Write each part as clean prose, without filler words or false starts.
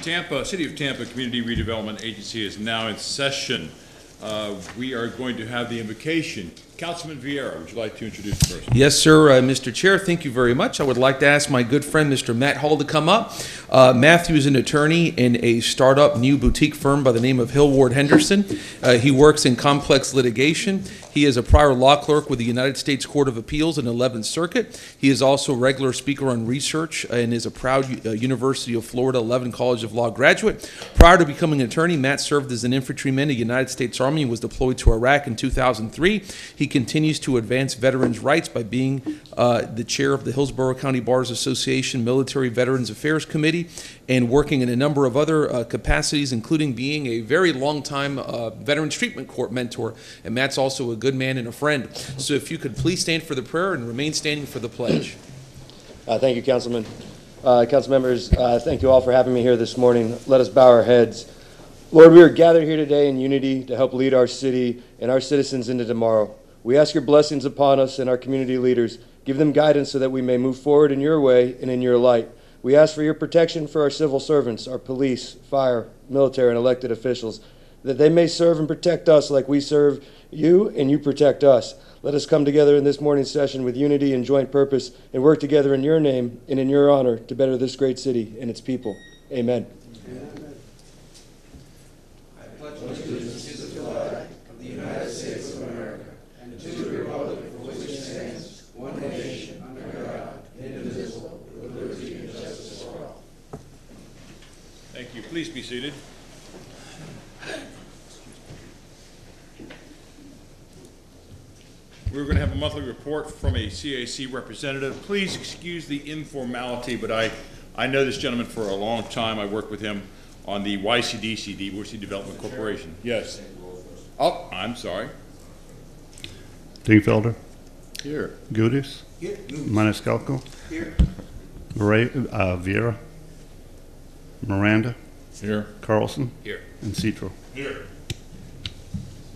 Tampa, City of Tampa Community Redevelopment Agency is now in session. We are going to have the invocation. Councilman Vieira, would you like to introduce the person? Yes, sir, Mr. Chair, thank you very much. I would like to ask my good friend, Mr. Matt Hall, to come up. Matthew is an attorney in a startup new boutique firm by the name of Hill Ward Henderson. He works in complex litigation. He is a prior law clerk with the United States Court of Appeals and 11th Circuit. He is also a regular speaker on research and is a proud University of Florida 11 College of Law graduate. Prior to becoming an attorney, Matt served as an infantryman in the United States Army and was deployed to Iraq in 2003. He continues to advance veterans' rights by being the chair of the Hillsborough County Bars Association Military Veterans Affairs Committee and working in a number of other capacities, including being a very long-time Veterans Treatment Court mentor. And Matt's also a good man and a friend. So if you could please stand for the prayer and remain standing for the pledge. Thank you, Councilman. Council members, thank you all for having me here this morning. Let us bow our heads. Lord, we are gathered here today in unity to help lead our city and our citizens into tomorrow. We ask your blessings upon us and our community leaders. Give them guidance so that we may move forward in your way and in your light. We ask for your protection for our civil servants, our police, fire, military, and elected officials, that they may serve and protect us like we serve you and you protect us. Let us come together in this morning's session with unity and joint purpose and work together in your name and in your honor to better this great city and its people. Amen. Amen. I pledge allegiance to the flag of the United States of America and to the republic for which it stands, one nation, under God, indivisible, with liberty and justice for all. Thank you. Please be seated. We're going to have a monthly report from a CAC representative. Please excuse the informality, but I know this gentleman for a long time. I worked with him on the YCDC, the University Development Corporation. Yes. Oh, I'm sorry. Dingfelder. Here. Gudis. Here. Maniscalco. Here. Vieira. Miranda. Here. Carlson. Here. And Citro. Here.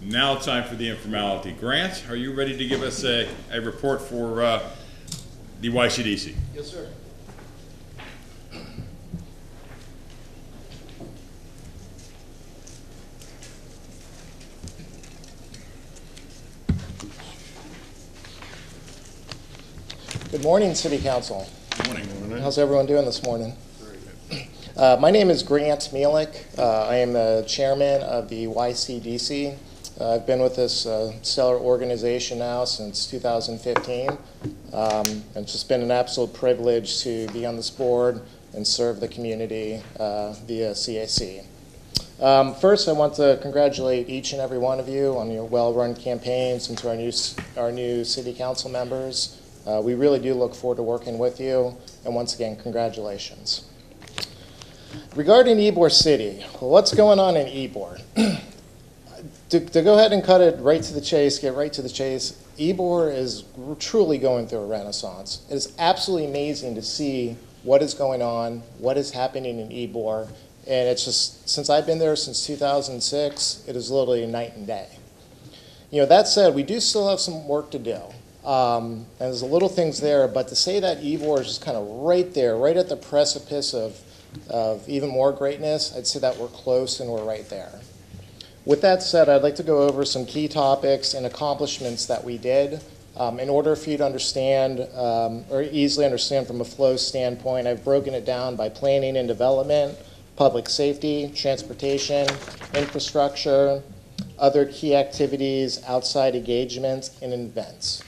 Now it's time for the informality. Grant, are you ready to give us a report for the YCDC? Yes, sir. Good morning, City Council. Good morning. How's everyone doing this morning? My name is Grant Mielek. I am the chairman of the YCDC. I've been with this stellar organization now since 2015. It's just been an absolute privilege to be on this board and serve the community via CAC. First, I want to congratulate each and every one of you on your well-run campaigns and to our new city council members. We really do look forward to working with you, and once again, congratulations. Regarding Ybor City, what's going on in Ybor? To go ahead and cut it right to the chase, get right to the chase, Ybor is truly going through a renaissance. It is absolutely amazing to see what is going on, what is happening in Ybor, and it's just, since I've been there since 2006, it is literally night and day. You know, that said, we do still have some work to do. And there's little things there, but to say that Ybor is just kind of right there, right at the precipice of even more greatness, I'd say that we're close and we're right there. With that said, I'd like to go over some key topics and accomplishments that we did. In order for you to understand, or easily understand from a flow standpoint, I've broken it down by planning and development, public safety, transportation, infrastructure, other key activities, outside engagements, and events.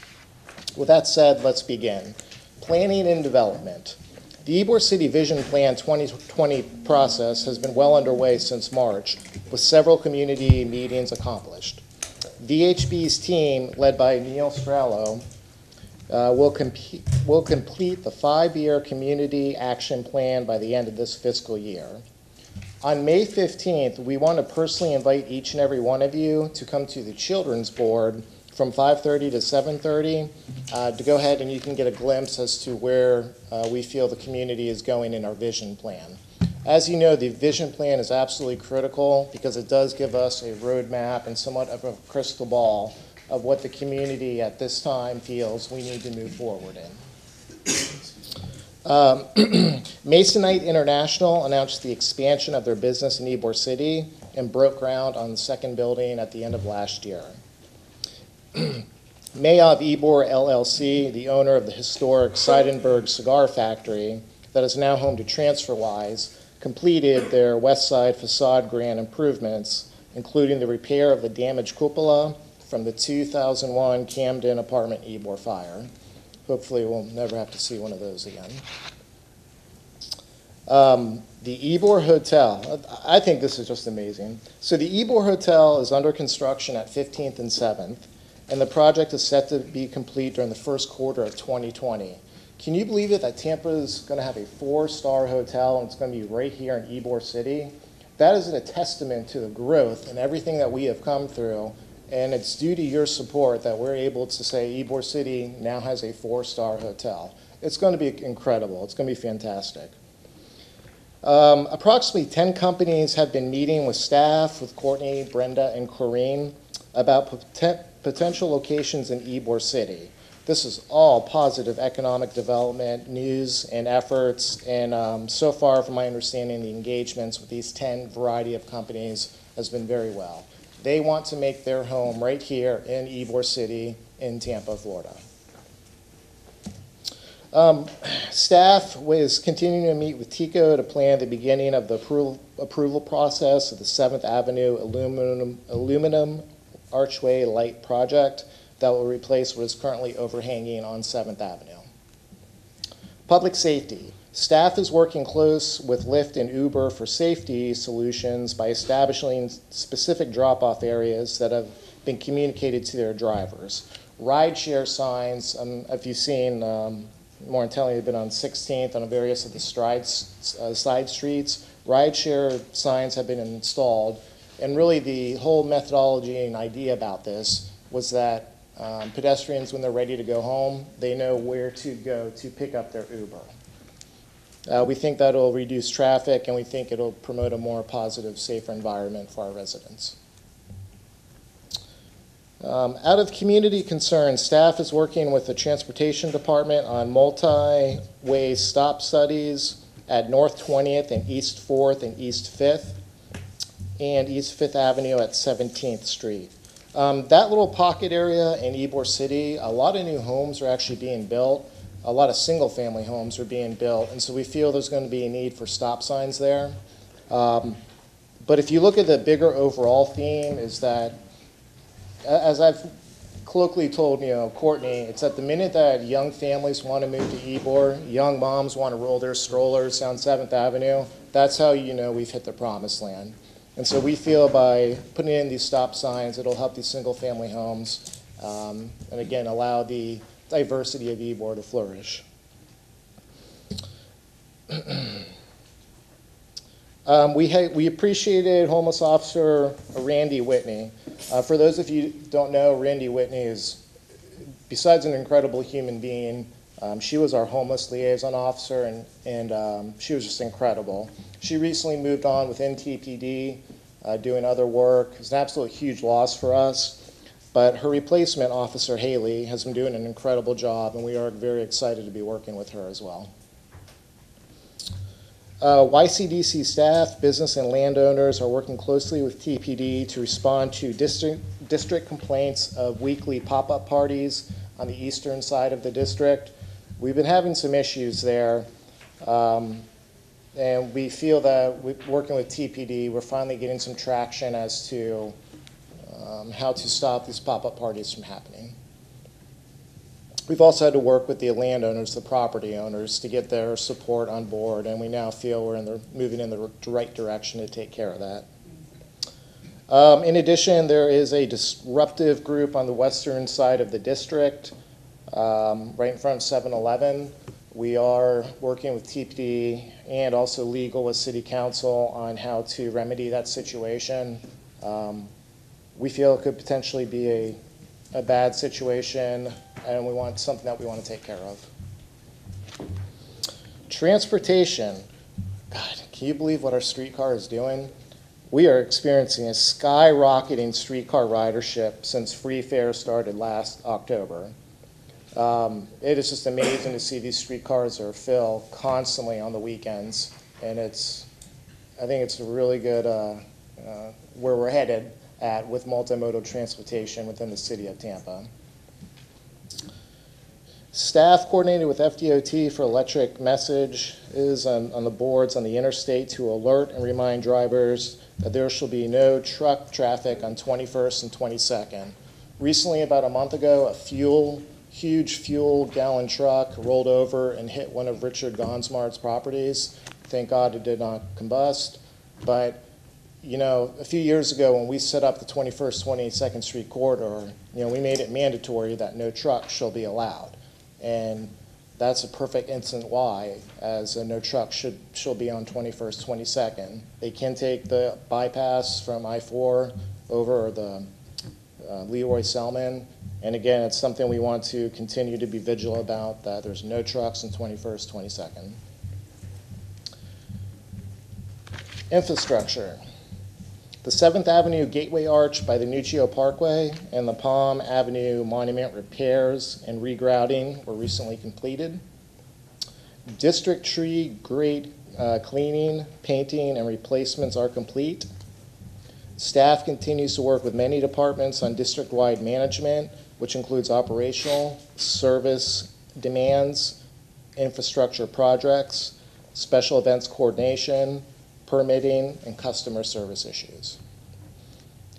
With that said, let's begin. Planning and development. The Ybor City Vision Plan 2020 process has been well underway since March, with several community meetings accomplished. VHB's team, led by Neil Strello, will complete the 5-year community action plan by the end of this fiscal year. On May 15th, we want to personally invite each and every one of you to come to the Children's Board from 5:30 to 7:30 to go ahead and you can get a glimpse as to where we feel the community is going in our vision plan. As you know, the vision plan is absolutely critical because it does give us a roadmap and somewhat of a crystal ball of what the community at this time feels we need to move forward in. Masonite International announced the expansion of their business in Ybor City and broke ground on the second building at the end of last year. Mayav Ybor LLC, the owner of the historic Seidenberg Cigar Factory that is now home to TransferWise, completed their west side facade grand improvements, including the repair of the damaged cupola from the 2001 Camden apartment Ybor fire. Hopefully we'll never have to see one of those again. The Ybor Hotel, I think this is just amazing. So the Ybor Hotel is under construction at 15th and 7th, and the project is set to be complete during the first quarter of 2020. Can you believe it that Tampa is going to have a 4-star hotel and it's going to be right here in Ybor City? That is a testament to the growth and everything that we have come through, and it's due to your support that we're able to say Ybor City now has a 4-star hotel. It's going to be incredible. It's going to be fantastic. Approximately 10 companies have been meeting with staff, with Courtney, Brenda, and Corrine about potential locations in Ybor City. This is all positive economic development, news, and efforts, and so far, from my understanding, the engagements with these 10 variety of companies has been very well. They want to make their home right here in Ybor City in Tampa, Florida. Staff was continuing to meet with TICO to plan the beginning of the approval process of the 7th Avenue aluminum archway light project that will replace what is currently overhanging on 7th Avenue. Public safety. Staff is working close with Lyft and Uber for safety solutions by establishing specific drop-off areas that have been communicated to their drivers. Rideshare signs, if you've seen, more intently, they've been on 16th on various of the side streets. Rideshare signs have been installed, and really the whole methodology and idea about this was that pedestrians, when they're ready to go home, they know where to go to pick up their Uber. We think that will reduce traffic, and we think it'll promote a more positive, safer environment for our residents. Out of community concern, staff is working with the Transportation Department on multi-way stop studies at North 20th and East 4th and East 5th, and East 5th Avenue at 17th Street. That little pocket area in Ybor City, a lot of new homes are actually being built. A lot of single-family homes are being built, and so we feel there's going to be a need for stop signs there. But if you look at the bigger overall theme, is that, as I've colloquially told Courtney, it's at the minute that young families want to move to Ybor, young moms want to roll their strollers down 7th Avenue, that's how you know we've hit the promised land. And so we feel by putting in these stop signs, it'll help these single-family homes, and again, allow the diversity of Ybor to flourish. We appreciated homeless officer Randy Whitney. For those of you who don't know, Randy Whitney is, besides an incredible human being, she was our homeless liaison officer, and she was just incredible. She recently moved on within TPD, doing other work. It's an absolute huge loss for us. But her replacement, Officer Haley, has been doing an incredible job, and we are very excited to be working with her as well. YCDC staff, business, and landowners are working closely with TPD to respond to district complaints of weekly pop-up parties on the eastern side of the district. We've been having some issues there, and we feel that working with TPD, we're finally getting some traction as to how to stop these pop-up parties from happening. We've also had to work with the landowners, the property owners, to get their support on board, and we now feel we're moving in the right direction to take care of that. In addition, there is a disruptive group on the western side of the district, right in front of 7-Eleven. We are working with TPD and also legal with City Council on how to remedy that situation. We feel it could potentially be a bad situation, and we want something that we want to take care of. Transportation. God, can you believe what our streetcar is doing? We are experiencing a skyrocketing streetcar ridership since free fare started last October. It is just amazing to see these streetcars are filled constantly on the weekends, and I think it's a really good where we're headed at with multimodal transportation within the city of Tampa. Staff coordinated with FDOT for electric messages on the boards on the interstate to alert and remind drivers that there shall be no truck traffic on 21st and 22nd. Recently, about a month ago, a huge fuel gallon truck rolled over and hit one of Richard Gonsmart's properties. Thank God it did not combust. But, you know, a few years ago when we set up the 21st, 22nd Street corridor, you know, we made it mandatory that no truck shall be allowed. And that's a perfect instance why, as no truck shall be on 21st, 22nd. They can take the bypass from I-4 over the Leroy Selman. And again, it's something we want to continue to be vigilant about, that there's no trucks on 21st, 22nd. Infrastructure. The 7th Avenue Gateway Arch by the Nuccio Parkway and the Palm Avenue Monument repairs and regrouting were recently completed. District tree grate cleaning, painting, and replacements are complete. Staff continues to work with many departments on district-wide management, which includes operational, service demands, infrastructure projects, special events coordination, permitting, and customer service issues.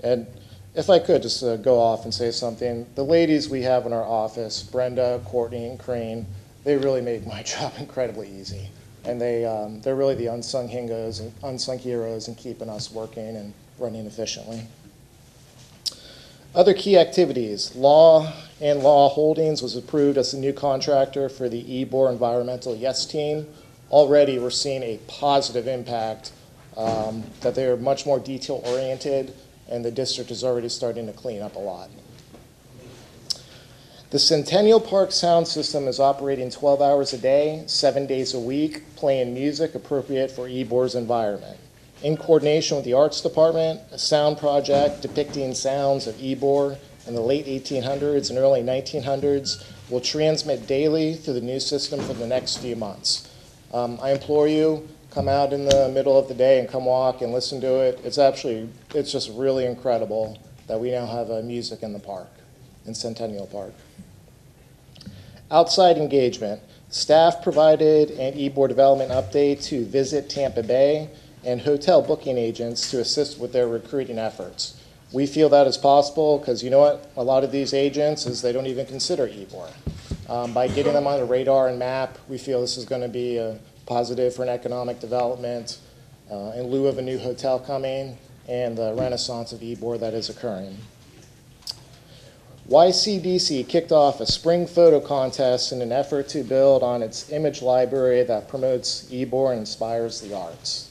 And if I could just go off and say something, the ladies we have in our office, Brenda, Courtney, and Crane, they really make my job incredibly easy. And they're really the unsung heroes in keeping us working and running efficiently. Other key activities. Law and Law Holdings was approved as the new contractor for the Ybor Environmental Yes Team. Already we're seeing a positive impact, that they're much more detail-oriented, and the district is already starting to clean up a lot. The Centennial Park sound system is operating 12 hours a day, 7 days a week, playing music appropriate for Ybor's environment. In coordination with the Arts Department, a sound project depicting sounds of Ybor in the late 1800s and early 1900s will transmit daily through the new system for the next few months. I implore you, come out in the middle of the day and come walk and listen to it. It's just really incredible that we now have music in the park, in Centennial Park. Outside engagement. Staff provided an Ybor development update to Visit Tampa Bay and hotel booking agents to assist with their recruiting efforts. We feel that is possible because you know what? A lot of these agents they don't even consider Ybor. By getting them on the radar and map, we feel this is going to be a positive for an economic development in lieu of a new hotel coming and the renaissance of Ybor that is occurring. YCDC kicked off a spring photo contest in an effort to build on its image library that promotes Ybor and inspires the arts.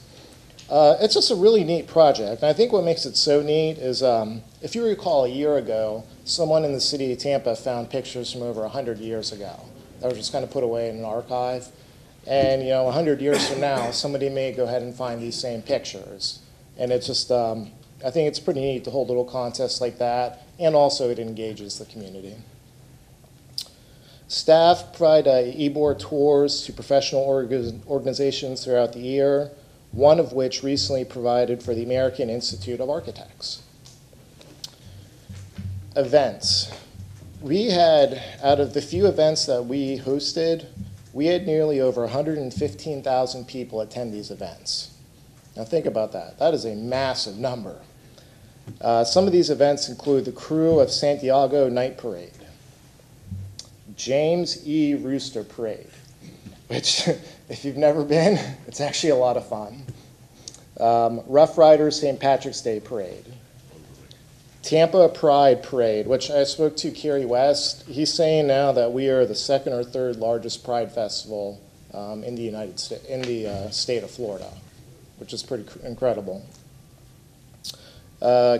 It's just a really neat project, and I think what makes it so neat is, if you recall a year ago, someone in the city of Tampa found pictures from over 100 years ago that were just kind of put away in an archive. And, you know, 100 years from now, somebody may go ahead and find these same pictures. And it's just, I think it's pretty neat to hold little contests like that, and also it engages the community. Staff provide Ybor tours to professional organizations throughout the year, one of which recently provided for the American Institute of Architects. Events. We had, out of the few events that we hosted, we had nearly over 115,000 people attend these events. Now think about that. That is a massive number. Some of these events include the Crew of Santiago Night Parade, James E. Rooster Parade, which if you've never been, it's actually a lot of fun. Rough Riders St. Patrick's Day Parade, Tampa Pride Parade, which I spoke to Kerry West. He's saying now that we are the second or third largest Pride festival in the United States, in the state of Florida, which is pretty incredible.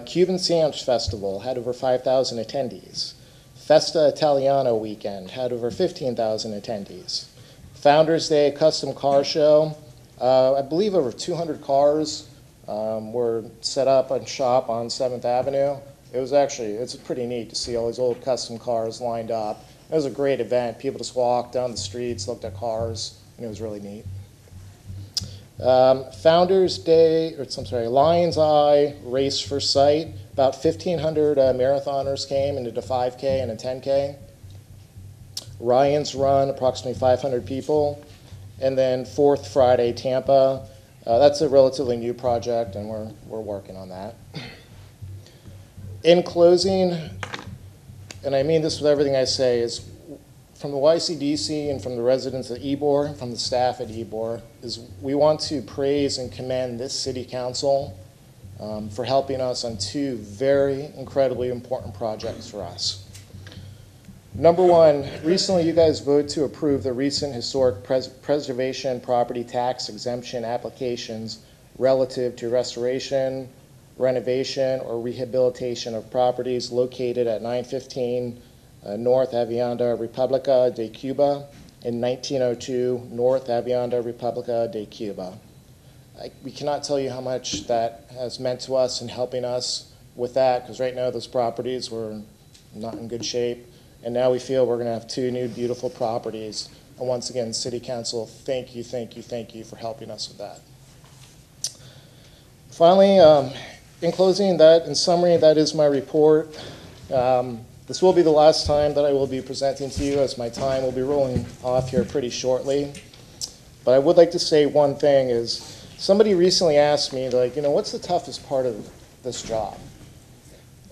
Cuban Sandwich Festival had over 5,000 attendees. Festa Italiano weekend had over 15,000 attendees. Founders Day Custom Car Show, I believe over 200 cars were set up and shop on 7th Avenue. It's pretty neat to see all these old custom cars lined up. It was a great event. People just walked down the streets, looked at cars, and it was really neat. Founders Day, or I'm sorry, Lion's Eye Race for Sight. About 1,500 marathoners came and did a 5K and a 10K. Ryan's Run, approximately 500 people. And then Fourth Friday, Tampa. That's a relatively new project, and we're working on that. In closing, and I mean this with everything I say, is from the YCDC and from the residents of Ybor, from the staff at Ybor, is we want to praise and commend this city council for helping us on two very incredibly important projects for us. Number one, recently you guys voted to approve the recent historic preservation property tax exemption applications relative to restoration, renovation, or rehabilitation of properties located at 915 North Avienda República de Cuba in 1902 North Avienda República de Cuba. We cannot tell you how much that has meant to us in helping us with that, because right now those properties were not in good shape, and now we feel we're going to have two new beautiful properties. And once again, City Council, thank you, thank you, thank you for helping us with that. Finally, in closing, in summary, that is my report. This will be the last time that I will be presenting to you, as my time will be rolling off here pretty shortly. But I would like to say one thing is, somebody recently asked me, like, what's the toughest part of this job?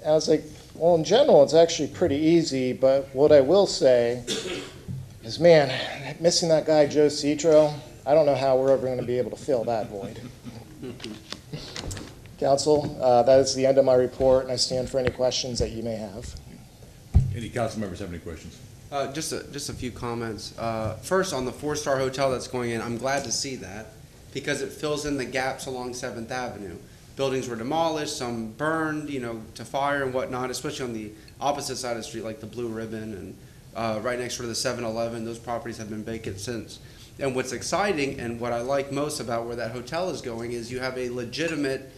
And I was like, well, in general, it's actually pretty easy, but what I will say is, man, missing that guy, Joe Citro, I don't know how we're ever going to be able to fill that void. Council, that is the end of my report, and I stand for any questions that you may have. Any council members have any questions? Just a few comments. First, on the 4-star hotel that's going in, I'm glad to see that because it fills in the gaps along 7th Avenue. Buildings were demolished, some burned, to fire and whatnot, especially on the opposite side of the street, like the Blue Ribbon and right next door to the 7-Eleven. Those properties have been vacant since. And what's exciting and what I like most about where that hotel is going is you have a legitimate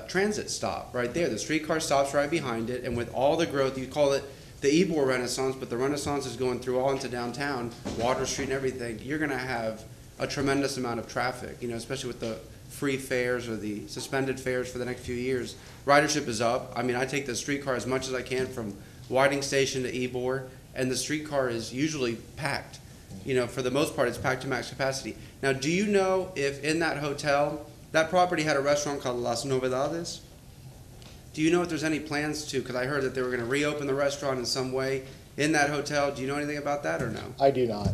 transit stop right there. The streetcar stops right behind it, and with all the growth, you call it the Ybor Renaissance, but the Renaissance is going through all into downtown, Water Street and everything. You're going to have a tremendous amount of traffic, especially with the free fares or the suspended fares for the next few years. Ridership is up. I mean, I take the streetcar as much as I can from Whiting Station to Ybor, and the streetcar is usually packed. For the most part, it's packed to max capacity. Now, do you know if in that hotel, that property had a restaurant called Las Novedades? Do you know if there's any plans to, because I heard that they were going to reopen the restaurant in some way in that hotel. Do you know anything about that or no? I do not.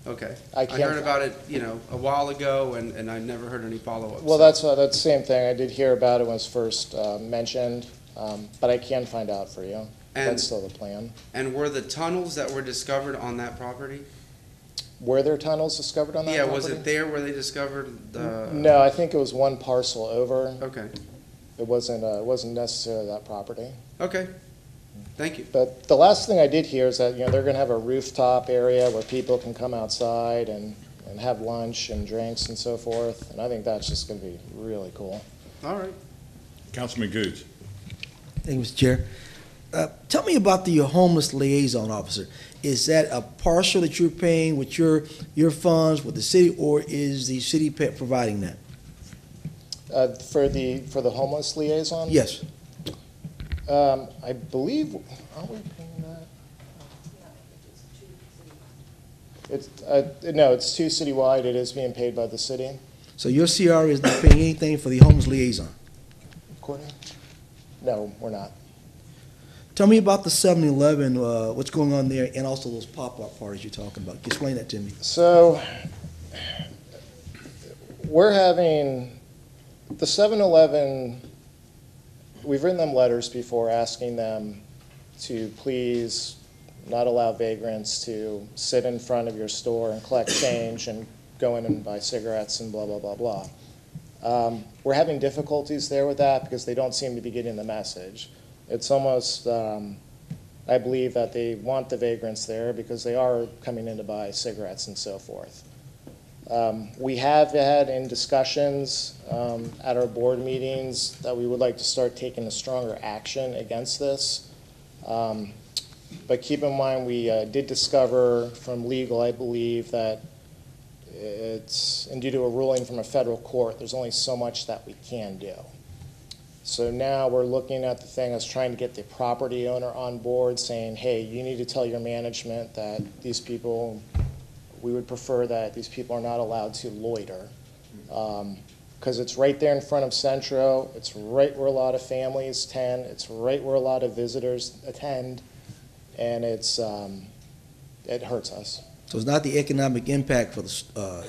Okay. I heard about it, a while ago, and I never heard any follow-up. Well, that's the same thing. I did hear about it when it was first mentioned, but I can find out for you. That's still the plan. And were the tunnels that were discovered on that property? Were there tunnels discovered on that property? Yeah, was it there where they discovered the... No, I think it was one parcel over. Okay. It wasn't necessarily that property. Okay. Thank you. But the last thing I did hear is that they're going to have a rooftop area where people can come outside and have lunch and drinks and so forth. And I think that's just going to be really cool. All right. Councilman Goods. Thank you, Mr. Chair. Tell me about the homeless liaison officer. Is that a partial that you're paying with your funds with the city, or is the city providing that? For the homeless liaison? Yes. I believe, aren't we paying that? No, it's too citywide. It is being paid by the city. So your CR is not paying anything for the homeless liaison? Courtney? No, we're not. Tell me about the 7-Eleven, what's going on there, and also those pop-up parties you're talking about. Explain that to me. So we're having the 7-Eleven, we've written them letters before asking them to please not allow vagrants to sit in front of your store and collect change and go in and buy cigarettes and blah, blah, blah, blah. We're having difficulties there with that because they don't seem to be getting the message. It's almost, I believe that they want the vagrants there because they are coming in to buy cigarettes and so forth. We have had in discussions at our board meetings that we would like to start taking a stronger action against this. But keep in mind, we did discover from legal, I believe, that and due to a ruling from a federal court, there's only so much that we can do. So now we're looking at the thing as trying to get the property owner on board, saying, hey, you need to tell your management that these people, we would prefer that these people are not allowed to loiter. Because it's right there in front of Centro, it's right where a lot of families tend, it's right where a lot of visitors attend, and it hurts us. So it's not the economic impact for the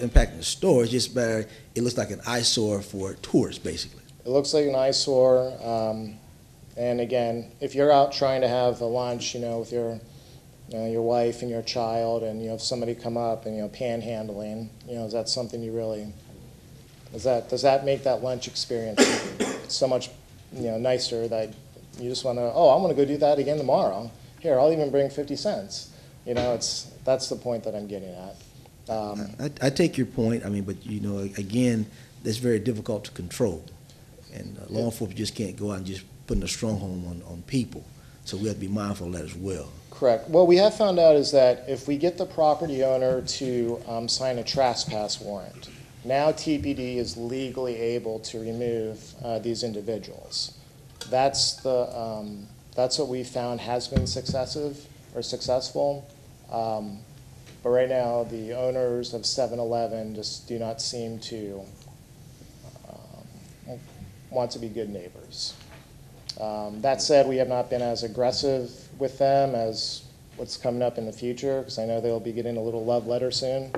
impacting the store. It's just better. It looks like an eyesore for tourists, basically. It looks like an eyesore. And again, if you're out trying to have a lunch, with your wife and your child, and you have somebody come up and panhandling, is that something you really? Does that make that lunch experience so much nicer that you just want to? Oh, I'm going to go do that again tomorrow. Here, I'll even bring 50 cents. That's the point that I'm getting at. I take your point. I mean, but again, that's very difficult to control, and law enforcement just can't go out and just put a stronghold on people. So we have to be mindful of that as well. Correct. What we have found out is that if we get the property owner to sign a trespass warrant, now TPD is legally able to remove these individuals. That's what we found has been successful. But right now, the owners of 7-Eleven just do not seem to want to be good neighbors. That said, we have not been as aggressive with them as what's coming up in the future, because I know they'll be getting a little love letter soon,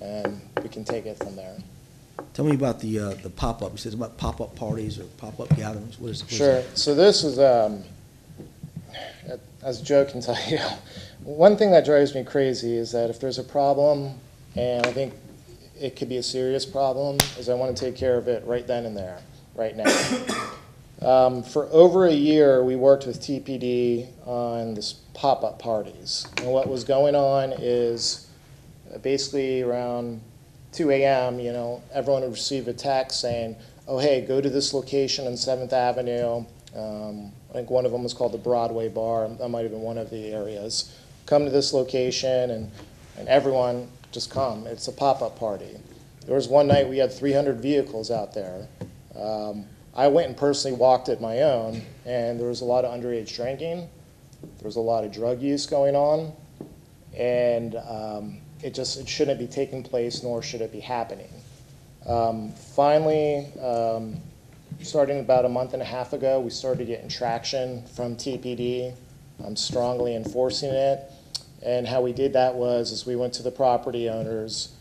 and we can take it from there. Tell me about the pop-up. You said about pop-up parties or pop-up gatherings. What is Sure. that? So this is, as Joe can tell you, one thing that drives me crazy is that if there's a problem, and I think it could be a serious problem, is I want to take care of it right then and there, right now. For over a year, we worked with TPD on this pop-up parties. And what was going on is basically around 2 a.m., everyone would receive a text saying, oh, hey, go to this location on 7th Avenue. I think one of them was called the Broadway Bar. That might have been one of the areas. Come to this location, and everyone just come. It's a pop-up party. There was one night we had 300 vehicles out there. I went and personally walked it my own, and there was a lot of underage drinking. There was a lot of drug use going on, and it shouldn't be taking place, nor should it be happening. Finally, starting about a month and a half ago, we started getting traction from TPD. I'm strongly enforcing it. And how we did that was we went to the property owners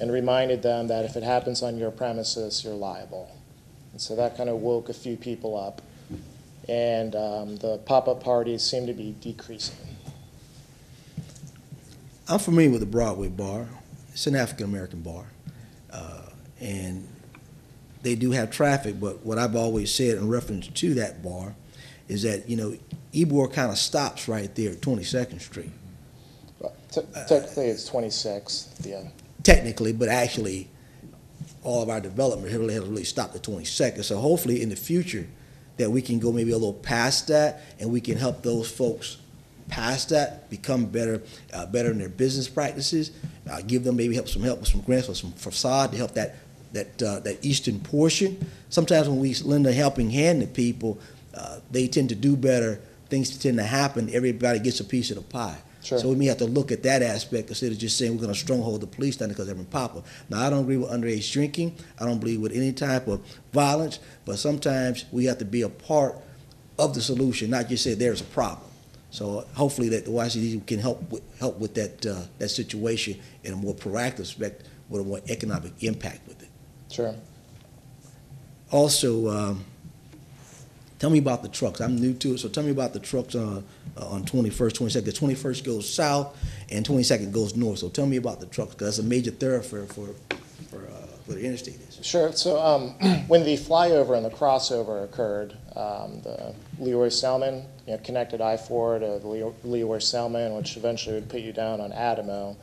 and reminded them that if it happens on your premises, you're liable. And so that kind of woke a few people up. And the pop-up parties seem to be decreasing. I'm familiar with the Broadway Bar. It's an African-American bar. And they do have traffic, but what I've always said in reference to that bar is that, Ybor kind of stops right there at 22nd Street. Technically, it's 26th, yeah. Technically, but actually, all of our development has really stopped at 22nd. So hopefully in the future that we can go maybe a little past that, and we can help those folks past that become better in their business practices. Give them maybe some help with some grants or some facade to help that eastern portion. Sometimes when we lend a helping hand to people, they tend to do better. Things tend to happen. Everybody gets a piece of the pie. Sure. So we may have to look at that aspect instead of just saying we're going to stronghold the police down because they're in Papa. Now, I don't agree with underage drinking. I don't believe with any type of violence. But sometimes we have to be a part of the solution, not just say there's a problem. So hopefully that the YCD can help with that situation in a more proactive aspect with a more economic impact with it. Sure. Also, tell me about the trucks. I'm new to it, so tell me about the trucks on 21st, 22nd. The 21st goes south and 22nd goes north. So tell me about the trucks, because that's a major thoroughfare for the interstate is. Sure. So when the flyover and the crossover occurred, the Leroy Selman, connected I-4 to the Leroy Selman, which eventually would put you down on Adamo,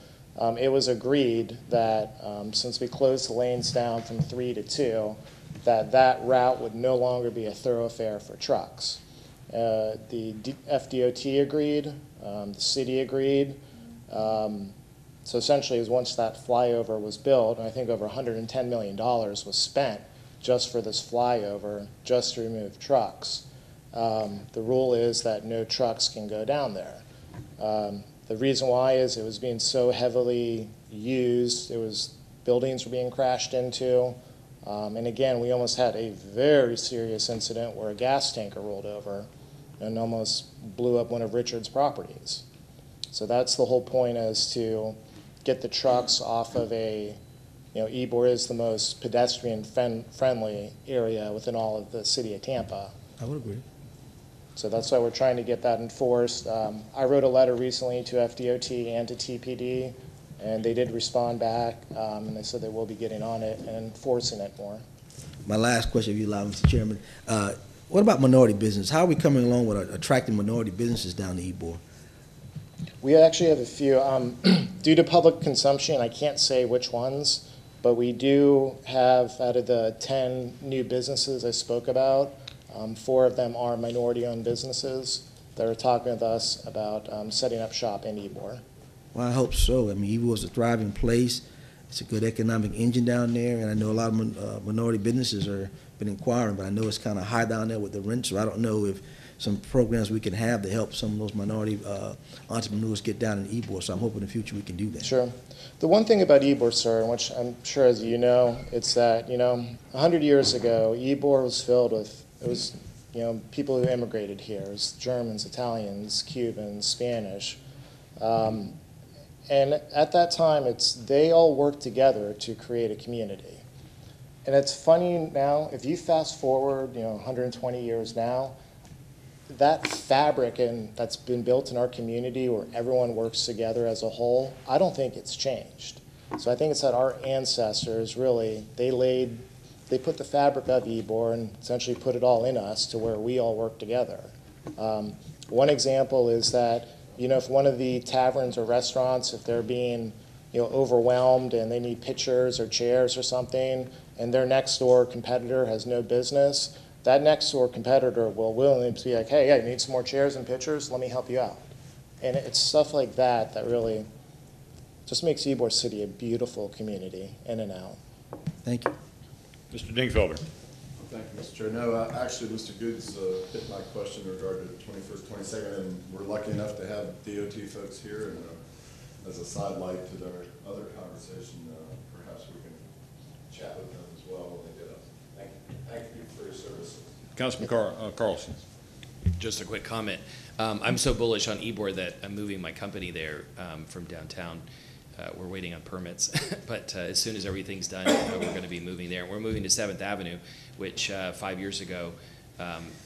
it was agreed that since we closed the lanes down from 3 to 2, that route would no longer be a thoroughfare for trucks. FDOT agreed, the city agreed. So essentially, once that flyover was built, and I think over $110 million was spent just for this flyover, just to remove trucks. The rule is that no trucks can go down there. The reason why is it was being so heavily used. Buildings were being crashed into. And again, we almost had a very serious incident where a gas tanker rolled over and almost blew up one of Richard's properties. So that's the whole point, as to get the trucks off of Ybor is the most pedestrian-friendly area within all of the city of Tampa. I would agree. So that's why we're trying to get that enforced. I wrote a letter recently to FDOT and to TPD, and they did respond back, and they said they will be getting on it and enforcing it more. My last question, if you allow, Mr. Chairman. What about minority business? How are we coming along with attracting minority businesses down to Ybor? We actually have a few. Due to public consumption, I can't say which ones, but we do have, out of the 10 new businesses I spoke about, 4 of them are minority-owned businesses that are talking with us about setting up shop in Ybor. Well, I hope so. I mean, Ybor is a thriving place. It's a good economic engine down there, and I know a lot of minority businesses are been inquiring, but I know it's kind of high down there with the rent, so I don't know if some programs we can have to help some of those minority entrepreneurs get down in Ybor, so I'm hoping in the future we can do that. Sure. The one thing about Ybor, sir, which I'm sure as you know, it's that, 100 years ago, Ybor was filled with, people who immigrated here. It was Germans, Italians, Cubans, Spanish. And at that time, they all worked together to create a community. And it's funny now, if you fast forward, 120 years now, that fabric that's been built in our community where everyone works together as a whole, I don't think it's changed. So I think it's that our ancestors really, they put the fabric of Ybor and essentially put it all in us to where we all work together. One example is that, if one of the taverns or restaurants, if they're being overwhelmed and they need pitchers or chairs or something, and their next door competitor has no business, that next door competitor will willingly be like, hey, yeah, you need some more chairs and pitchers? Let me help you out. And it's stuff like that that really just makes Ybor City a beautiful community in and out. Thank you. Mr. Dingfelder. Thank you, Mr. Chair. No, actually, Mr. Goods hit my question in regard to the 21st, 22nd, and we're lucky enough to have DOT folks here, and as a sidelight to their other conversation, perhaps we can chat with them as well when they get up. Thank you. Thank you for your service. Councilman Carlson. Just a quick comment. I'm so bullish on Ybor that I'm moving my company there from downtown. We're waiting on permits, but as soon as everything's done, we're going to be moving there. We're moving to 7th Avenue, which 5 years ago,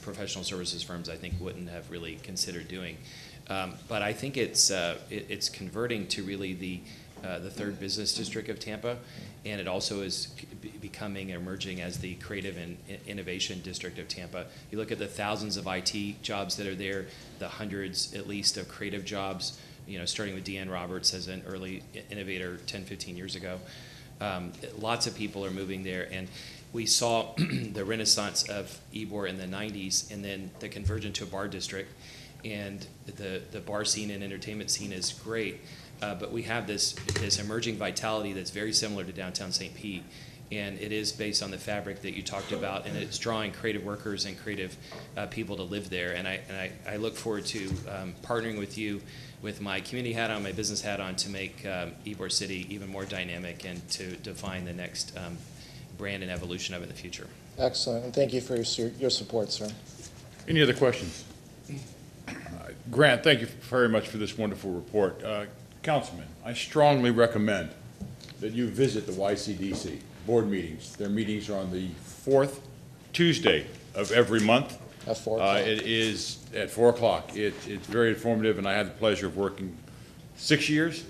professional services firms, I think, wouldn't have really considered doing. But I think it's converting to really the third business district of Tampa, and it also is becoming and emerging as the creative and innovation district of Tampa. You look at the thousands of IT jobs that are there, the hundreds at least of creative jobs, starting with Deanne Roberts as an early innovator 10, 15 years ago. Lots of people are moving there, and we saw the renaissance of Ybor in the 90s, and then the conversion to a bar district, and the bar scene and entertainment scene is great. But we have this emerging vitality that's very similar to downtown St. Pete, and it is based on the fabric that you talked about, and it's drawing creative workers and creative people to live there. And I look forward to partnering with you with my community hat on, my business hat on, to make Ybor City even more dynamic and to define the next brand and evolution of it in the future. Excellent, and thank you for your support, sir. Any other questions? Grant, thank you very much for this wonderful report. Councilman, I strongly recommend that you visit the YCDC board meetings. Their meetings are on the 4th Tuesday of every month. At 4 o'clock. It is at 4 o'clock. It's very informative, and I had the pleasure of working 6 years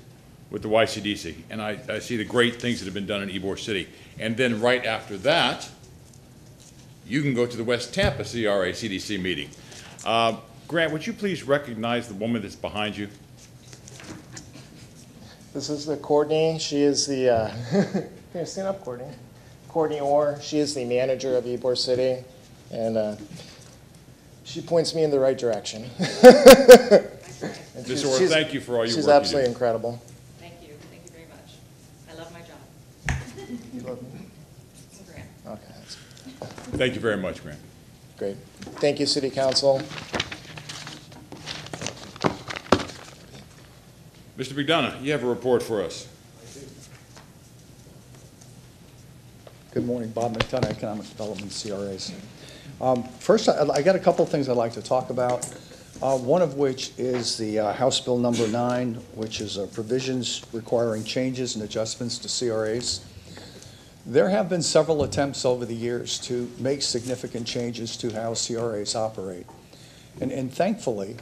with the YCDC, and I see the great things that have been done in Ybor City. And then right after that, you can go to the West Tampa CRA CDC meeting. Grant, would you please recognize the woman that's behind you? This is Courtney. She is the, here, stand up, Courtney. Courtney Orr. She is the manager of Ybor City, and She points me in the right direction. Ms. Orr, thank you for all your work you do. She's absolutely incredible. Thank you very much. I love my job. You love me? Grant. Okay, that's Thank you very much, Grant. great. Thank you, City Council. Mr. McDonough, you have a report for us. Good morning, Bob McDonough, Economic Development, CRAs. First, I got a couple of things I'd like to talk about, one of which is the House Bill number 9, which is provisions requiring changes and adjustments to CRAs. There have been several attempts over the years to make significant changes to how CRAs operate. And thankfully,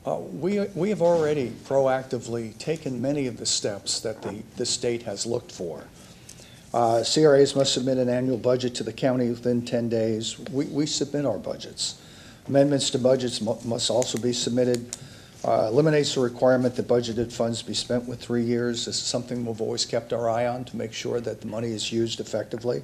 we have already proactively taken many of the steps that the state has looked for. CRAs must submit an annual budget to the county within 10 days. We submit our budgets. Amendments to budgets must also be submitted. Eliminates the requirement that budgeted funds be spent with 3 years. This is something we've always kept our eye on to make sure that the money is used effectively.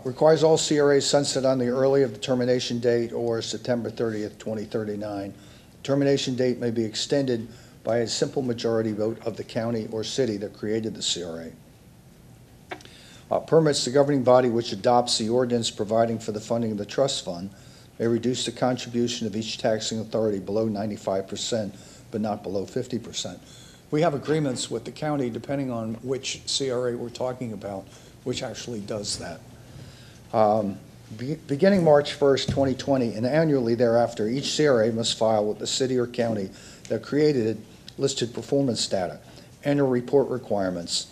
Requires all CRAs sunset on the early of the termination date or September 30th, 2039. Termination date may be extended by a simple majority vote of the county or city that created the CRA. Permits the governing body which adopts the ordinance providing for the funding of the trust fund may reduce the contribution of each taxing authority below 95%, but not below 50%. We have agreements with the county, depending on which CRA we're talking about, which actually does that. Beginning March 1st, 2020, and annually thereafter, each CRA must file with the city or county that created it listed performance data, annual report requirements,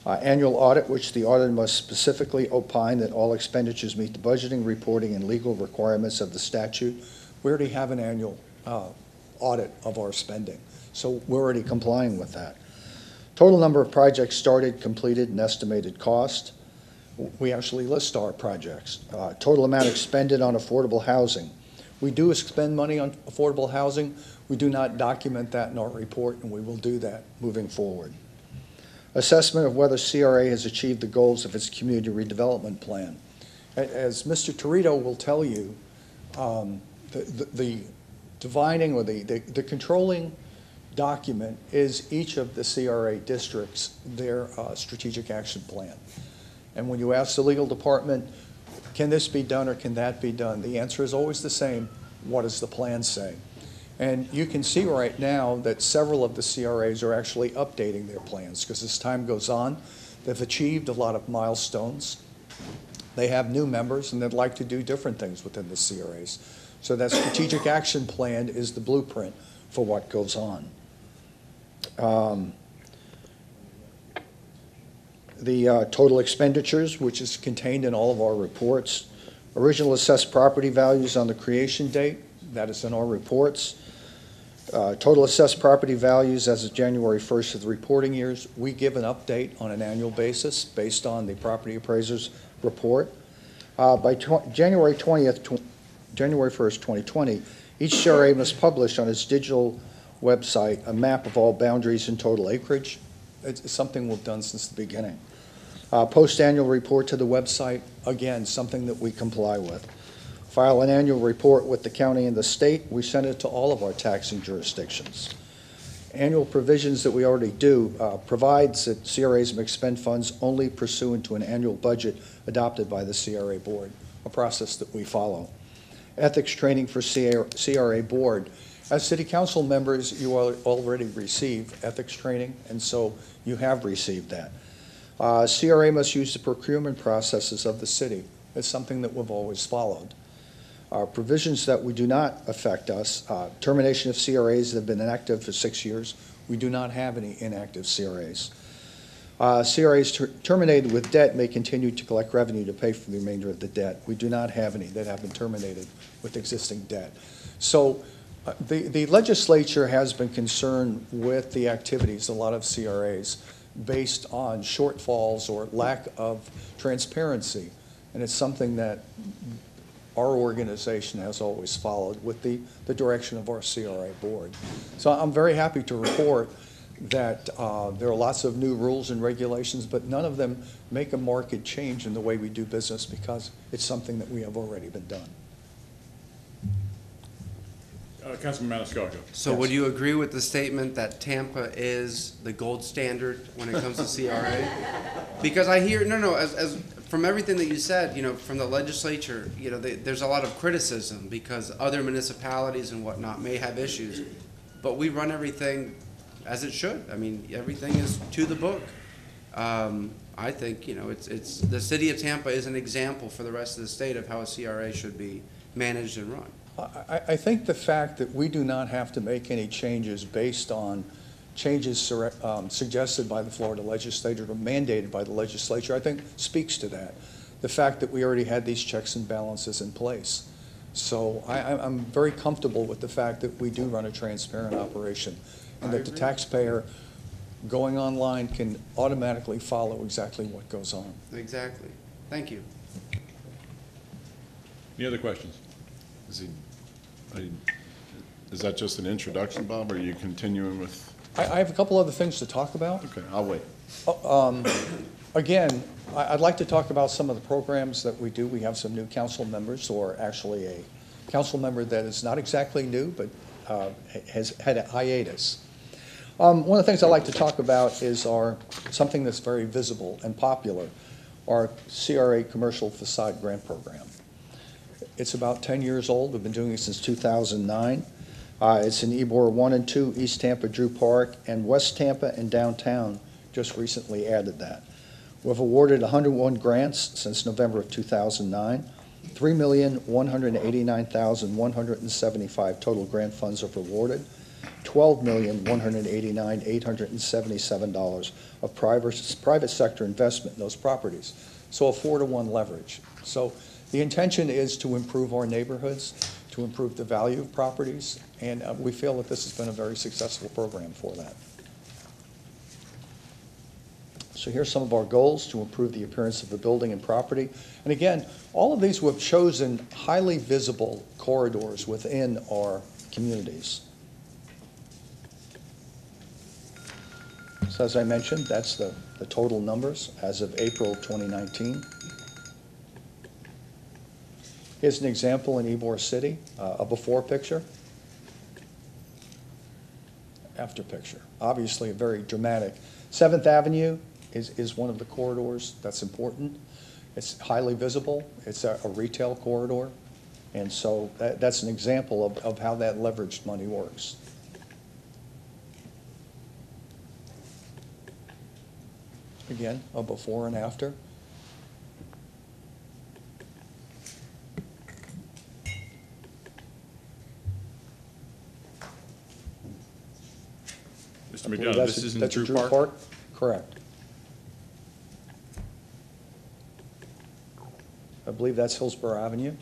annual audit, which the auditor must specifically opine that all expenditures meet the budgeting, reporting, and legal requirements of the statute. We already have an annual audit of our spending, so we're already complying with that. Total number of projects started, completed, and estimated cost. We actually list our projects. Total amount expended on affordable housing. We do expend money on affordable housing. We do not document that in our report, and we will do that moving forward. Assessment of whether CRA has achieved the goals of its community redevelopment plan. As Mr. Torito will tell you, the dividing or the controlling document is each of the CRA districts, their strategic action plan. And when you ask the legal department, can this be done or can that be done? The answer is always the same. What does the plan say? And you can see right now that several of the CRAs are actually updating their plans because as time goes on, they've achieved a lot of milestones. They have new members and they'd like to do different things within the CRAs. So that strategic action plan is the blueprint for what goes on. The total expenditures, which is contained in all of our reports. Original assessed property values on the creation date, that is in our reports. Total assessed property values as of January 1st of the reporting years. We give an update on an annual basis based on the property appraiser's report. By January 1st, 2020, each CRA must publish on its digital website a map of all boundaries and total acreage. It's something we've done since the beginning. Post-annual report to the website, again, something that we comply with. File an annual report with the county and the state. We send it to all of our taxing jurisdictions. Annual provisions that we already do provides that CRAs may expend funds only pursuant to an annual budget adopted by the CRA board, a process that we follow. Ethics training for CRA board. As city council members, you already receive ethics training, and so you have received that. CRA must use the procurement processes of the city. It's something that we've always followed. Provisions that we do not affect us, termination of CRAs that have been inactive for 6 years. We do not have any inactive CRAs. CRAs terminated with debt may continue to collect revenue to pay for the remainder of the debt. We do not have any that have been terminated with existing debt. So the legislature has been concerned with the activities of a lot of CRAs based on shortfalls or lack of transparency. And it's something that our organization has always followed with the direction of our CRA board. So I'm very happy to report that there are lots of new rules and regulations, but none of them make a marked change in the way we do business because it's something that we have already been done. Councilman Maniscalco. So would you agree with the statement that Tampa is the gold standard when it comes to CRA? Because I hear, as from everything that you said, from the legislature, there's a lot of criticism because other municipalities and whatnot may have issues, but we run everything as it should. I mean, everything is to the book. I think, it's the city of Tampa is an example for the rest of the state of how a CRA should be managed and run. I think the fact that we do not have to make any changes based on changes suggested by the Florida legislature or mandated by the legislature, I think speaks to that. The fact that we already had these checks and balances in place. So I'm very comfortable with the fact that we do run a transparent operation and that the taxpayer going online can automatically follow exactly what goes on. Exactly. Thank you. Any other questions? Is that just an introduction, Bob, or are you continuing with? I have a couple other things to talk about. Okay, I'll wait. Again, I'd like to talk about some of the programs that we do. We have some new council members, or actually a council member that is not exactly new, but has had a hiatus. One of the things I'd like to talk about is something that's very visible and popular, our CRA Commercial Facade Grant Program. It's about 10 years old. We've been doing it since 2009. It's in Ybor 1 and 2, East Tampa, Drew Park, and West Tampa and downtown just recently added that. We've awarded 101 grants since November of 2009. $3,189,175 total grant funds are awarded. $12,189,877 of private sector investment in those properties. So a 4-to-1 leverage. So the intention is to improve our neighborhoods, to improve the value of properties, and we feel that this has been a very successful program for that. So here's some of our goals: to improve the appearance of the building and property. And again, all of these we've chosen highly visible corridors within our communities. So as I mentioned, that's the total numbers as of April 2019. Here's an example in Ybor City, a before picture, after picture. Obviously a very dramatic. 7th Avenue is one of the corridors that's important. It's highly visible. It's a retail corridor. And so that's an example of how that leveraged money works. Again, a before and after. Mr. McDonough, this is in Drew Park? Correct. I believe that's Hillsborough Avenue.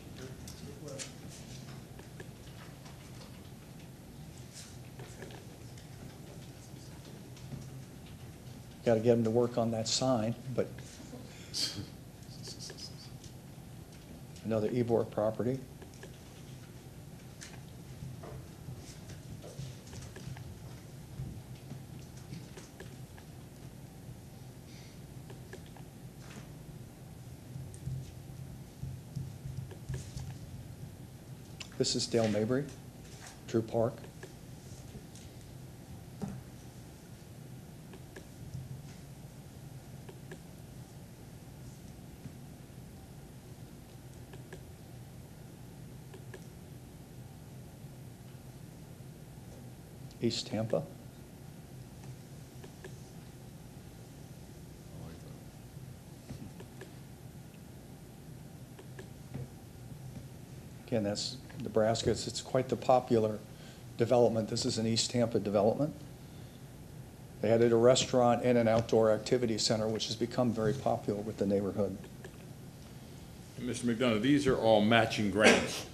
Got to get them to work on that sign, but another Ybor property. This is Dale Mabry, Drew Park. East Tampa. Again, that's Nebraska. It's quite the popular development. This is an East Tampa development. They added a restaurant and an outdoor activity center, which has become very popular with the neighborhood. Mr. McDonough, these are all matching grants.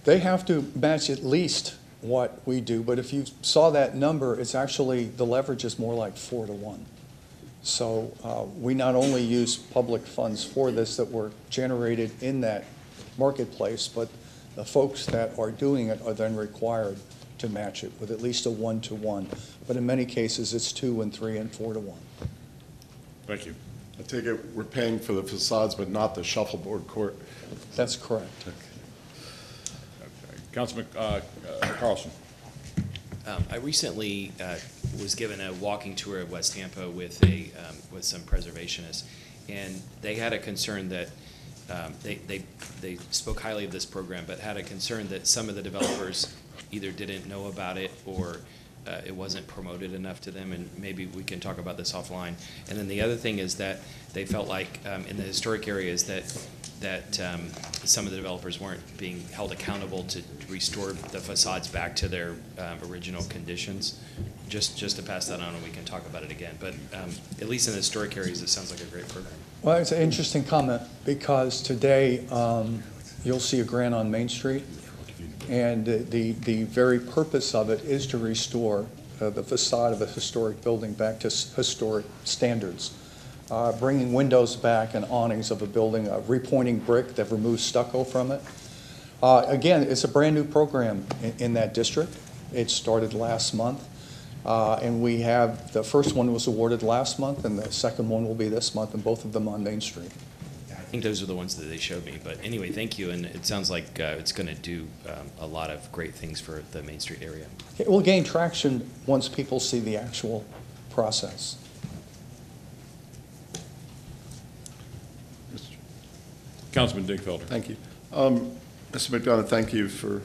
They have to match at least what we do, but if you saw that number, it's actually, the leverage is more like 4-to-1. So we not only use public funds for this that were generated in that marketplace, but the folks that are doing it are then required to match it with at least a 1-to-1. But in many cases, it's 2 and 3 and 4-to-1. Thank you. I take it we're paying for the facades, but not the shuffleboard court. That's correct. Okay. Councilman Carlson. I recently was given a walking tour of West Tampa with some preservationists, and they had a concern that they spoke highly of this program, but had a concern that some of the developers either didn't know about it or it wasn't promoted enough to them, and maybe we can talk about this offline. And then the other thing is that they felt like in the historic areas that some of the developers weren't being held accountable to restore the facades back to their original conditions. Just to pass that on, and we can talk about it again. But at least in the historic areas, it sounds like a great program. Well, it's an interesting comment because today you'll see a grant on Main Street, and the very purpose of it is to restore the facade of a historic building back to historic standards. Bringing windows back and awnings of a building, repointing brick that removes stucco from it. Again, it's a brand new program in that district. It started last month, and we have, the first one was awarded last month, and the second one will be this month, and both of them on Main Street. I think those are the ones that they showed me. But anyway, thank you, and it sounds like it's going to do a lot of great things for the Main Street area. It will gain traction once people see the actual process. Councilman Dingfelder. Thank you. Mr. McDonough, thank you for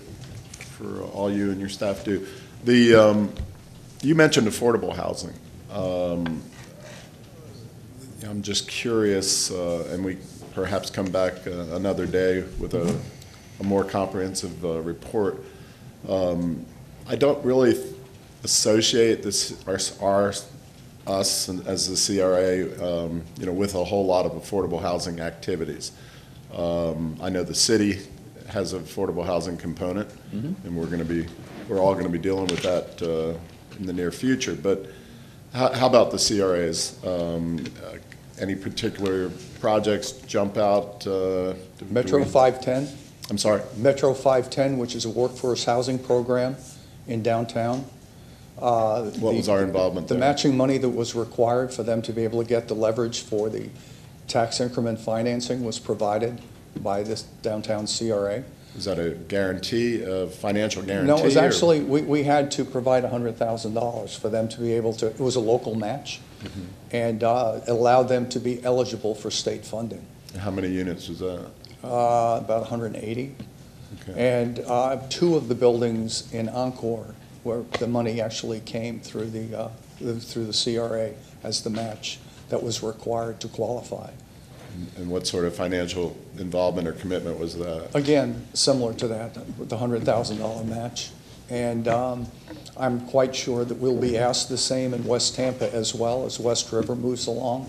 all you and your staff do. You mentioned affordable housing. I'm just curious, and we perhaps come back another day with a more comprehensive report. I don't really associate this us as the CRA, with a whole lot of affordable housing activities. I know the city has an affordable housing component, and we're all going to be dealing with that in the near future. But how about the CRAs? Any particular projects jump out? Metro 510. I'm sorry? Metro 510, which is a workforce housing program in downtown. What was our involvement there? The there? matching money that was required for them to be able to get the leverage for the tax increment financing was provided by this downtown CRA. Was that a guarantee, a financial guarantee? No, it was actually, we had to provide $100,000 for them to be able to, it was a local match, and it allowed them to be eligible for state funding. How many units was that? About 180. Okay. And two of the buildings in Encore where the money actually came through the CRA as the match that was required to qualify. And what sort of financial involvement or commitment was that? Again, similar to that, with the $100,000 match. And I'm quite sure that we'll be asked the same in West Tampa as well as West River moves along.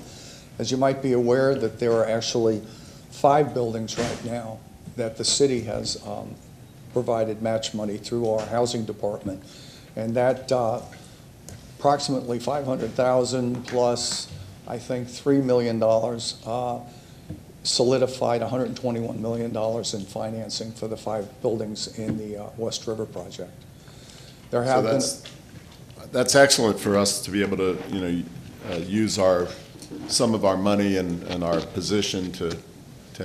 As you might be aware that there are actually 5 buildings right now that the city has provided match money through our housing department. And that approximately $500,000 plus, I think, $3 million solidified $121 million in financing for the 5 buildings in the West River project. There have that's excellent for us to be able to, use some of our money and our position to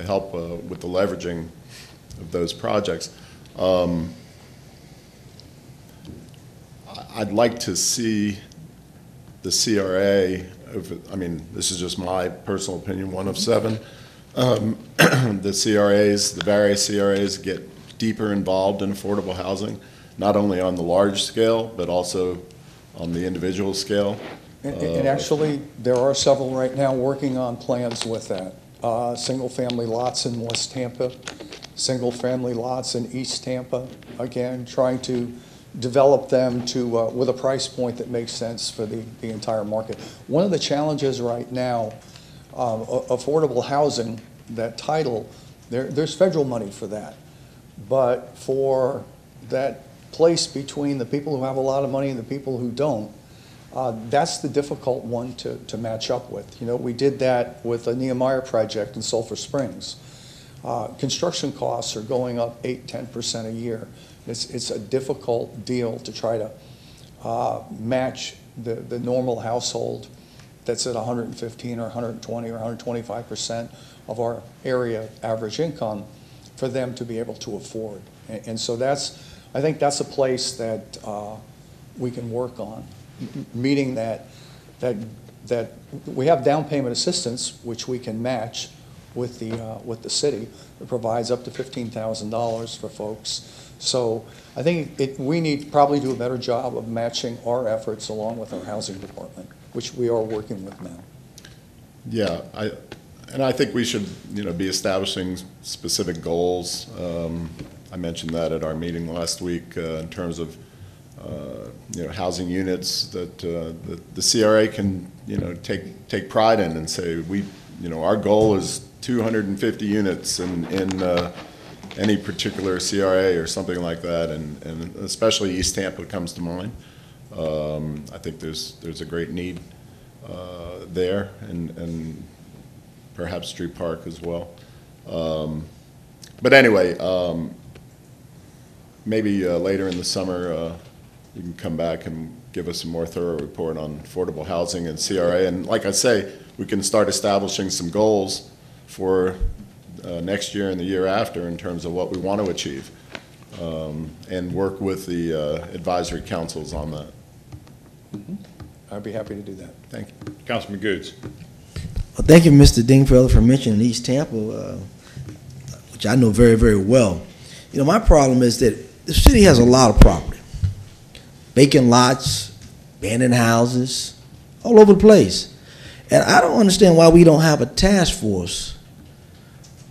help with the leveraging of those projects. I'd like to see the CRA, this is just my personal opinion, one of 7. The CRAs, the various CRAs get deeper involved in affordable housing, not only on the large scale, but also on the individual scale. And actually, there are several right now working on plans with that. Single-family lots in West Tampa, single-family lots in East Tampa, again, trying to develop them to with a price point that makes sense for the entire market. One of the challenges right now, affordable housing, that title, there's federal money for that. But for that place between the people who have a lot of money and the people who don't, that's the difficult one to match up with. We did that with the Nehemiah project in Sulphur Springs. Construction costs are going up 8–10% a year. It's a difficult deal to try to match the normal household that's at 115 or 120 or 125% of our area average income for them to be able to afford. And so I think that's a place that we can work on, meaning that we have down payment assistance, which we can match with the city. It provides up to $15,000 for folks. So I think we need to probably do a better job of matching our efforts along with our housing department, which we are working with now. Yeah, I think we should, be establishing specific goals. I mentioned that at our meeting last week in terms of, housing units that the CRA can, take pride in and say, our goal is 250 units in any particular CRA or something like that, and especially East Tampa comes to mind. I think there's a great need there, and perhaps Street Park as well. But anyway, maybe later in the summer you can come back and give us a more thorough report on affordable housing and CRA. And like I say, we can start establishing some goals for next year and the year after in terms of what we want to achieve, and work with the advisory councils on that. I'd be happy to do that. Thank you. Councilman Goods. Well, thank you, Mr. Dingfelder, for mentioning East Tampa, which I know very, very well. My problem is that the city has a lot of property. Vacant lots, abandoned houses, all over the place. And I don't understand why we don't have a task force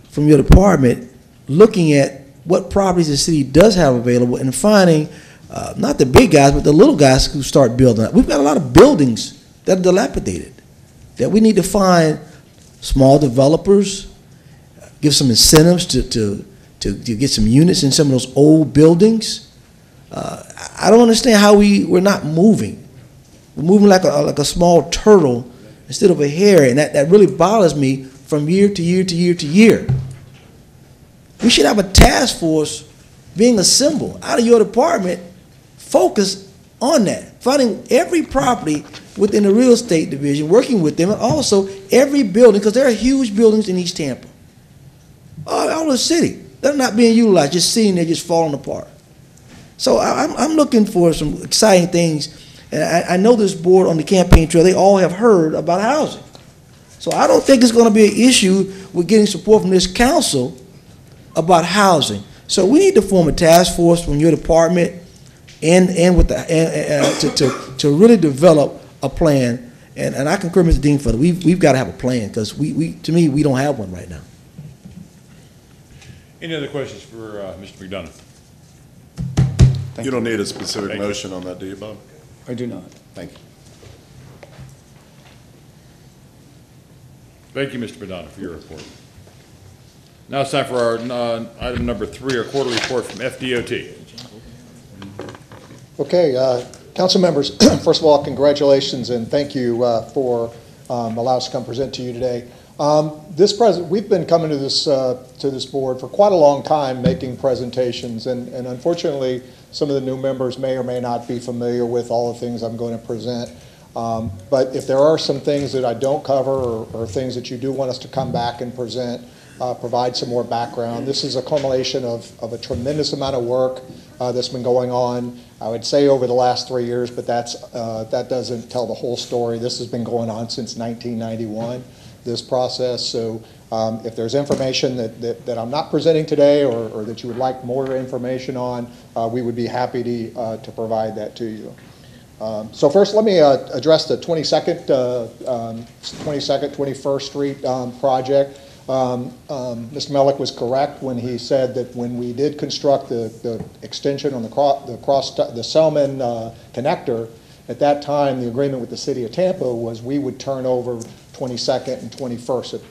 from your department looking at what properties the city does have available and finding not the big guys, but the little guys who start building. We've got a lot of buildings that are dilapidated that we need to find small developers, give some incentives to get some units in some of those old buildings. I don't understand how we're not moving. We're moving like a small turtle instead of a hare, and that really bothers me from year to year to year to year. We should have a task force being assembled out of your department, focused on that, finding every property within the real estate division, working with them, and also every building, because there are huge buildings in East Tampa. All over the city. They're not being utilized, just sitting there, just falling apart. So I'm looking for some exciting things, and I know this board on the campaign trail, they all have heard about housing. So I don't think it's going to be an issue with getting support from this council about housing. So we need to form a task force from your department and with to really develop a plan. And I concur with Mr. Dingfelder. We've got to have a plan, because to me we don't have one right now. Any other questions for Mr. McDonough? You don't need a specific Thank you. motion on that, do you, Bob? I do not. Thank you. Thank you, Mr. McDonough, for your report. Now it's time for our item number 3, our quarterly report from FDOT. Okay, council members, first of all, congratulations and thank you for allowing us to come present to you today. We've been coming to this board for quite a long time, making presentations, and unfortunately, some of the new members may or may not be familiar with all the things I'm going to present. But if there are some things that I don't cover, or things that you do want us to come back and present, provide some more background. This is a culmination of a tremendous amount of work that's been going on, I would say over the last 3 years, but that doesn't tell the whole story. This has been going on since 1991, this process. So if there's information that I'm not presenting today, or that you would like more information on, we would be happy to provide that to you. So first, let me address the 22nd, 21st Street project. Mr. Mellick was correct when he said that when we did construct the extension on the Selman connector, at that time the agreement with the City of Tampa was we would turn over 22nd and 21st.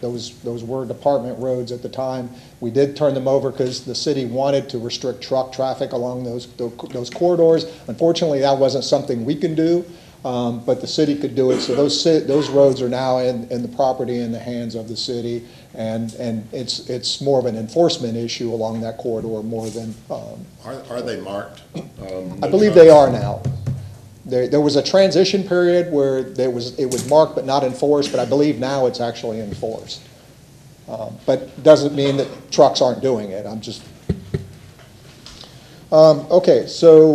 Those were department roads at the time. We did turn them over because the city wanted to restrict truck traffic along those corridors. Unfortunately, that wasn't something we can do, but the city could do it. So those roads are now in the property in the hands of the city, and it's more of an enforcement issue along that corridor more than. Are they marked? I believe they are now. There was a transition period where it was marked but not enforced, but I believe now it's actually enforced. But doesn't mean that trucks aren't doing it. I'm just okay, so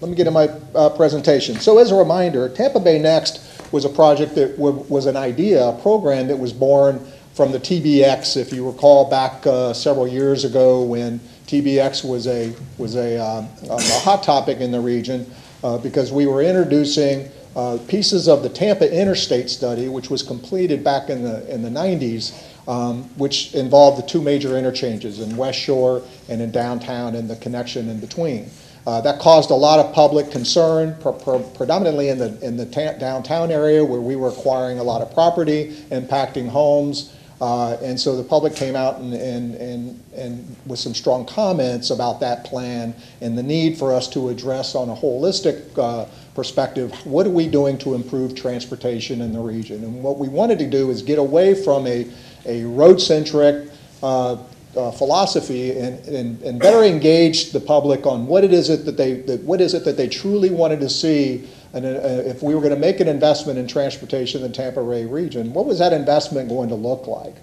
let me get to my presentation. So as a reminder, Tampa Bay Next was a project that was an idea, a program that was born from the TBX. If you recall back several years ago when TBX was a hot topic in the region because we were introducing pieces of the Tampa Interstate Study, which was completed back in the 90s, which involved the two major interchanges in West Shore and in downtown and the connection in between. That caused a lot of public concern, predominantly in the downtown area where we were acquiring a lot of property, impacting homes. And so the public came out and with some strong comments about that plan and the need for us to address on a holistic perspective, what are we doing to improve transportation in the region? And what we wanted to do is get away from a road-centric philosophy and better engage the public on what it is that they truly wanted to see. And if we were going to make an investment in transportation in the Tampa Bay region, what was that investment going to look like?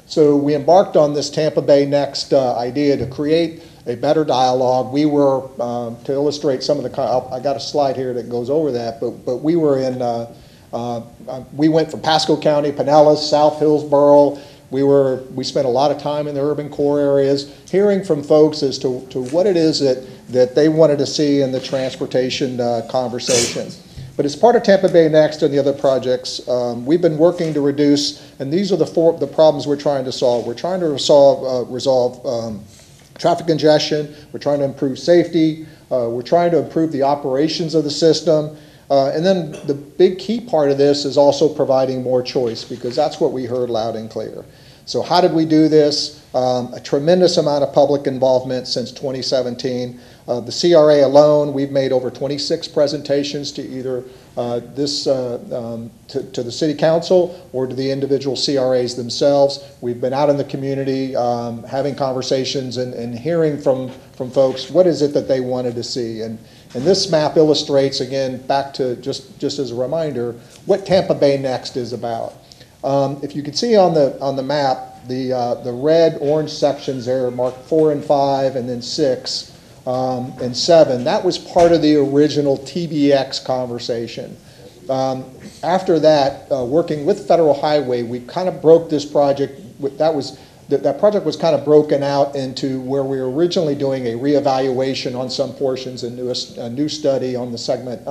So we embarked on this Tampa Bay Next idea to create a better dialogue. We were, to illustrate some of the, I got a slide here that goes over that, but we were in, we went from Pasco County, Pinellas, South Hillsborough. We spent a lot of time in the urban core areas, hearing from folks as to what it is that they wanted to see in the transportation conversation. But as part of Tampa Bay Next and the other projects, we've been working to reduce, and these are the problems we're trying to solve. We're trying to resolve traffic congestion. We're trying to improve safety. We're trying to improve the operations of the system. And then the big key part of this is also providing more choice, because that's what we heard loud and clear. So how did we do this? A tremendous amount of public involvement since 2017. The CRA alone, we've made over 26 presentations to either to the City Council or to the individual CRAs themselves. We've been out in the community having conversations and hearing from folks what is it that they wanted to see. And this map illustrates, again, back to just as a reminder, what Tampa Bay Next is about. If you can see on the map, the red, orange sections there are marked 4 and 5 and then 6 and 7. That was part of the original TBX conversation. After that, working with Federal Highway, we kind of broke this project. That project was kind of broken out into where we were originally doing a reevaluation on some portions and a new study on the segment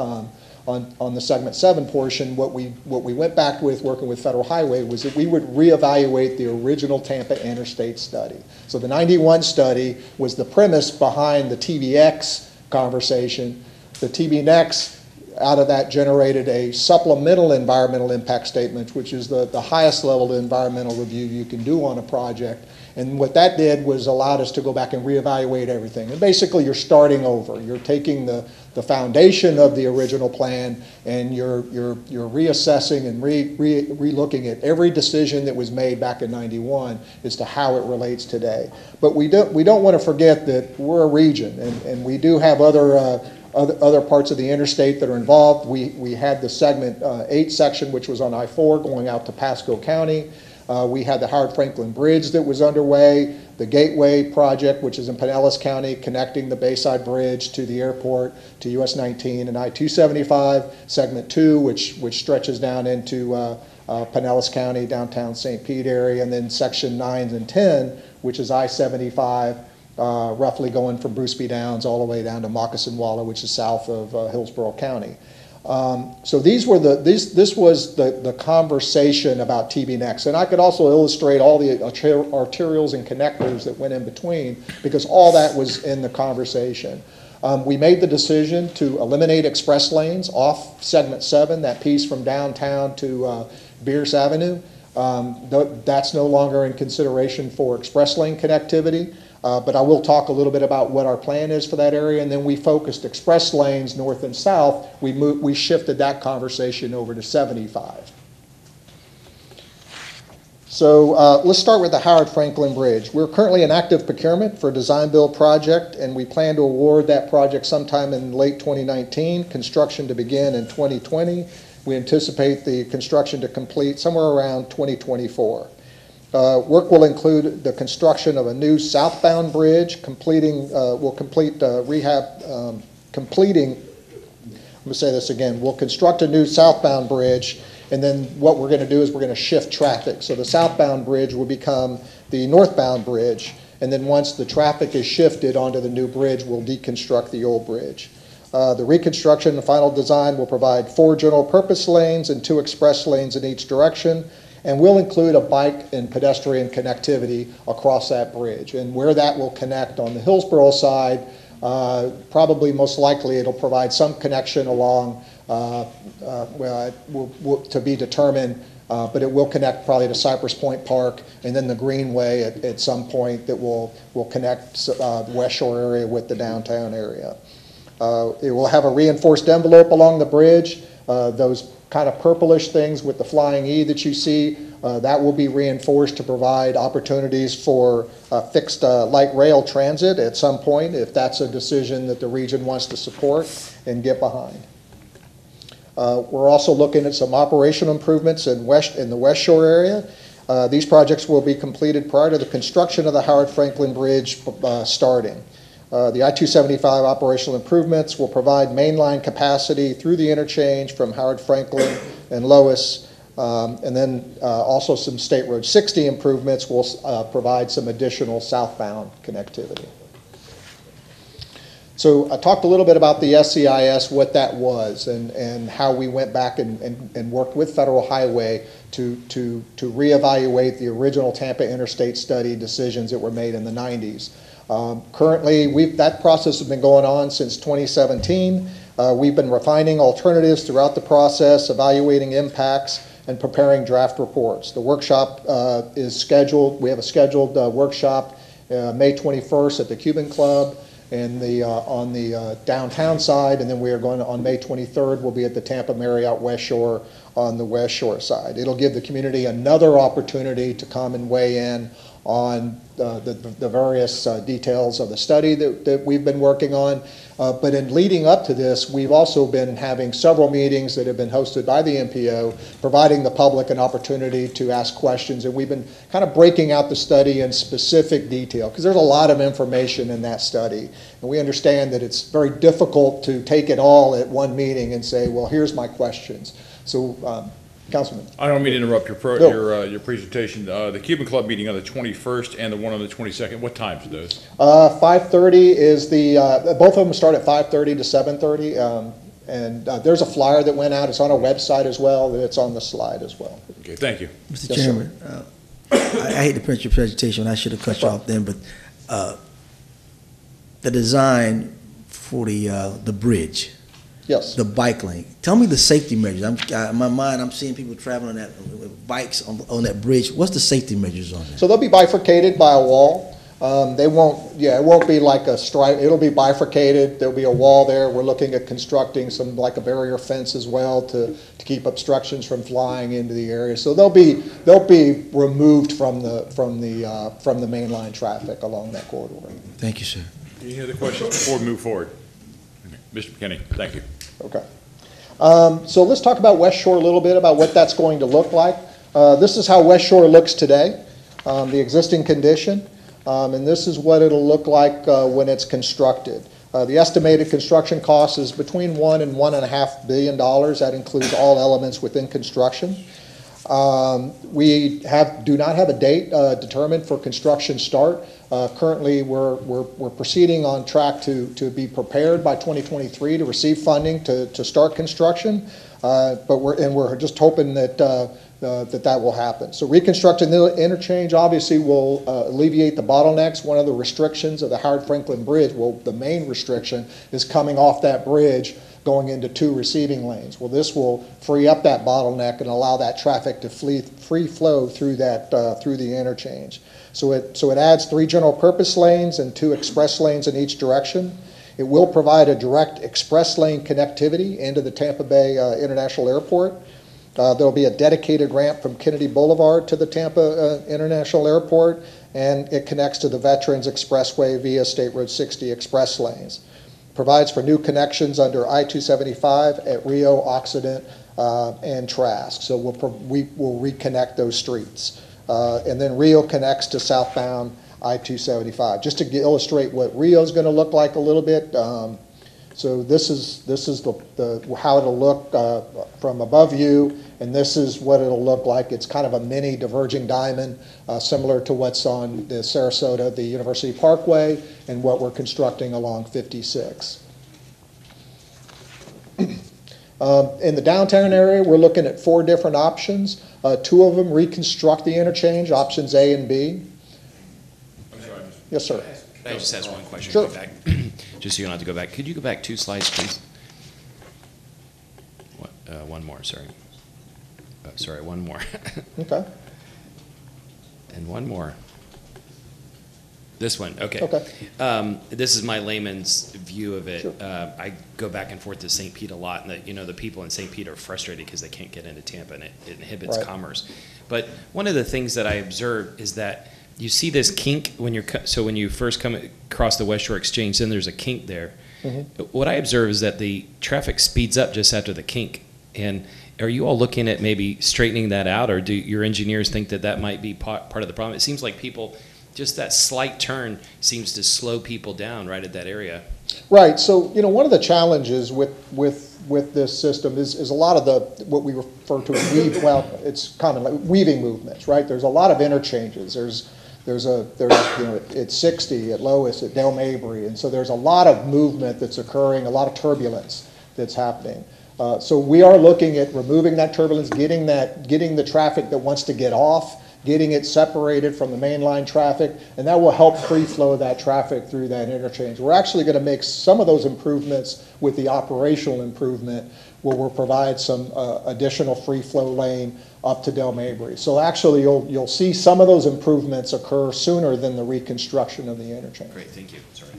on the segment 7 portion. What we went back with working with Federal Highway was that we would reevaluate the original Tampa Interstate study. So the 91 study was the premise behind the TBX conversation. The TB Next, out of that, generated a supplemental environmental impact statement, which is the highest level of environmental review you can do on a project. And what that did was allowed us to go back and reevaluate everything. And basically, you're starting over. You're taking the foundation of the original plan, and you're reassessing and re-looking at every decision that was made back in '91 as to how it relates today. But we don't want to forget that we're a region, and we do have other parts of the interstate that are involved. We had the segment 8 section, which was on I-4 going out to Pasco County. We had the Howard Franklin Bridge that was underway, the Gateway project, which is in Pinellas County, connecting the Bayside Bridge to the airport, to US 19 and I-275, segment 2, which stretches down into Pinellas County, downtown St. Pete area, and then section 9 and 10, which is I-75, roughly going from Bruce B. Downs all the way down to Moccasin Waller, which is south of Hillsborough County. So this was the conversation about TB Next. And I could also illustrate all the arterials and connectors that went in between, because all that was in the conversation. We made the decision to eliminate express lanes off segment 7, that piece from downtown to Bierce Avenue. That's no longer in consideration for express lane connectivity. But I will talk a little bit about what our plan is for that area, and then we focused express lanes north and south. We shifted that conversation over to 75. So let's start with the Howard Franklin Bridge. We're currently in active procurement for a design-build project, and we plan to award that project sometime in late 2019, construction to begin in 2020. We anticipate the construction to complete somewhere around 2024. Work will include the construction of a new southbound bridge, will complete rehab, completing, let me say this again, we'll construct a new southbound bridge, and then what we're going to do is we're going to shift traffic. So the southbound bridge will become the northbound bridge, and then once the traffic is shifted onto the new bridge, we'll deconstruct the old bridge. The reconstruction and final design will provide 4 general purpose lanes and 2 express lanes in each direction, and will include a bike and pedestrian connectivity across that bridge. And where that will connect on the Hillsborough side, probably most likely it'll provide some connection along, to be determined, but it will connect probably to Cypress Point Park and then the Greenway at some point that will connect the West Shore area with the downtown area. It will have a reinforced envelope along the bridge. Those kind of purplish things with the flying E that you see, that will be reinforced to provide opportunities for fixed light rail transit at some point, if that's a decision that the region wants to support and get behind. We're also looking at some operational improvements in the West Shore area. These projects will be completed prior to the construction of the Howard Franklin Bridge starting. The I-275 operational improvements will provide mainline capacity through the interchange from Howard Franklin and Lois, and then also some State Road 60 improvements will provide some additional southbound connectivity. So I talked a little bit about the SCIS, what that was, and how we went back and worked with Federal Highway to reevaluate the original Tampa Interstate Study decisions that were made in the 90s. Currently, that process has been going on since 2017. We've been refining alternatives throughout the process, evaluating impacts, and preparing draft reports. The workshop is scheduled. We have a scheduled workshop May 21st at the Cuban Club and on the downtown side, and then we are going to, on May 23rd, we'll be at the Tampa Marriott West Shore on the West Shore side. It'll give the community another opportunity to come and weigh in on the various details of the study that we've been working on. But in leading up to this, we've also been having several meetings that have been hosted by the MPO, providing the public an opportunity to ask questions. And we've been kind of breaking out the study in specific detail, because there's a lot of information in that study. And we understand that it's very difficult to take it all at one meeting and say, well, here's my questions. So, Councilman. I don't mean to interrupt your presentation. The Cuban Club meeting on the 21st and the one on the 22nd, what times are those? 5:30 is both of them start at 5:30 to 7:30. And there's a flyer that went out. It's on our website as well. It's on the slide as well. Okay, thank you. Mr. Chairman, I hate to print your presentation. I should have cut you off then, but the design for the bridge. Yes. The bike lane. Tell me the safety measures. In my mind, I'm seeing people traveling with bikes on that bridge. What's the safety measures on that? So they'll be bifurcated by a wall. It won't be like a stripe. It'll be bifurcated. There'll be a wall there. We're looking at constructing like a barrier fence as well to keep obstructions from flying into the area. So they'll be removed from the mainline traffic along that corridor. Thank you, sir. Any other questions before we move forward? Mr. McKinney, thank you. Okay. So let's talk about West Shore a little bit, about what that's going to look like. This is how West Shore looks today, the existing condition, and this is what it'll look like when it's constructed. The estimated construction cost is between $1 and $1.5 billion. That includes all elements within construction. We do not have a date determined for construction start. Currently, we're proceeding on track to be prepared by 2023 to receive funding to start construction, but we're just hoping that that will happen. So reconstructing the interchange obviously will alleviate the bottlenecks. One of the restrictions of the Howard Franklin Bridge, the main restriction is coming off that bridge going into 2 receiving lanes. Well, this will free up that bottleneck and allow that traffic to free flow through the interchange. So it adds 3 general purpose lanes and 2 express lanes in each direction. It will provide a direct express lane connectivity into the Tampa Bay International Airport. There'll be a dedicated ramp from Kennedy Boulevard to the Tampa International Airport, and it connects to the Veterans Expressway via State Road 60 express lanes. Provides for new connections under I-275 at Rio, Occident, and Trask. So we will reconnect those streets. and then Rio connects to southbound I-275. Just to illustrate what Rio is going to look like a little bit, so this is how it'll look from above you, and this is what it'll look like. It's kind of a mini diverging diamond, similar to what's on the Sarasota, the University Parkway, and what we're constructing along 56. In the downtown area, we're looking at 4 different options. 2 of them reconstruct the interchange, options A and B. I'm sorry, Mr. Yes, sir. Can I just ask one question? Sure. Go back, just so you don't have to go back. Could you go back 2 slides, please? One more, sorry. Sorry, one more. Okay. And one more. This one, okay. Okay. This is my layman's view of it. Sure. I go back and forth to St. Pete a lot, and the people in St. Pete are frustrated because they can't get into Tampa, and it inhibits Right. commerce. But one of the things that I observe is that you see this kink when when you first come across the West Shore Exchange, then there's a kink there. Mm-hmm. What I observe is that the traffic speeds up just after the kink. And are you all looking at maybe straightening that out, or do your engineers think that that might be part of the problem? It seems like people, just that slight turn seems to slow people down right at that area. Right. So, one of the challenges with this system is a lot of what we refer to as it's common, like weaving movements, right? There's a lot of interchanges. There's it's 60 at Lois, at Del Mabry, and so there's a lot of movement that's occurring, a lot of turbulence that's happening. So we are looking at removing that turbulence, getting the traffic that wants to get off, getting it separated from the mainline traffic, and that will help free flow that traffic through that interchange. We're actually going to make some of those improvements with the operational improvement, where we'll provide some additional free flow lane up to Del Mabry. So actually, you'll see some of those improvements occur sooner than the reconstruction of the interchange. Great, thank you. Sorry.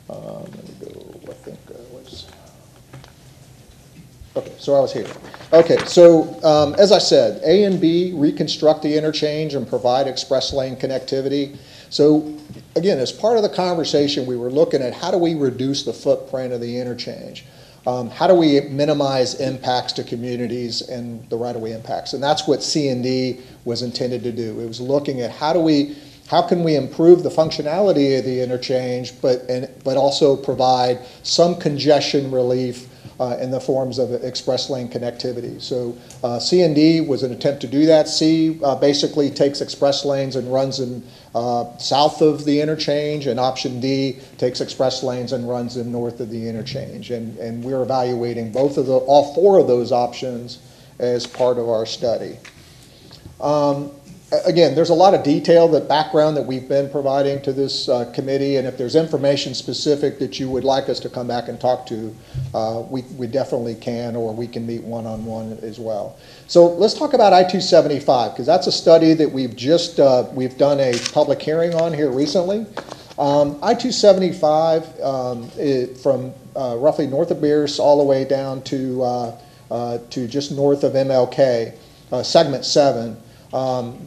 Let me go, I think, okay, so I was here. Okay, so as I said, A and B reconstruct the interchange and provide express lane connectivity. So again, as part of the conversation, we were looking at how do we reduce the footprint of the interchange? How do we minimize impacts to communities and the right-of-way impacts? And that's what C&D was intended to do. It was looking at how can we improve the functionality of the interchange, but also provide some congestion relief in the forms of express lane connectivity. So C&D was an attempt to do that. C basically takes express lanes and runs them south of the interchange, and option D takes express lanes and runs them north of the interchange. And we're evaluating all 4 of those options as part of our study. Again, there's a lot of detail, the background that we've been providing to this committee, and if there's information specific that you would like us to come back and talk to, we definitely can, or we can meet one-on-one as well. So let's talk about I-275, because that's a study that we've done a public hearing on here recently. I-275 from roughly north of Pierce all the way down to just north of MLK, segment 7.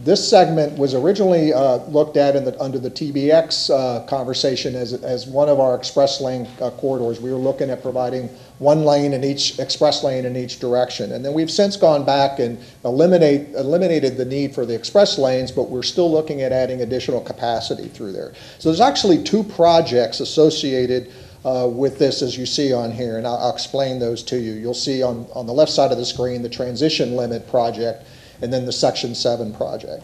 This segment was originally looked at under the TBX conversation as one of our express lane corridors. We were looking at providing one lane in each express lane in each direction. And then we've since gone back and eliminated the need for the express lanes, but we're still looking at adding additional capacity through there. So there's actually 2 projects associated with this, as you see on here, and I'll explain those to you. You'll see on the left side of the screen the transition limit project, and then the Section 7 project.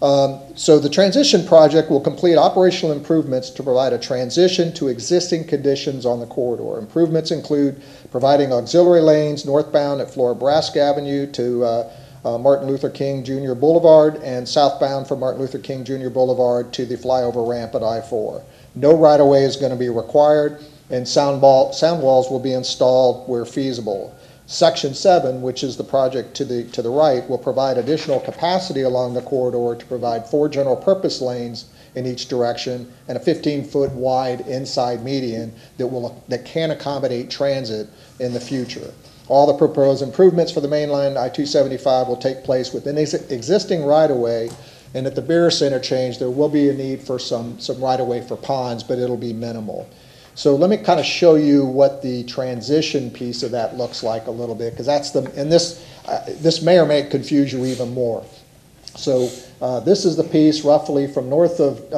So the transition project will complete operational improvements to provide a transition to existing conditions on the corridor. Improvements include providing auxiliary lanes northbound at Flora-Brask Avenue to Martin Luther King Jr. Boulevard, and southbound from Martin Luther King Jr. Boulevard to the flyover ramp at I-4. No right-of-way is going to be required, and sound walls will be installed where feasible. Section 7, which is the project to the right, will provide additional capacity along the corridor to provide 4 general purpose lanes in each direction and a 15-foot wide inside median that can accommodate transit in the future. All the proposed improvements for the mainline I-275 will take place within existing right-of-way, and at the Beerus interchange there will be a need for some right-of-way for ponds, but it'll be minimal. So let me kind of show you what the transition piece of that looks like a little bit, because that's this may or may confuse you even more. So this is the piece roughly from north of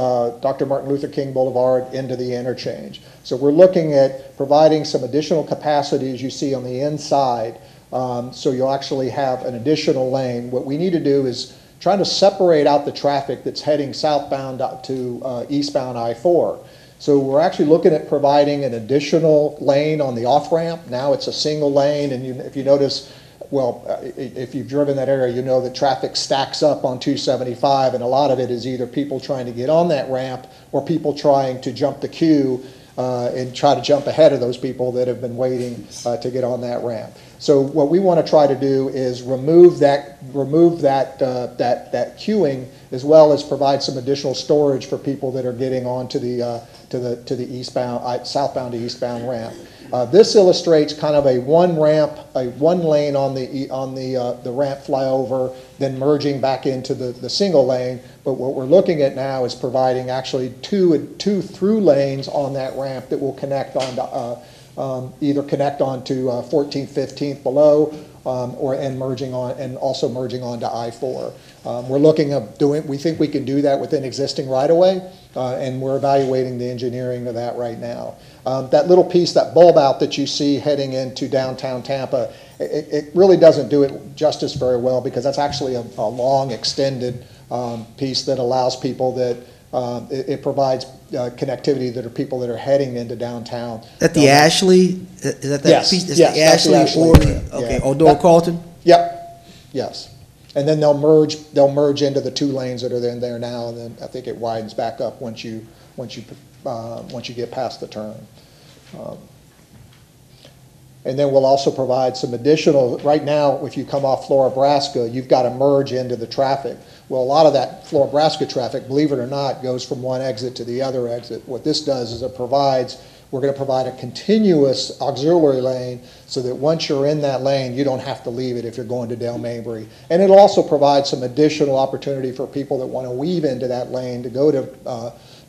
Dr. Martin Luther King Boulevard into the interchange. So we're looking at providing some additional capacity, as you see on the inside, so you'll actually have an additional lane. What we need to do is try to separate out the traffic that's heading southbound to eastbound I-4. So we're actually looking at providing an additional lane on the off-ramp. Now it's a single lane, and if you notice, well, if you've driven that area, you know that traffic stacks up on 275, and a lot of it is either people trying to get on that ramp or people trying to jump the queue and try to jump ahead of those people that have been waiting to get on that ramp. So what we want to try to do is remove that queuing, as well as provide some additional storage for people that are getting onto the southbound to eastbound ramp. This illustrates kind of a one lane on the ramp flyover, then merging back into the single lane. But what we're looking at now is providing actually two through lanes on that ramp that will connect onto either connect onto 14th, 15th below, and also merging onto I-4. We're looking at we think we can do that within existing right-of-way, and we're evaluating the engineering of that right now. That little piece, that bulb out that you see heading into downtown Tampa, it really doesn't do it justice very well, because that's actually a long extended piece that allows people that it provides connectivity that are people that are heading into downtown. At the Ashley, is that yes, piece? That's yes, the Ashley or okay, Odor Carlton? Yep. Yes. And then they'll merge into the two lanes that are in there now, and then I think it widens back up once you get past the turn. And then we'll also provide some additional, right now, if you come off Florabraska, you've got to merge into the traffic. Well, a lot of that Florabraska traffic, believe it or not, goes from one exit to the other exit. What this does is we're going to provide a continuous auxiliary lane, so that once you're in that lane, you don't have to leave it if you're going to Dale Mabry. And it'll also provide some additional opportunity for people that want to weave into that lane to go to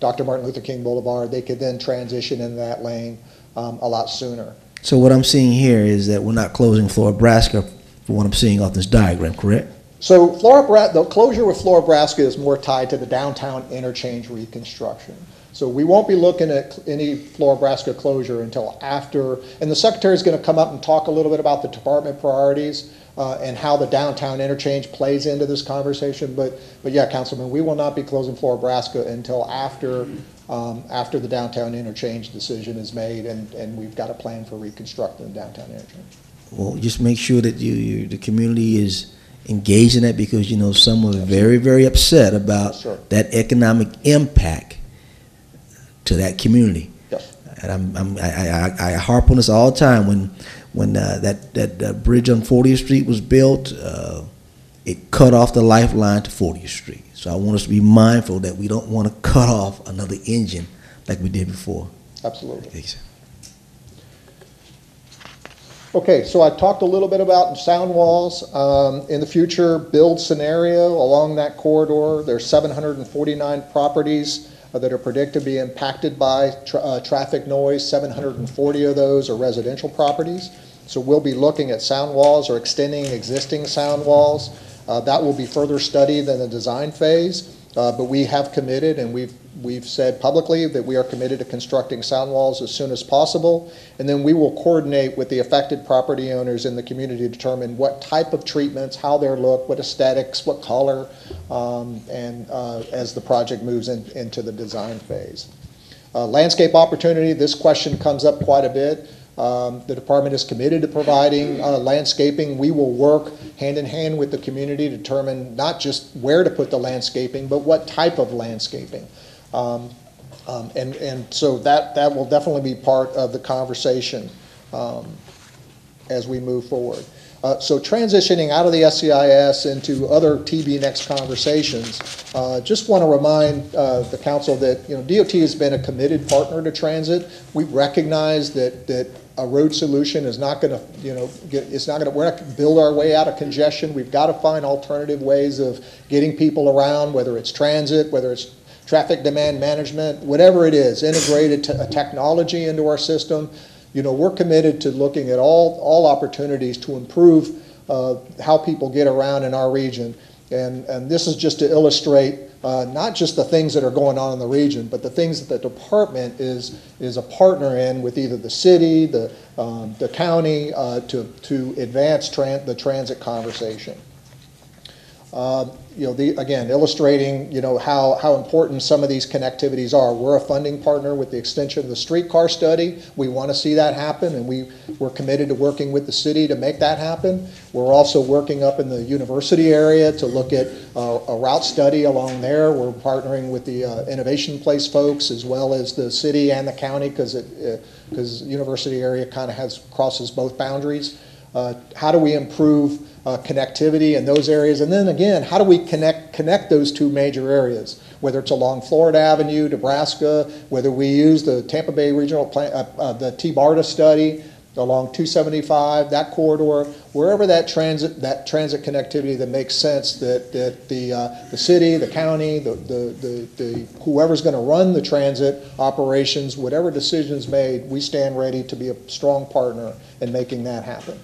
Dr. Martin Luther King Boulevard. They could then transition into that lane a lot sooner. So what I'm seeing here is that we're not closing Florabraska for what I'm seeing off this diagram, correct? So the closure with Florabraska is more tied to the downtown interchange reconstruction. So we won't be looking at any Florabraska closure until after, and the Secretary is going to come up and talk a little bit about the department priorities and how the downtown interchange plays into this conversation. But yeah, Councilman, we will not be closing Florabraska until after the downtown interchange decision is made, and we've got a plan for reconstructing the downtown interchange. Well, just make sure that the community is engaged in that, because some are very, very upset about that economic impact to that community. Yes. And I harp on this all the time. When that bridge on 40th Street was built, it cut off the lifeline to 40th Street. So I want us to be mindful that we don't want to cut off another engine like we did before. Absolutely. Thanks. Okay, so I talked a little bit about sound walls. In the future build scenario along that corridor, there's 749 properties that are predicted to be impacted by traffic noise. 740 of those are residential properties. So we'll be looking at sound walls or extending existing sound walls. That will be further studied in the design phase, but we have committed, and we've said publicly that we are committed to constructing sound walls as soon as possible, and then we will coordinate with the affected property owners in the community to determine what type of treatments, how they look, what aesthetics, what color, and as the project moves into the design phase. Landscape opportunity, this question comes up quite a bit. The department is committed to providing landscaping. We will work hand in hand with the community to determine not just where to put the landscaping, but what type of landscaping. And so that will definitely be part of the conversation as we move forward. So transitioning out of the SCIS into other TB Next conversations, just want to remind the council that DOT has been a committed partner to transit. We recognize that a road solution is not going to, we're not going to build our way out of congestion. We've got to find alternative ways of getting people around, whether it's transit, whether it's traffic demand management, whatever it is, integrated technology into our system. We're committed to looking at all opportunities to improve how people get around in our region. And this is just to illustrate not just the things that are going on in the region, but the things that the department is a partner in with either the city, the county, to advance the transit conversation. Again, illustrating, how important some of these connectivities are. We're a funding partner with the extension of the streetcar study. We want to see that happen, and we're committed to working with the city to make that happen. We're also working up in the university area to look at a route study along there. We're partnering with the Innovation Place folks as well as the city and the county because the university area kind of crosses both boundaries. How do we improve connectivity in those areas? And then again, how do we connect those two major areas, whether it's along Florida Avenue, Nebraska, whether we use the Tampa Bay Regional Plan, the T-BARTA study along 275, that corridor, wherever that transit connectivity that makes sense, that the city, the county, the whoever's going to run the transit operations, whatever decisions made, we stand ready to be a strong partner in making that happen.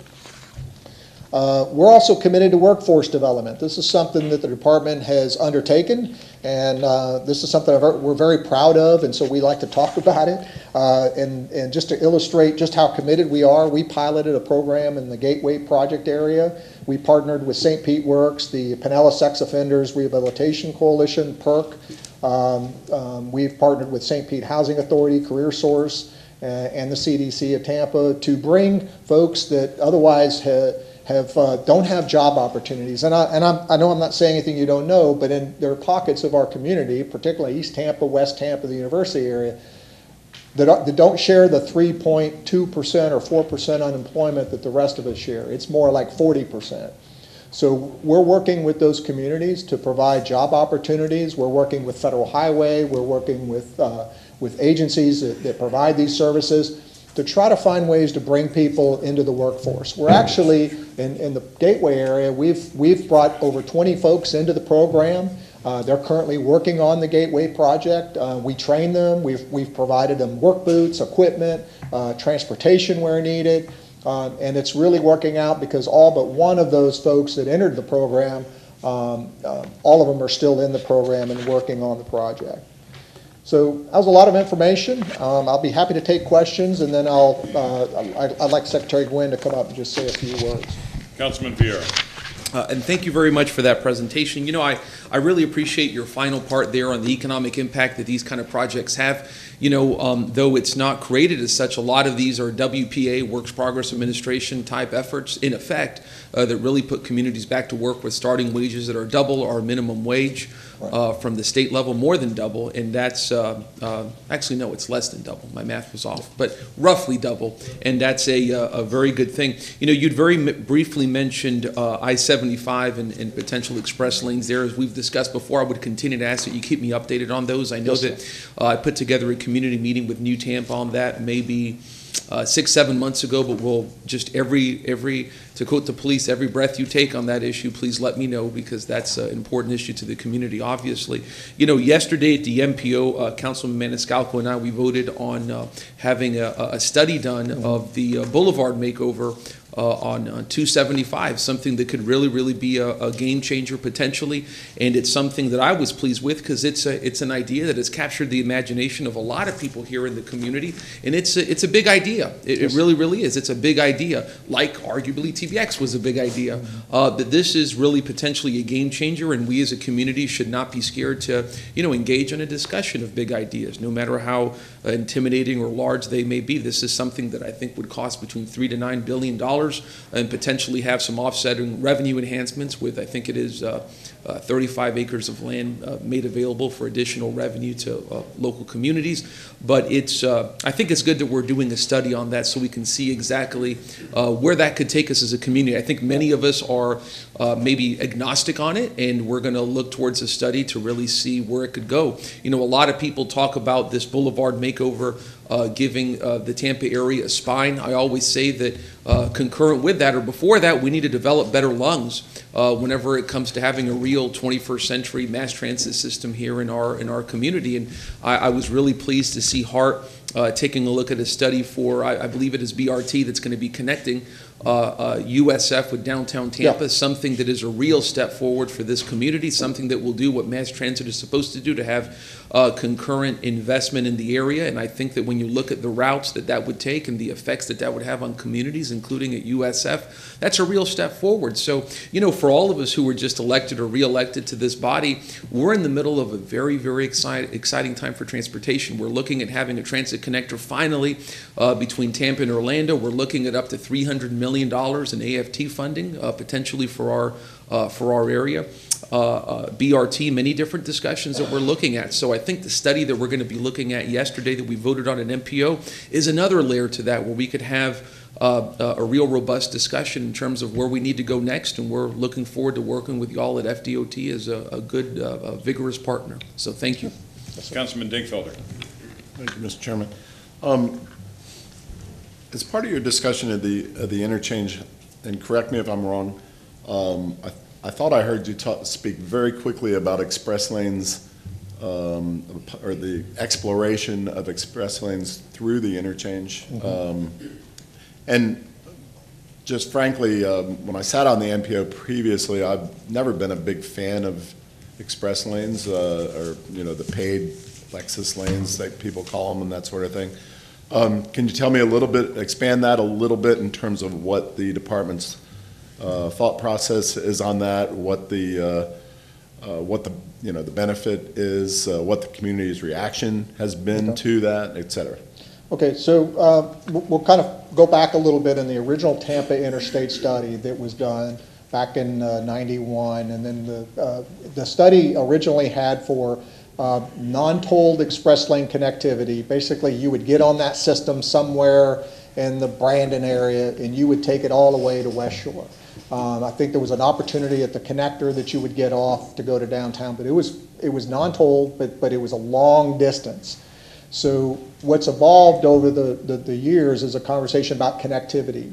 We're also committed to workforce development. This is something that the department has undertaken, and this is something we're very proud of, and so we like to talk about it. And just to illustrate just how committed we are, we piloted a program in the Gateway Project area. We partnered with St. Pete Works, the Pinellas Sex Offenders Rehabilitation Coalition, PERC. We've partnered with St. Pete Housing Authority, Career Source, and the CDC of Tampa to bring folks that otherwise don't have job opportunities. And I know I'm not saying anything you don't know, but there are pockets of our community, particularly East Tampa, West Tampa, the university area, that don't share the 3.2% or 4% unemployment that the rest of us share. It's more like 40%. So we're working with those communities to provide job opportunities. We're working with Federal Highway. We're working with agencies that provide these services to try to find ways to bring people into the workforce. We're actually, in the Gateway area, we've brought over 20 folks into the program. They're currently working on the Gateway project. We train them. We've provided them work boots, equipment, transportation where needed. And it's really working out because all but one of those folks that entered the program, all of them are still in the program and working on the project. So that was a lot of information. I'll be happy to take questions, and then I'd like Secretary Gwynn to come up and just say a few words. Councilman Vieira. And thank you very much for that presentation. I really appreciate your final part there on the economic impact that these kind of projects have. Though it's not created as such, a lot of these are WPA, Works Progress Administration type efforts in effect that really put communities back to work with starting wages that are double our minimum wage from the state level, more than double, and that's actually no, it's less than double. My math was off, but roughly double, and that's a very good thing. You'd very briefly mentioned I-75 and potential express lanes there. As we've discussed before, I would continue to ask that you keep me updated on those. I know that I put together a community meeting with New Tampa on that maybe 6-7 months ago, but we'll just to quote the police, every breath you take on that issue, please let me know, because that's an important issue to the community, obviously. Yesterday at the MPO, Councilman Maniscalco and I, we voted on having a study done of the boulevard makeover on 275, something that could really be a game changer potentially, and it's something that I was pleased with because it's an idea that has captured the imagination of a lot of people here in the community, and it's a big idea. It really is. It's a big idea, like arguably TVX was a big idea. That this is really potentially a game changer, and we as a community should not be scared to engage in a discussion of big ideas, no matter how intimidating or large they may be. This is something that I think would cost between $3 to $9 billion and potentially have some offsetting revenue enhancements with, I think it is 35 acres of land made available for additional revenue to local communities. But I think it's good that we're doing a study on that so we can see exactly where that could take us as a community. I think many of us are maybe agnostic on it, and we're going to look towards a study to really see where it could go. A lot of people talk about this boulevard makeover giving the Tampa area a spine. I always say that concurrent with that, or before that, we need to develop better lungs whenever it comes to having a real 21st century mass transit system here in our community. And I was really pleased to see Hart taking a look at a study for, I believe it is BRT, that's going to be connecting USF with downtown Tampa, Yeah. something that is a real step forward for this community, something that will do what mass transit is supposed to do, to have concurrent investment in the area. And I think that when you look at the routes that that would take and the effects that that would have on communities, including at USF, that's a real step forward. So, you know, for all of us who were just elected or re-elected to this body, we're in the middle of a very, very exciting time for transportation. We're looking at having a transit connector finally between Tampa and Orlando. We're looking at up to $300 million in AFT funding potentially for our area. BRT, many different discussions that we're looking at. So I think the study that we're going to be looking at yesterday that we voted on at MPO is another layer to that, where we could have a real robust discussion in terms of where we need to go next, and we're looking forward to working with y'all at FDOT as a good, vigorous partner. So thank you. Councilman Dingfelder. Thank you, Mr. Chairman. As part of your discussion of the interchange, and correct me if I'm wrong, I thought I heard you speak very quickly about express lanes, or the exploration of express lanes through the interchange. And just frankly, when I sat on the MPO previously, I've never been a big fan of express lanes, or, you know, the paid Lexus lanes that people call them and that sort of thing. Can you tell me a little bit, expand that a little bit in terms of what the department's thought process is on that, what the you know, the benefit is, what the community's reaction has been to that, et cetera? Okay, so we'll kind of go back a little bit in the original Tampa interstate study that was done back in '91, and then the study originally had for non-tolled express lane connectivity. Basically, you would get on that system somewhere in the Brandon area, and you would take it all the way to West Shore. I think there was an opportunity at the connector that you would get off to go to downtown, but it was non-tolled, but it was a long distance. So what's evolved over the years is a conversation about connectivity.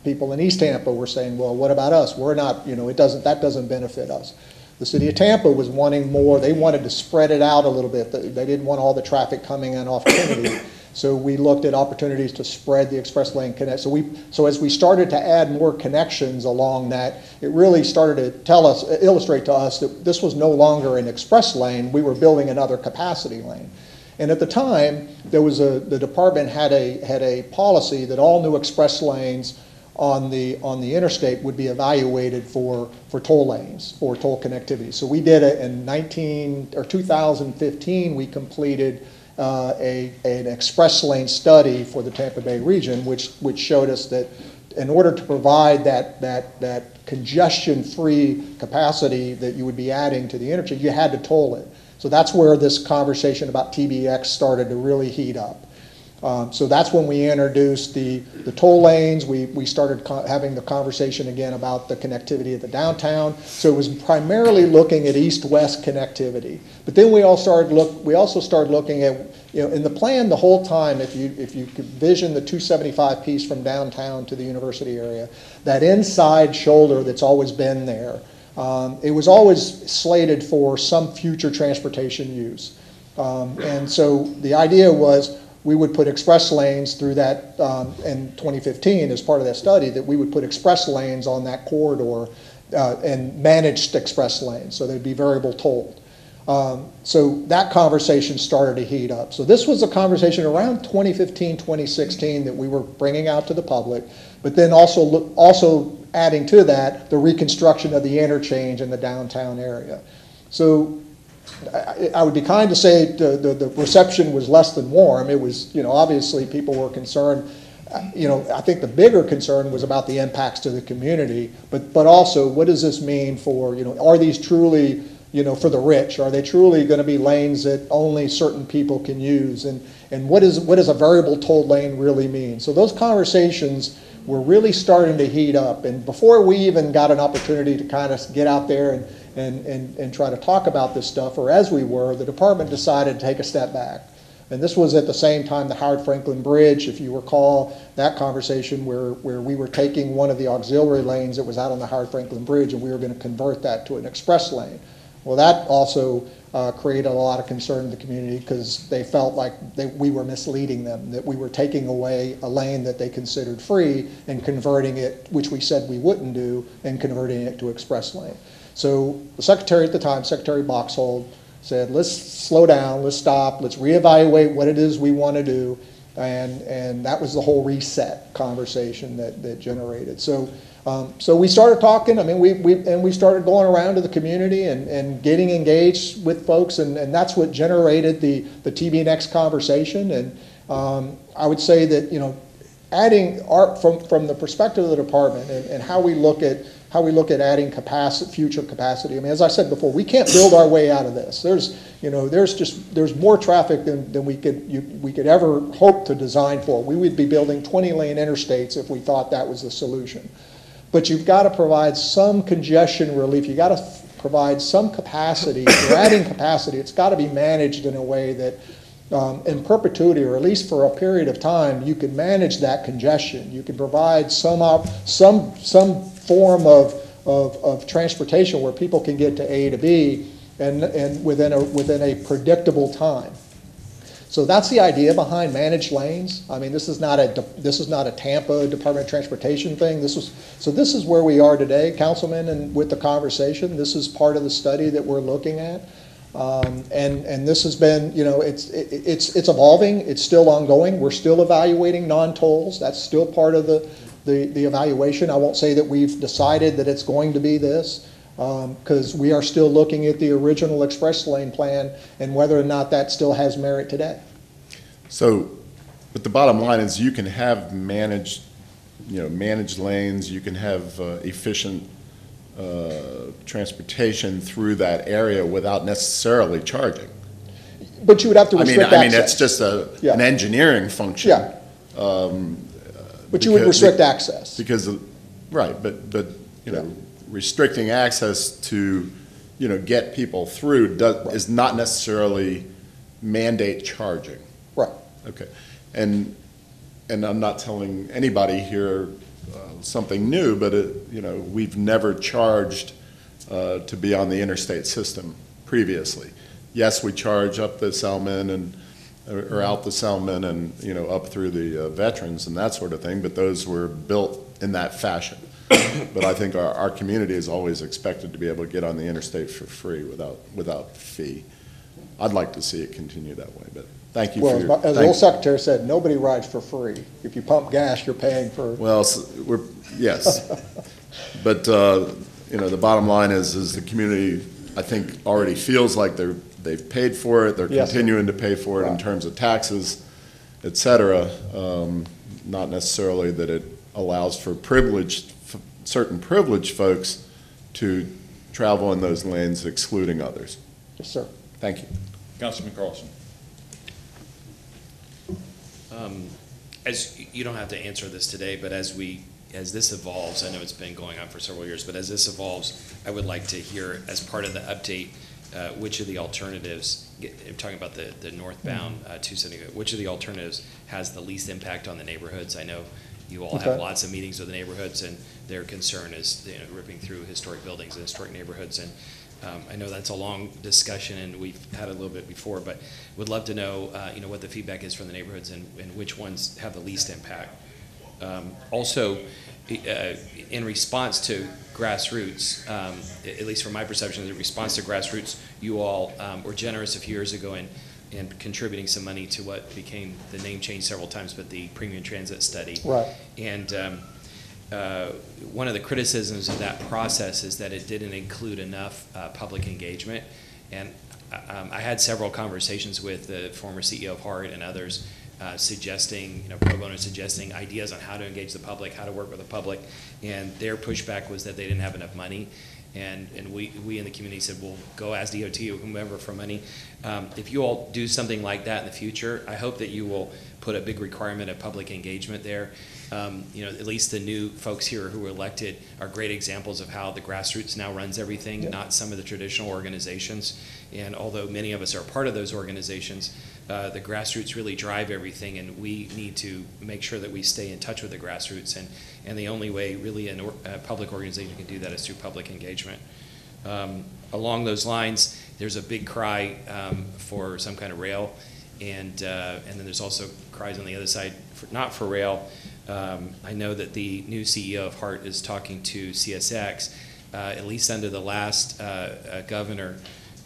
People in East Tampa were saying, well, what about us? We're not, you know, that doesn't benefit us. The city of Tampa was wanting more. They wanted to spread it out a little bit. They didn't want all the traffic coming in off Kennedy. So we looked at opportunities to spread the express lane connect. So as we started to add more connections along that, it really started to illustrate to us that this was no longer an express lane. We were building another capacity lane. And at the time, the department had a policy that all new express lanes on the interstate would be evaluated for toll lanes, for toll connectivity. So we did it in 2015. We completed an express lane study for the Tampa Bay region, which showed us that in order to provide that congestion-free capacity that you would be adding to the interchange, you had to toll it. So that's where this conversation about TBX started to really heat up. So that's when we introduced the toll lanes. We started having the conversation again about the connectivity at the downtown. So it was primarily looking at east-west connectivity. But then we also started looking at, you know, in the plan the whole time, if you could vision the 275 piece from downtown to the university area, that inside shoulder that's always been there, it was always slated for some future transportation use. And so the idea was we would put express lanes through that in 2015 as part of that study, that we would put express lanes on that corridor and managed express lanes, so they'd be variable tolled. So that conversation started to heat up. So this was a conversation around 2015, 2016 that we were bringing out to the public, but then also adding to that the reconstruction of the interchange in the downtown area. So I would be kind to say the reception was less than warm. It was, you know, obviously people were concerned. You know, I think the bigger concern was about the impacts to the community, but also what does this mean for, you know, are these truly, you know, for the rich? Are they truly going to be lanes that only certain people can use? And what does a variable toll lane really mean? So those conversations were really starting to heat up. And before we even got an opportunity to kind of get out there and try to talk about this stuff, or as we were, the department decided to take a step back. And this was at the same time the Howard Franklin Bridge, if you recall that conversation where we were taking one of the auxiliary lanes that was out on the Howard Franklin Bridge and we were going to convert that to an express lane. Well, that also created a lot of concern in the community because they felt like we were misleading them, that we were taking away a lane that they considered free and converting it, which we said we wouldn't do, and converting it to express lane. So the secretary at the time, Secretary Boxhold, said, let's slow down, let's stop, let's reevaluate what it is we want to do. And that was the whole reset conversation that generated. So we started talking. I mean, we started going around to the community and getting engaged with folks, and that's what generated the TB Next conversation. And I would say that, you know, adding art from the perspective of the department and how we look at adding capacity, future capacity. I mean, as I said before, we can't build our way out of this. There's more traffic than we could ever hope to design for. We would be building 20-lane interstates if we thought that was the solution. But you've got to provide some congestion relief. You've got to provide some capacity. If you're adding capacity, it's got to be managed in a way that in perpetuity, or at least for a period of time, you can manage that congestion. You can provide some form of transportation where people can get to A to B and within a predictable time. So that's the idea behind managed lanes. I mean, this is not a Tampa Department of Transportation thing. This is where we are today, Councilman, and with the conversation, this is part of the study that we're looking at. And this has been, you know, it's evolving. It's still ongoing. We're still evaluating non-tolls. That's still part of the evaluation. I won't say that we've decided that it's going to be this, because we are still looking at the original express lane plan and whether or not that still has merit today. So, but the bottom line is you can have managed lanes, you can have efficient transportation through that area without necessarily charging. But you would have to restrict access. I mean, it's just an engineering function. Yeah. But you would restrict access. Because, right, but you know, restricting access to, you know, get people through is not necessarily mandate charging. Right. Okay. And I'm not telling anybody here something new, but you know, we've never charged to be on the interstate system previously. Yes, we charge up the Selman or out the Selman and, you know, up through the veterans and that sort of thing, but those were built in that fashion. But I think our community is always expected to be able to get on the interstate for free without fee. I'd like to see it continue that way, but thank you for your... As the old secretary said, nobody rides for free. If you pump gas, you're paying for... Well, yes. But, you know, the bottom line is the community, I think, already feels like they've paid for it. They're continuing to pay for it in terms of taxes, et cetera. Not necessarily that it allows for certain privileged folks to travel in those lanes, excluding others. Yes, sir. Thank you. Councilman Carlson. As you don't have to answer this today, but as this evolves, I know it's been going on for several years, but as this evolves, I would like to hear, as part of the update, which of the alternatives, I'm talking about the northbound 270, which of the alternatives has the least impact on the neighborhoods? I know you all have lots of meetings with the neighborhoods, and their concern is, you know, ripping through historic buildings and historic neighborhoods. And I know that's a long discussion, and we've had a little bit before, but would love to know, you know, what the feedback is from the neighborhoods and which ones have the least impact. Also, in response to grassroots, at least from my perception, in response to grassroots, you all were generous a few years ago in contributing some money to what became the name change several times, but the premium transit study. Right. And one of the criticisms of that process is that it didn't include enough public engagement. And I had several conversations with the former CEO of HART and others suggesting, you know, pro bono suggesting ideas on how to engage the public, how to work with the public, and their pushback was that they didn't have enough money. And we in the community said, well, go ask DOT or whomever for money. If you all do something like that in the future, I hope that you will put a big requirement of public engagement there. You know, at least the new folks here who were elected are great examples of how the grassroots now runs everything, not some of the traditional organizations. And although many of us are part of those organizations, the grassroots really drive everything, and we need to make sure that we stay in touch with the grassroots. And the only way really a public organization can do that is through public engagement. Along those lines, there's a big cry for some kind of rail, and then there's also cries on the other side not for rail. I know that the new CEO of HART is talking to CSX. At least under the last governor,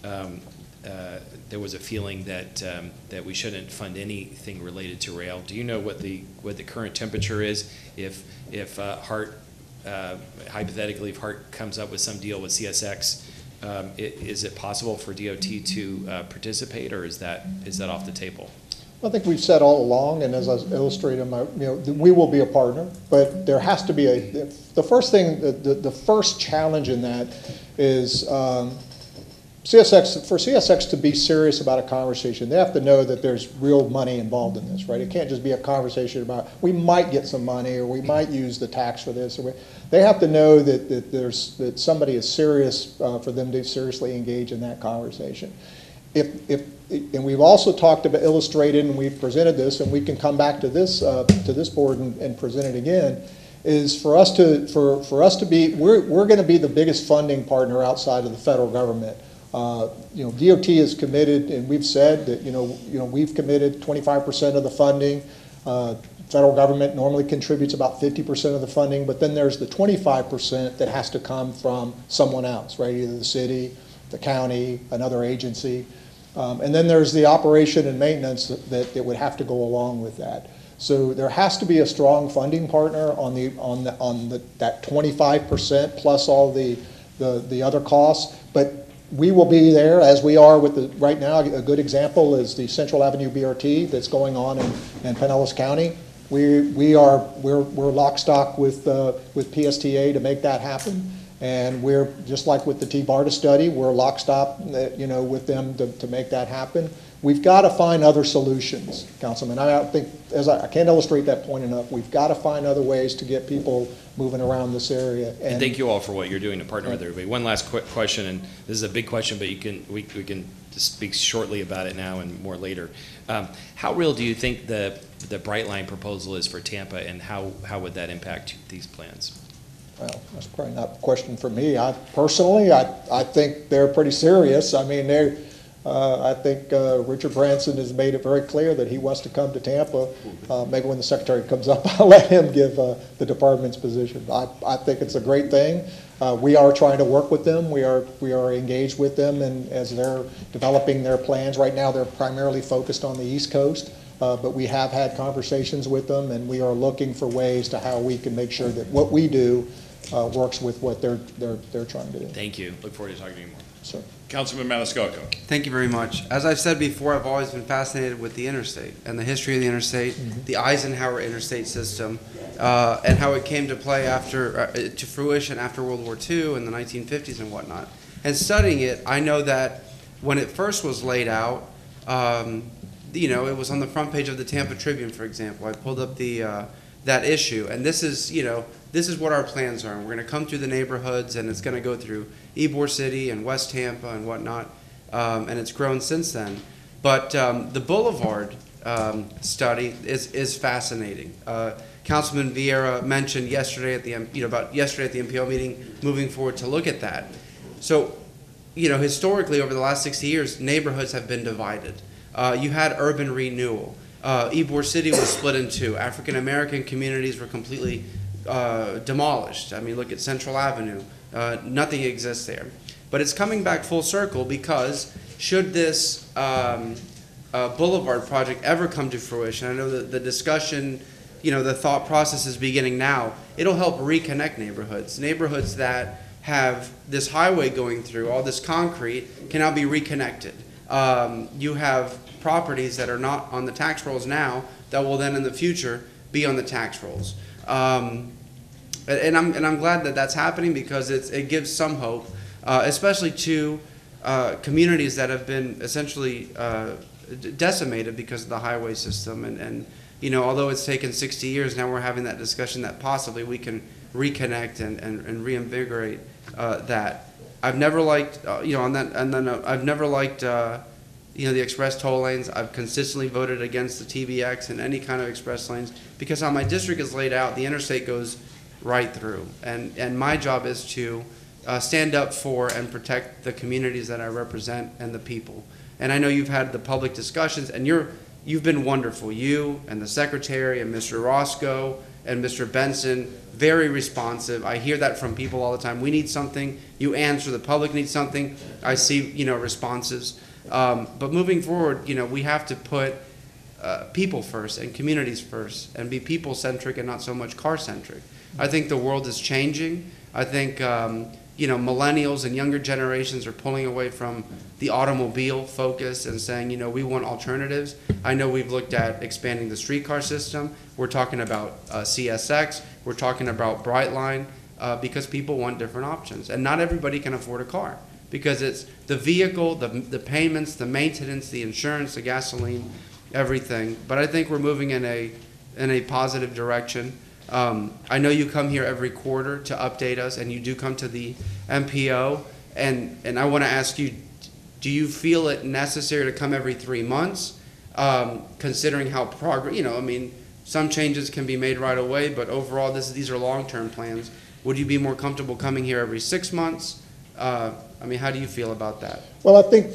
there was a feeling that we shouldn't fund anything related to rail. Do you know what the current temperature is? If HART hypothetically, if HART comes up with some deal with CSX, is it possible for DOT to participate, or is that off the table? I think we've said all along, and as I illustrated, we will be a partner, but there has to be the first thing, the first challenge in that is for CSX to be serious about a conversation, they have to know that there's real money involved in this, right? It can't just be a conversation about, we might get some money, or we might use the tax for this. They have to know that somebody is serious for them to seriously engage in that conversation. And we've also talked about, illustrated, and we've presented this, and we can come back to this board and present it again, is for us to be, we're going to be the biggest funding partner outside of the federal government. DOT is committed, and we've said that we've committed 25% of the funding. Federal government normally contributes about 50% of the funding, but then there's the 25% that has to come from someone else, right? Either the city, the county, another agency. And then there's the operation and maintenance that would have to go along with that. So there has to be a strong funding partner on that 25% plus all the other costs. But we will be there, as we are with right now. A good example is the Central Avenue BRT that's going on in Pinellas County. We're lock stock with PSTA to make that happen. And we're, just like with the T-BARTA study, we're lock stop, with them to make that happen. We've got to find other solutions, Councilman. I think, I can't illustrate that point enough. We've got to find other ways to get people moving around this area. And thank you all for what you're doing to partner with everybody. One last quick question, and this is a big question, but we can speak shortly about it now and more later. How real do you think the Brightline proposal is for Tampa, and how would that impact these plans? Well, that's probably not a question for me. I think they're pretty serious. I mean, I think Richard Branson has made it very clear that he wants to come to Tampa. Maybe when the secretary comes up, I'll let him give the department's position. I think it's a great thing. We are trying to work with them. We are engaged with them, and as they're developing their plans right now, they're primarily focused on the East Coast. But we have had conversations with them, and we are looking for ways to how we can make sure that what we do works with what they're trying to do. Thank you. Look forward to talking to you more. Sure. Councilman Maniscalco. Thank you very much. As I've said before, I've always been fascinated with the interstate and the history of the interstate, the Eisenhower interstate system, and how it came to play to fruition after World War II in the 1950s and whatnot. And studying it, I know that when it first was laid out, it was on the front page of the Tampa Tribune, for example. I pulled up that issue, and this is what our plans are. We're going to come through the neighborhoods, and it's going to go through Ybor City and West Tampa and whatnot, and it's grown since then. But the Boulevard study is fascinating. Councilman Vieira mentioned yesterday at the MPO meeting, moving forward to look at that. So, historically over the last 60 years, neighborhoods have been divided. You had urban renewal. Ybor City was split in two. African American communities were completely demolished. I mean, look at Central Avenue. Nothing exists there. But it's coming back full circle, because should this Boulevard project ever come to fruition, I know that the discussion, the thought process is beginning now. It'll help reconnect neighborhoods that have this highway going through, all this concrete can now be reconnected. You have properties that are not on the tax rolls now that will then in the future be on the tax rolls. And I'm glad that that's happening, because it gives some hope, especially to communities that have been essentially decimated because of the highway system. And although it's taken 60 years, now we're having that discussion that possibly we can reconnect and reinvigorate that. I've never liked, I've never liked, the express toll lanes. I've consistently voted against the TBX and any kind of express lanes, because how my district is laid out, the interstate goes right through. And my job is to stand up for and protect the communities that I represent and the people. And I know you've had the public discussions, and you've been wonderful. You and the secretary and Mr. Roscoe and Mr. Benson, very responsive. I hear that from people all the time. We need something. You answer. The public needs something. I see, responses. But moving forward, we have to put people first and communities first and be people-centric and not so much car-centric. I think the world is changing. I think, millennials and younger generations are pulling away from the automobile focus and saying, we want alternatives. I know we've looked at expanding the streetcar system. We're talking about CSX. We're talking about Brightline because people want different options. And not everybody can afford a car because it's the vehicle, the payments, the maintenance, the insurance, the gasoline, everything. But I think we're moving in a positive direction. I know you come here every quarter to update us, and you do come to the MPO. And I want to ask you, do you feel it necessary to come every 3 months, considering how some changes can be made right away, but overall these are long-term plans. Would you be more comfortable coming here every 6 months? How do you feel about that? Well, I think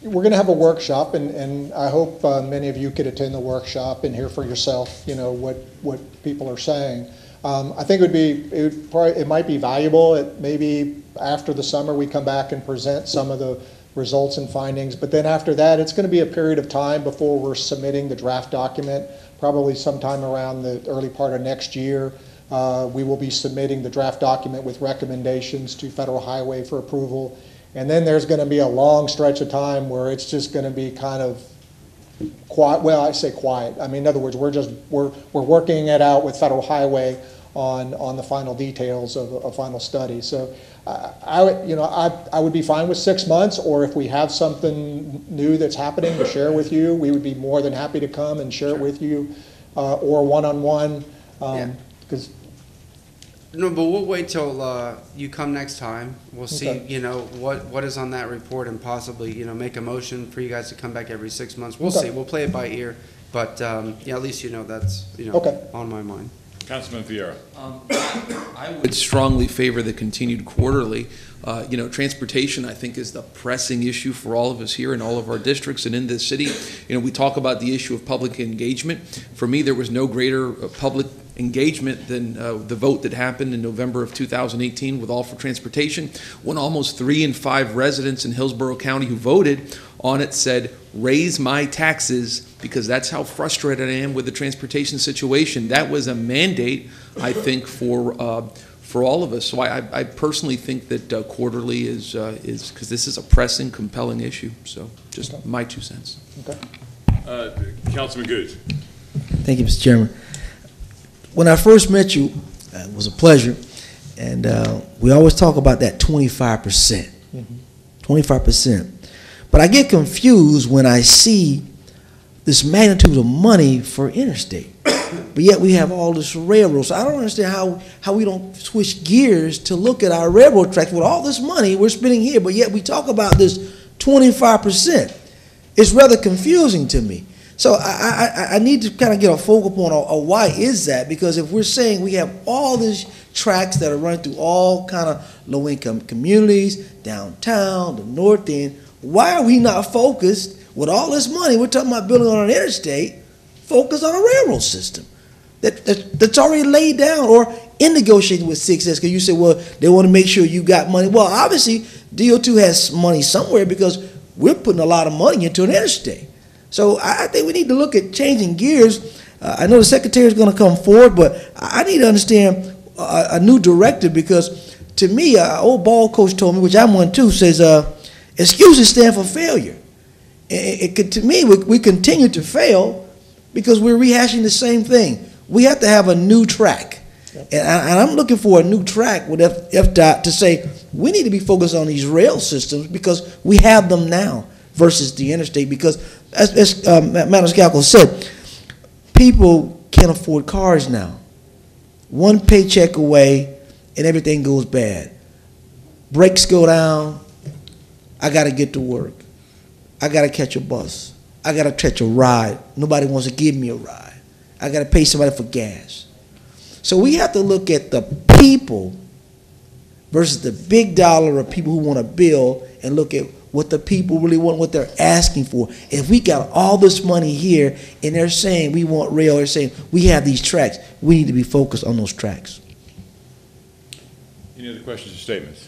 we're going to have a workshop, and I hope many of you could attend the workshop and hear for yourself, what people are saying. I think it might be valuable. Maybe after the summer we come back and present some of the results and findings. But then after that, it's going to be a period of time before we're submitting the draft document. Probably sometime around the early part of next year, we will be submitting the draft document with recommendations to Federal Highway for approval. And then there's going to be a long stretch of time where it's just going to be kind of quiet. Well, I say quiet. In other words, we're working it out with Federal Highway on the final details of a final study. So I would be fine with 6 months, or if we have something new that's happening to share with you, we would be more than happy to come and share it with you, or one-on-one. No, but we'll wait till you come next time. We'll see, what is on that report, and possibly, make a motion for you guys to come back every 6 months. We'll see. We'll play it by ear. But, at least that's, on my mind. Councilman Vieira. I would strongly favor the continued quarterly. Transportation, I think, is the pressing issue for all of us here in all of our districts and in this city. We talk about the issue of public engagement. For me, there was no greater public engagement than the vote that happened in November of 2018 with All for Transportation, when almost 3 in 5 residents in Hillsborough County who voted on it said, raise my taxes, because that's how frustrated I am with the transportation situation. That was a mandate, I think, for all of us. So I personally think that quarterly is because this is a pressing, compelling issue. So just my 2 cents. Okay. Councilman Goods. Thank you, Mr. Chairman. When I first met you, it was a pleasure, and we always talk about that 25%. 25%. But I get confused when I see this magnitude of money for interstate. But yet we have all this railroad. So I don't understand how we don't switch gears to look at our railroad tracks with all this money we're spending here, but yet we talk about this 25%. It's rather confusing to me. So I need to kind of get a focal point on why is that? Because if we're saying we have all these tracks that are running through all kind of low-income communities, downtown, the north end, why are we not focused with all this money we're talking about building on an interstate, focus on a railroad system that's already laid down or in negotiation with 6S? Because you say, well, they want to make sure you got money. Well, obviously, DOT has money somewhere because we're putting a lot of money into an interstate. So I think we need to look at changing gears. I know the secretary is going to come forward, but I need to understand a new directive, because to me, an old ball coach told me, which I'm one too, says excuses stand for failure. To me, we continue to fail because we're rehashing the same thing. We have to have a new track. And I'm looking for a new track with FDOT to say we need to be focused on these rail systems because we have them now versus the interstate. Because as Madam Scalco said, people can't afford cars now. One paycheck away and everything goes bad. Brakes go down. I got to get to work. I got to catch a bus. I got to catch a ride. Nobody wants to give me a ride. I got to pay somebody for gas. So we have to look at the people versus the big dollar of people who want to build and look at what the people really want, what they're asking for. If we got all this money here and they're saying we want rail, they're saying we have these tracks, we need to be focused on those tracks. Any other questions or statements?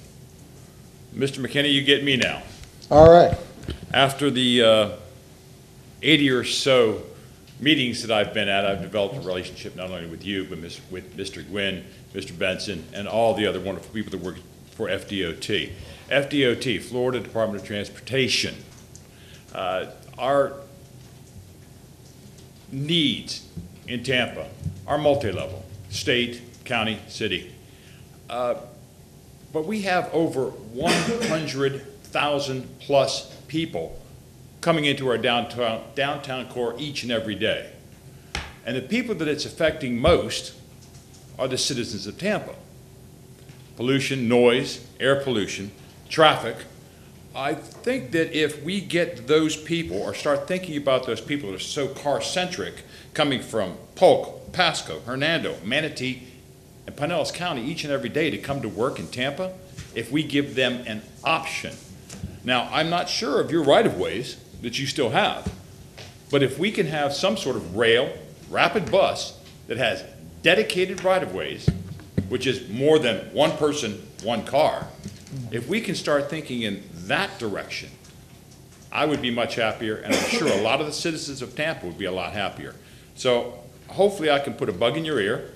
Mr. McKinney, you get me now. All right. After the 80 or so meetings that I've been at, I've developed a relationship not only with you, but with Mr. Gwynn, Mr. Benson, and all the other wonderful people that work for FDOT. FDOT, Florida Department of Transportation, our needs in Tampa are multi-level, state, county, city. But we have over 100,000 plus people coming into our downtown core each and every day. And the people that it's affecting most are the citizens of Tampa. Pollution, noise, air pollution, traffic. I think that if we get those people, or start thinking about those people that are so car-centric, coming from Polk, Pasco, Hernando, Manatee, and Pinellas County each and every day to come to work in Tampa, if we give them an option. Now, I'm not sure of your right-of-ways that you still have, but if we can have some sort of rail, rapid bus that has dedicated right-of-ways, which is more than one person, one car, if we can start thinking in that direction, I would be much happier, and I'm sure a lot of the citizens of Tampa would be a lot happier. So hopefully I can put a bug in your ear,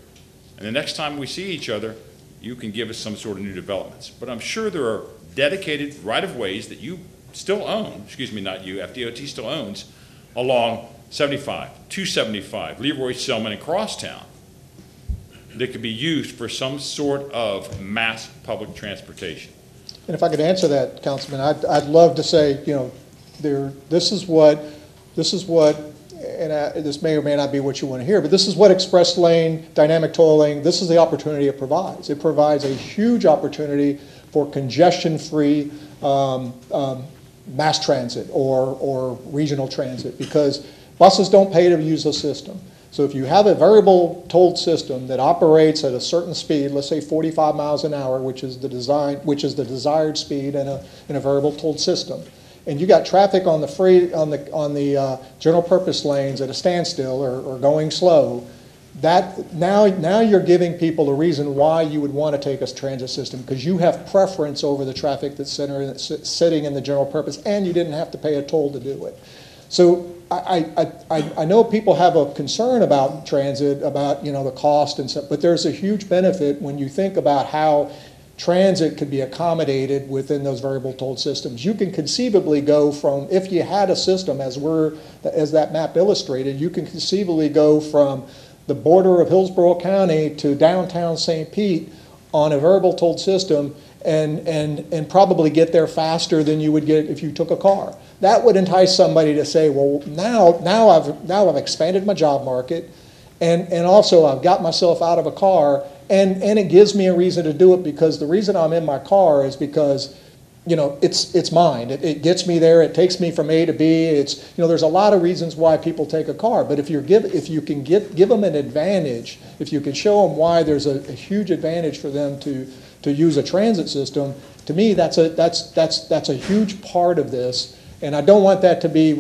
and the next time we see each other, you can give us some sort of new developments. But I'm sure there are dedicated right-of-ways that you still own, excuse me, not you, FDOT still owns, along 75, 275, Leroy Selman and Crosstown, that could be used for some sort of mass public transportation. And if I could answer that, Councilman, I'd love to say, you know, this is what, and this may or may not be what you want to hear, but this is what express lane, dynamic tolling, this is the opportunity it provides. It provides a huge opportunity for congestion-free mass transit or regional transit, because buses don't pay to use the system. So if you have a variable tolled system that operates at a certain speed, let's say 45 miles an hour, which is the desired speed in a variable tolled system, and you got traffic on the general purpose lanes at a standstill or going slow, that now you're giving people a reason why you would want to take a transit system, because you have preference over the traffic that's sitting in the general purpose, and you didn't have to pay a toll to do it. So I know people have a concern about transit, about, you know, the cost and stuff, but there's a huge benefit when you think about how transit could be accommodated within those variable tolled systems. You can conceivably go from, if you had a system as that map illustrated, you can conceivably go from the border of Hillsborough County to downtown St. Pete on a variable tolled system and probably get there faster than you would get if you took a car. That would entice somebody to say, well, now I've expanded my job market, and also I've got myself out of a car, and it gives me a reason to do it, because the reason I'm in my car is because, you know, it's mine. It gets me there. It takes me from A to B. It's, you know, there's a lot of reasons why people take a car. But if you can give them an advantage, if you can show them why there's a huge advantage for them to use a transit system, to me that's a huge part of this. And I don't want that to be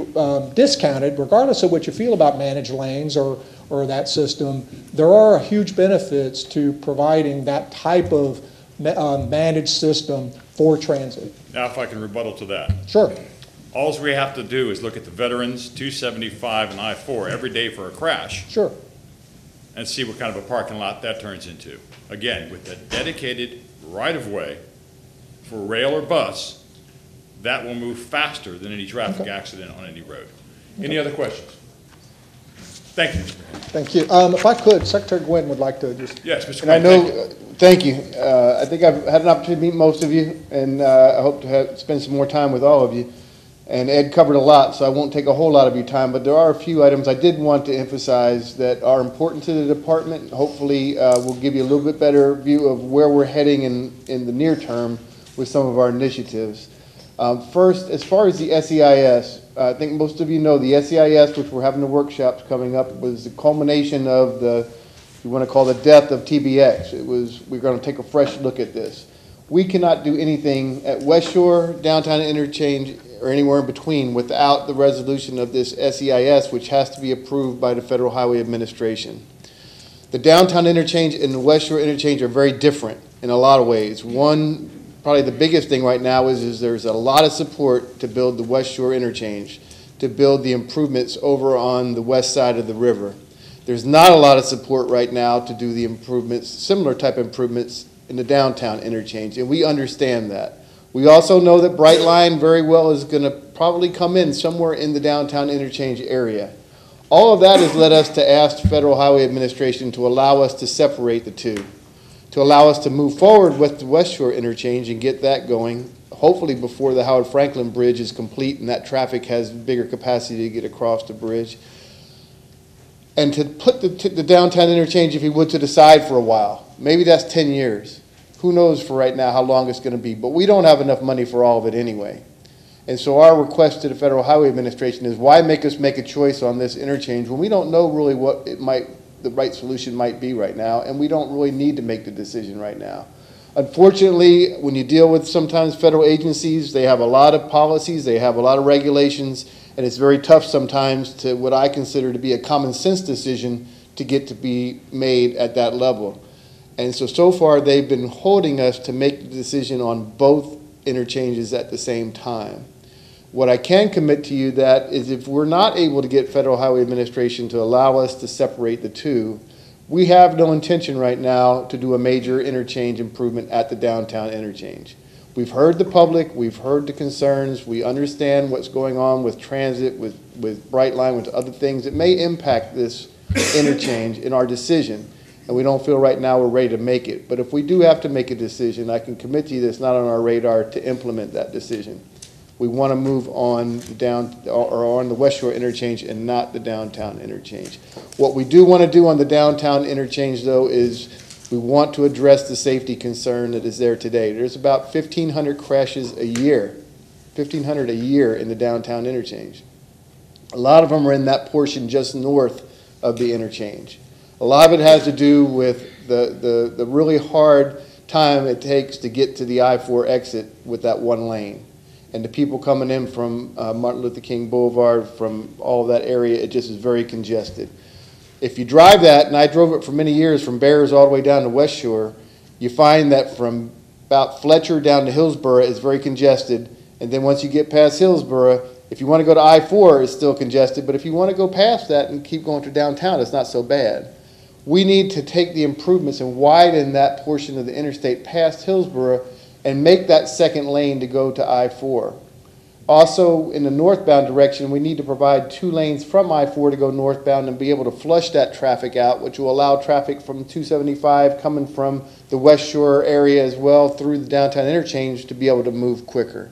discounted, regardless of what you feel about managed lanes or that system. There are huge benefits to providing that type of managed system for transit. Now, if I can rebuttal to that. Sure. All we have to do is look at the Veterans, 275 and I-4 every day for a crash. Sure. And see what kind of a parking lot that turns into. Again, with a dedicated right-of-way for rail or bus, that will move faster than any traffic accident on any road. Any other questions? Thank you. Thank you. If I could, Secretary Gwynn would like to just. Yes, Mr. And I Gwynn, know, thank you. I think I've had an opportunity to meet most of you, and I hope to spend some more time with all of you. And Ed covered a lot, so I won't take a whole lot of your time, but there are a few items I did want to emphasize that are important to the department. Hopefully, we'll give you a little bit better view of where we're heading in the near term with some of our initiatives. First, as far as the SEIS, I think most of you know the SEIS, which we're having the workshops coming up, was the culmination of the, if you want to call the death of TBX. We're going to take a fresh look at this. We cannot do anything at West Shore, downtown interchange, or anywhere in between without the resolution of this SEIS, which has to be approved by the Federal Highway Administration. The downtown interchange and the West Shore interchange are very different in a lot of ways. One, probably the biggest thing right now is there's a lot of support to build the West Shore interchange, to build the improvements over on the west side of the river. There's not a lot of support right now to do the improvements, similar type improvements in the downtown interchange, and we understand that. We also know that Brightline very well is going to probably come in somewhere in the downtown interchange area. All of that has led us to ask the Federal Highway Administration to allow us to separate the two, to allow us to move forward with the West Shore interchange and get that going, hopefully before the Howard Franklin Bridge is complete and that traffic has bigger capacity to get across the bridge. And to put the downtown interchange, if you would, to the side for a while. Maybe that's 10 years. Who knows for right now how long it's going to be, but we don't have enough money for all of it anyway. And so our request to the Federal Highway Administration is, why make us make a choice on this interchange when we don't know really what the right solution might be right now, and we don't really need to make the decision right now. Unfortunately, when you deal with sometimes federal agencies, they have a lot of policies, they have a lot of regulations, and it's very tough sometimes to what I consider to be a common sense decision to get to be made at that level. And so far they've been holding us to make the decision on both interchanges at the same time. What I can commit to you that is, if we're not able to get Federal Highway Administration to allow us to separate the two, we have no intention right now to do a major interchange improvement at the downtown interchange. We've heard the public, we've heard the concerns, we understand what's going on with transit, with Brightline, with other things that may impact this interchange in our decision. And we don't feel right now we're ready to make it. But if we do have to make a decision, I can commit to you that it's not on our radar to implement that decision. We want to move on on the West Shore interchange and not the downtown interchange. What we do want to do on the downtown interchange, though, is we want to address the safety concern that is there today. There's about 1,500 crashes a year, 1,500 a year in the downtown interchange. A lot of them are in that portion just north of the interchange. A lot of it has to do with the really hard time it takes to get to the I-4 exit with that one lane. And the people coming in from Martin Luther King Boulevard, from all of that area, it just is very congested. If you drive that, and I drove it for many years from Bears all the way down to West Shore, you find that from about Fletcher down to Hillsborough is very congested. And then once you get past Hillsborough, if you want to go to I-4, it's still congested. But if you want to go past that and keep going to downtown, it's not so bad. We need to take the improvements and widen that portion of the interstate past Hillsborough and make that second lane to go to I-4. Also, in the northbound direction, we need to provide 2 lanes from I-4 to go northbound and be able to flush that traffic out, which will allow traffic from 275 coming from the West Shore area as well through the downtown interchange to be able to move quicker.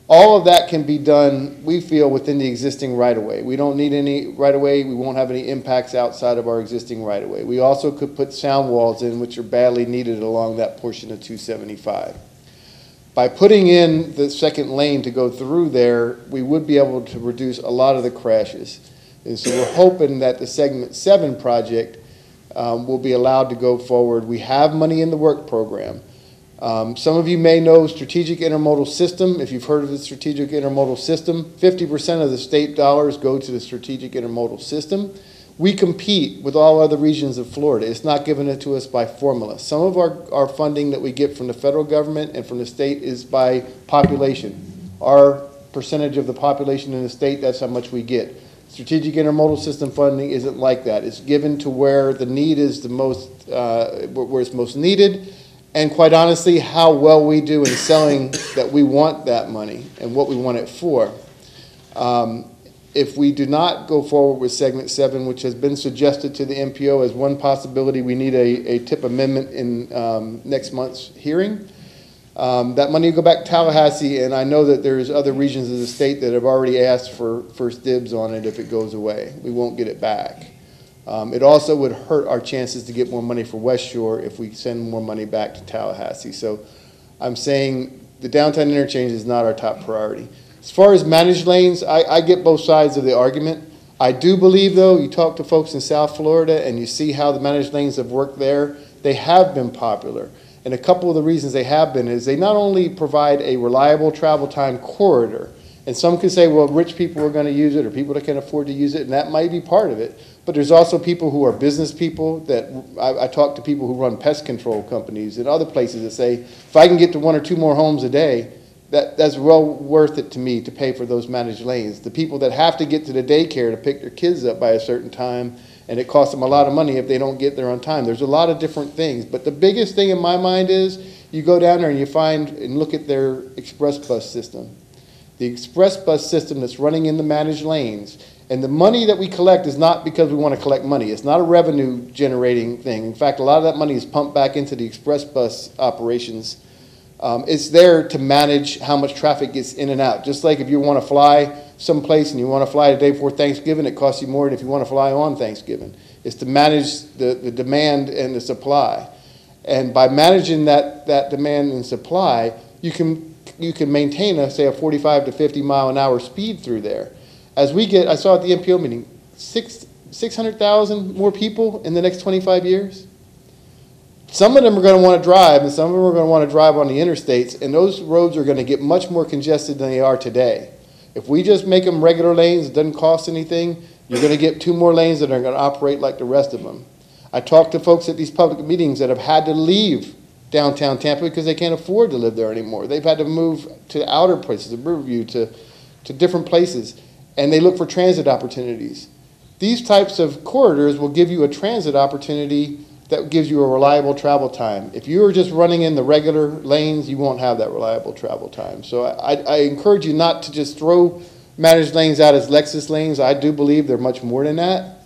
All of that can be done, we feel, within the existing right-of-way. We don't need any right-of-way. We won't have any impacts outside of our existing right-of-way. We also could put sound walls in, which are badly needed along that portion of 275. By putting in the second lane to go through there, we would be able to reduce a lot of the crashes. And so we're hoping that the Segment 7 project will be allowed to go forward. We have money in the work program. Some of you may know Strategic Intermodal System. If you've heard of the Strategic Intermodal System, 50% of the state dollars go to the Strategic Intermodal System. We compete with all other regions of Florida. It's not given it to us by formula. Some of our funding that we get from the federal government and from the state is by population. Our percentage of the population in the state, that's how much we get. Strategic Intermodal System funding isn't like that. It's given to where the need is the most, where it's most needed, and quite honestly, how well we do in selling that we want that money and what we want it for. If we do not go forward with Segment 7, which has been suggested to the MPO as one possibility, we need a TIP amendment in next month's hearing. That money will go back to Tallahassee, and I know that there's other regions of the state that have already asked for first dibs on it if it goes away. We won't get it back. It also would hurt our chances to get more money for West Shore if we send more money back to Tallahassee. So I'm saying the downtown interchange is not our top priority. As far as managed lanes, I get both sides of the argument. I do believe, though, you talk to folks in South Florida and you see how the managed lanes have worked there, they have been popular. And a couple of the reasons they have been is they not only provide a reliable travel time corridor, and some can say, well, rich people are going to use it or people that can afford to use it, and that might be part of it. But there's also people who are business people that I talk to people who run pest control companies and other places that say, if I can get to 1 or 2 more homes a day, that's well worth it to me to pay for those managed lanes. The people that have to get to the daycare to pick their kids up by a certain time, and it costs them a lot of money if they don't get there on time. There's a lot of different things. But the biggest thing in my mind is you go down there and you find and look at their express bus system. The express bus system that's running in the managed lanes. And the money that we collect is not because we want to collect money. It's not a revenue generating thing. In fact, a lot of that money is pumped back into the express bus operations. It's there to manage how much traffic gets in and out. Just like if you want to fly someplace and you want to fly the day before Thanksgiving, it costs you more than if you want to fly on Thanksgiving. It's to manage the demand and the supply. And by managing that demand and supply, you can maintain say a 45 to 50 mile an hour speed through there. As we get, I saw at the MPO meeting, 600,000 more people in the next 25 years. Some of them are going to want to drive, and some of them are going to want to drive on the interstates, and those roads are going to get much more congested than they are today. If we just make them regular lanes, it doesn't cost anything, you're going to get 2 more lanes that are going to operate like the rest of them. I talked to folks at these public meetings that have had to leave downtown Tampa because they can't afford to live there anymore. They've had to move to outer places, to Riverview, to different places, and they look for transit opportunities. These types of corridors will give you a transit opportunity that gives you a reliable travel time. If you are just running in the regular lanes, you won't have that reliable travel time. So I encourage you not to just throw managed lanes out as Lexus lanes. I do believe they're much more than that.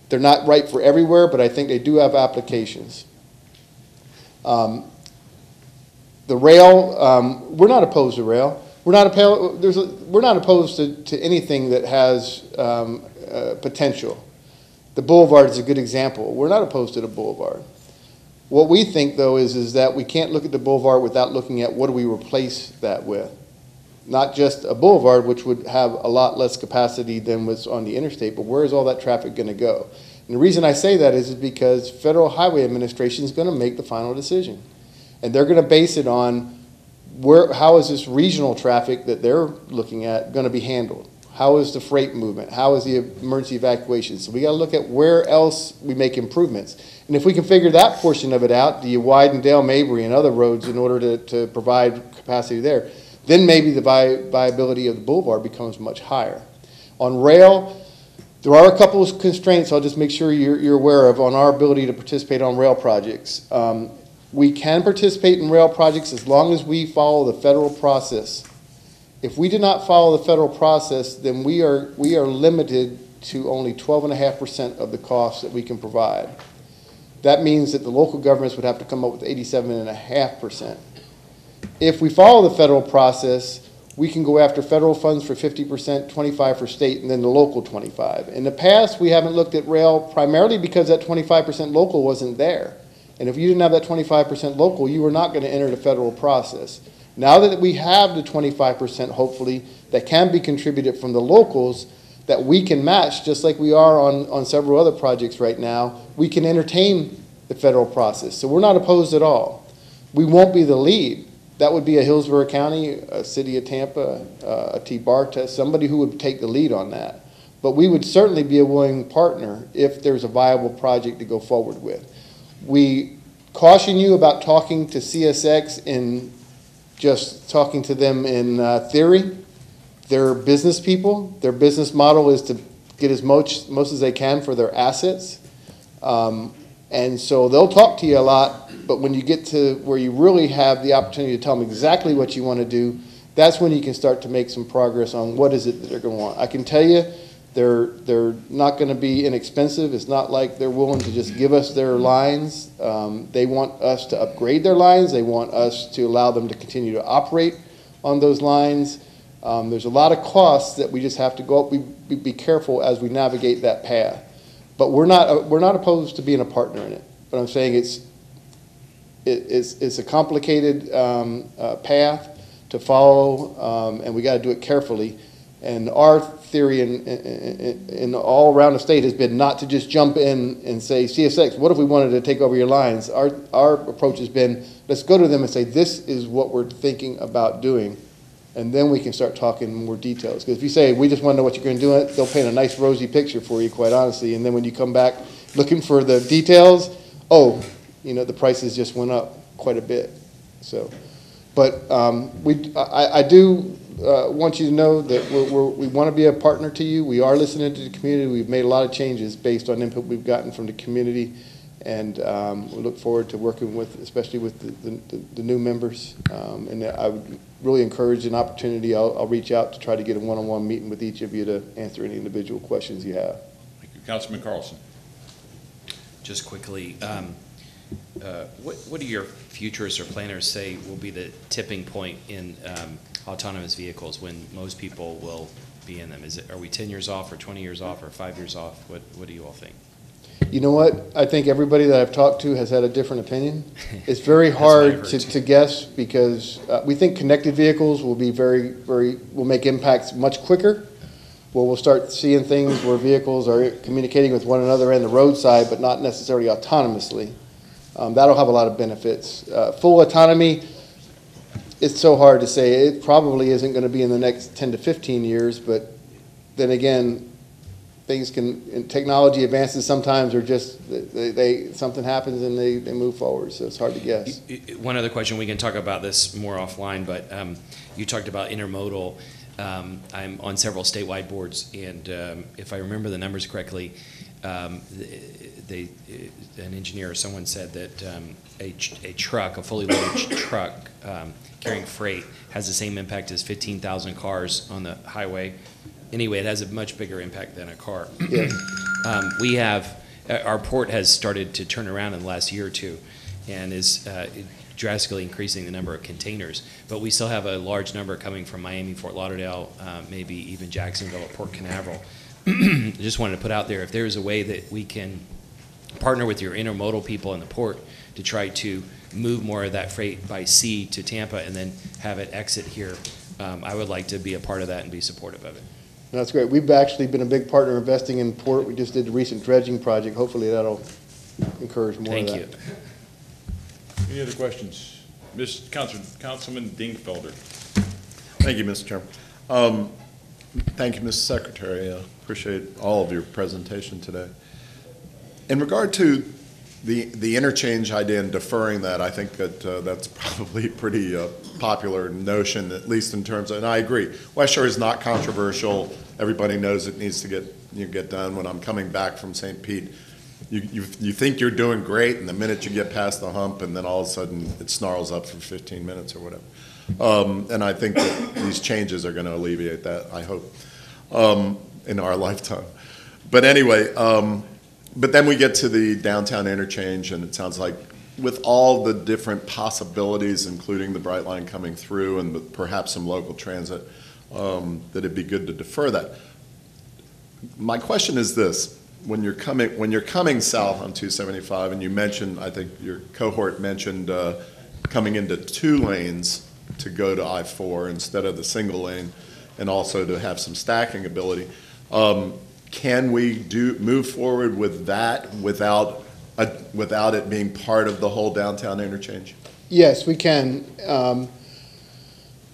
They're not right for everywhere, but I think they do have applications. The rail, we're not opposed to rail. We're not opposed to anything that has potential. The boulevard is a good example. We're not opposed to the boulevard. What we think, though, is that we can't look at the boulevard without looking at what do we replace that with. Not just a boulevard, which would have a lot less capacity than what's on the interstate, but where is all that traffic going to go? And the reason I say that is because Federal Highway Administration is going to make the final decision. And they're going to base it on how is this regional traffic that they're looking at going to be handled? How is the freight movement? How is the emergency evacuation? So we got to look at where else we make improvements. And if we can figure that portion of it out, do you widen Dale Mabry and other roads in order to provide capacity there? Then maybe the viability of the boulevard becomes much higher. On rail, there are a couple of constraints I'll just make sure you're aware of on our ability to participate on rail projects. We can participate in rail projects as long as we follow the federal process. If we do not follow the federal process, then we are limited to only 12.5% of the costs that we can provide. That means that the local governments would have to come up with 87.5%. If we follow the federal process, we can go after federal funds for 50%, 25% for state, and then the local 25%. In the past, we haven't looked at rail primarily because that 25% local wasn't there. And if you didn't have that 25% local, you were not going to enter the federal process. Now that we have the 25%, hopefully, that can be contributed from the locals that we can match, just like we are on several other projects right now, we can entertain the federal process. So we're not opposed at all. We won't be the lead. That would be a Hillsborough County, a city of Tampa, a T-Barta, somebody who would take the lead on that. But we would certainly be a willing partner if there's a viable project to go forward with. We caution you about talking to CSX in just talking to them in theory. They're business people. Their business model is to get as most as they can for their assets. And so they'll talk to you a lot, but when you get to where you really have the opportunity to tell them exactly what you want to do, that's when you can start to make some progress on what is it that they're going to want. I can tell you they're not going to be inexpensive. It's not like they're willing to just give us their lines. They want us to upgrade their lines. They want us to allow them to continue to operate on those lines. There's a lot of costs that we just have to go up. We be careful as we navigate that path. But we're not opposed to being a partner in it. But I'm saying it's a complicated path to follow, and we got to do it carefully. And our theory in all around the state has been not to just jump in and say, CSX, what if we wanted to take over your lines? Our approach has been, let's go to them and say, this is what we're thinking about doing. And then we can start talking more details. Because if you say, we just want to know what you're going to do, they'll paint a nice rosy picture for you, quite honestly. And then when you come back looking for the details, oh, the prices just went up quite a bit. So, but I do want you to know that we want to be a partner to you. We are listening to the community. We've made a lot of changes based on input we've gotten from the community. And we look forward to working with, especially with the new members. And I would really encourage an opportunity. I'll reach out to try to get a one-on-one meeting with each of you to answer any individual questions you have. Thank you. Councilman Carlson. Just quickly, what do your futurists or planners say will be the tipping point in autonomous vehicles when most people will be in them? Are we 10 years off or 20 years off or 5 years off? What do you all think? You know what? I think everybody that I've talked to has had a different opinion. It's very hard to guess because we think connected vehicles will be will make impacts much quicker. Well, we'll start seeing things where vehicles are communicating with one another in the roadside, but not necessarily autonomously. That'll have a lot of benefits. Full autonomy, it's so hard to say. It probably isn't going to be in the next 10 to 15 years, but then again, and technology advances sometimes are just, something happens and they move forward, so it's hard to guess. One other question, we can talk about this more offline, but you talked about intermodal. I'm on several statewide boards, and if I remember the numbers correctly, an engineer or someone said that a fully loaded truck carrying freight has the same impact as 15,000 cars on the highway. Anyway, it has a much bigger impact than a car. Yeah. Our port has started to turn around in the last year or two and is drastically increasing the number of containers. But we still have a large number coming from Miami, Fort Lauderdale, maybe even Jacksonville or Port Canaveral. I just wanted to put out there, if there's a way that we can partner with your intermodal people in the port to try to move more of that freight by sea to Tampa and then have it exit here, I would like to be a part of that and be supportive of it. That's great. We've actually been a big partner investing in port. We just did the recent dredging project. Hopefully that'll encourage more of that. Thank you. Any other questions? Councilman Dingfelder. Thank you, Mr. Chairman. Thank you, Mr. Secretary. I appreciate all of your presentation today. In regard to the interchange idea and deferring that, I think that that's probably a pretty popular notion, at least in terms of, and I agree, West Shore is not controversial. Everybody knows it needs to get done. When I'm coming back from St. Pete, you think you're doing great, and the minute you get past the hump, and then all of a sudden it snarls up for 15 minutes or whatever. And I think that these changes are going to alleviate that, I hope, in our lifetime. But anyway, but then we get to the downtown interchange, and it sounds like with all the different possibilities, including the Bright Line coming through and perhaps some local transit, that it'd be good to defer that. My question is this: when you're coming south on 275, and you mentioned, I think your cohort mentioned coming into 2 lanes to go to I-4 instead of the single lane, and also to have some stacking ability. Can we move forward with that without it being part of the whole downtown interchange? Yes, we can.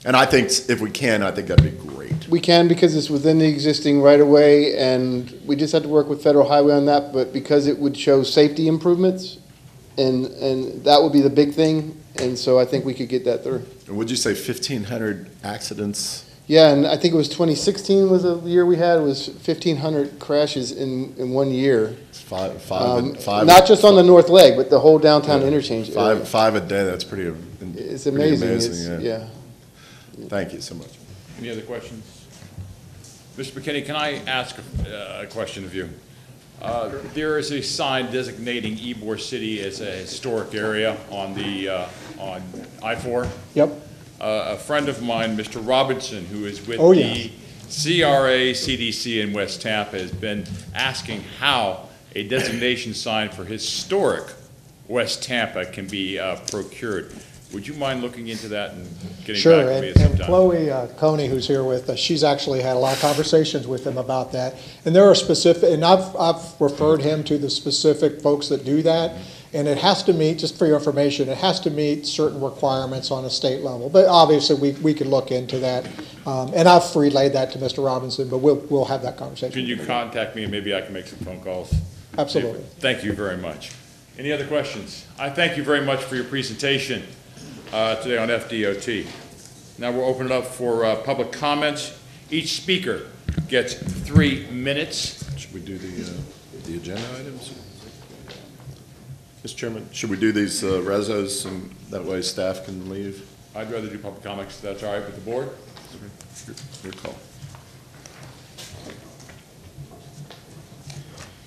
And I think if we can, I think that'd be great. We can, because it's within the existing right-of-way, and we just have to work with Federal Highway on that, but because it would show safety improvements, and that would be the big thing, and so I think we could get that through. And would you say 1,500 accidents? Yeah, and I think it was 2016 was the year we had. It was 1,500 crashes in 1 year. Five. Not just on the north leg, but the whole downtown interchange area. Five a day. That's pretty. It's amazing. Amazing, yeah. Thank you so much. Any other questions? Mr. McKinney, can I ask a question of you? There is a sign designating Ybor City as a historic area on the on I-4. Yep. A friend of mine, Mr. Robinson, who is with the CRA CDC in West Tampa, has been asking how a designation sign for historic West Tampa can be procured. Would you mind looking into that and getting Sure, back to me at and some time? Chloe Coney, who's here with us, she's actually had a lot of conversations with him about that. And there are specific, and I've referred him to the specific folks that do that. And it has to meet, just for your information, it has to meet certain requirements on a state level. But obviously, we could look into that. And I've relayed that to Mr. Robinson, but we'll have that conversation. Can you contact me and maybe I can make some phone calls? Absolutely. Thank you very much. Any other questions? I thank you very much for your presentation today on FDOT. Now we'll open it up for public comments. Each speaker gets 3 minutes. Should we do the agenda items? Mr. Chairman, should we do these resos and that way staff can leave? I'd rather do public comments if that's all right with the board. Your call.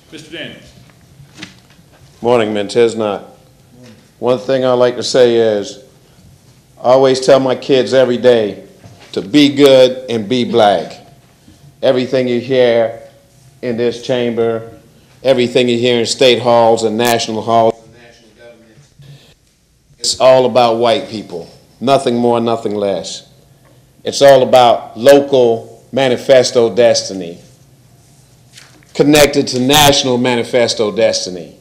Mr. Daniels. Morning, Mentesnot. One thing I like to say is, I always tell my kids every day to be good and be black. Everything you hear in this chamber, everything you hear in state halls and national halls, it's all about white people. Nothing more, nothing less. It's all about local manifesto destiny, connected to national manifesto destiny,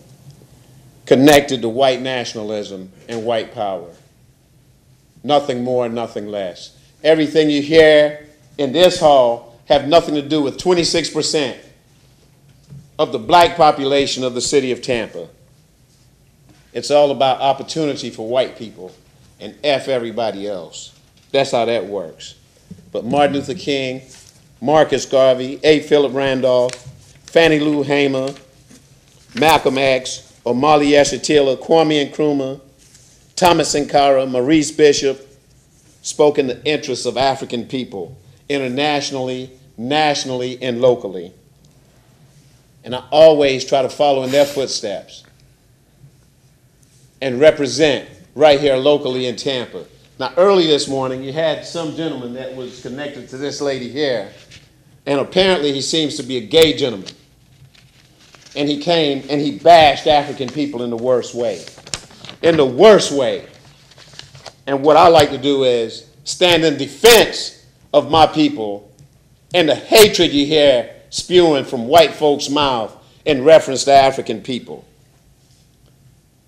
connected to white nationalism and white power. Nothing more, nothing less. Everything you hear in this hall have nothing to do with 26% of the black population of the city of Tampa. It's all about opportunity for white people and F everybody else. That's how that works. But Martin Luther King, Marcus Garvey, A. Philip Randolph, Fannie Lou Hamer, Malcolm X, Omali Yeshitela, Kwame Nkrumah, Thomas Sankara, Maurice Bishop spoke in the interests of African people, internationally, nationally, and locally. And I always try to follow in their footsteps and represent right here locally in Tampa. Now, early this morning, you had some gentleman that was connected to this lady here, and apparently he seems to be a gay gentleman. And he came and he bashed African people in the worst way. In the worst way. And what I like to do is stand in defense of my people and the hatred you hear spewing from white folks' mouth in reference to African people.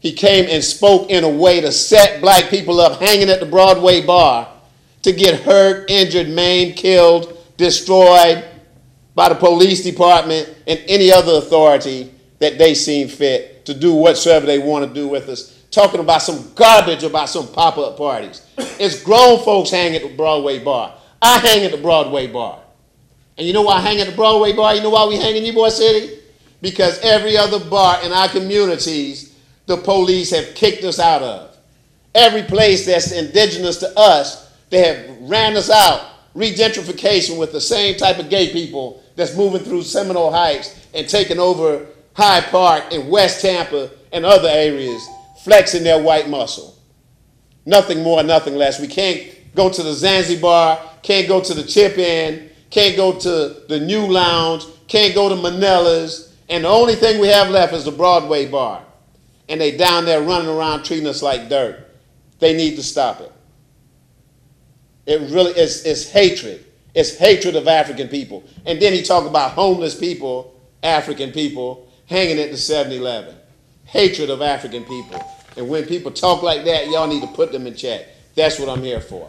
He came and spoke in a way to set black people up hanging at the Broadway bar to get hurt, injured, maimed, killed, destroyed by the police department and any other authority that they seem fit to do whatsoever they want to do with us. Talking about some garbage about some pop-up parties. It's grown folks hang at the Broadway bar. I hang at the Broadway bar. And you know why I hang at the Broadway bar? You know why we hang in Ybor City? Because every other bar in our communities, the police have kicked us out of. Every place that's indigenous to us, they have ran us out. Regentrification with the same type of gay people that's moving through Seminole Heights and taking over Hyde Park and West Tampa and other areas, flexing their white muscle. Nothing more, nothing less. We can't go to the Zanzibar, can't go to the Chip Inn, can't go to the New Lounge, can't go to Manila's, and the only thing we have left is the Broadway bar. And they down there running around treating us like dirt. They need to stop it. It really is, it's hatred. It's hatred of African people. And then he talked about homeless people, African people, hanging at the 7-Eleven. Hatred of African people. And when people talk like that, y'all need to put them in check. That's what I'm here for.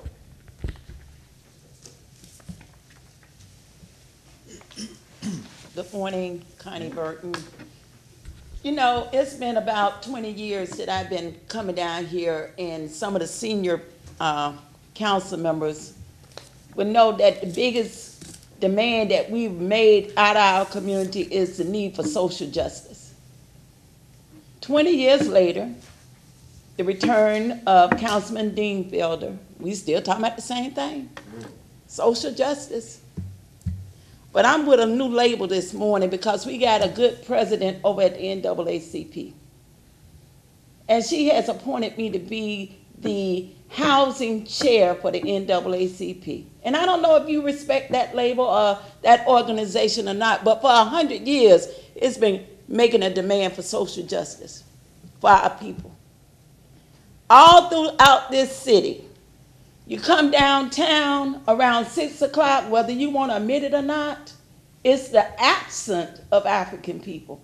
Good morning, Connie Burton. You know, it's been about 20 years that I've been coming down here, and some of the senior council members will know that the biggest demand that we've made out of our community is the need for social justice. 20 years later, the return of Councilman Dean Felder, we still talking about the same thing, social justice. But I'm with a new label this morning because we got a good president over at the NAACP. And she has appointed me to be the housing chair for the NAACP. And I don't know if you respect that label or that organization or not, but for 100 years, it's been making a demand for social justice for our people. all throughout this city. You come downtown around 6 o'clock, whether you want to admit it or not, it's the absence of African people.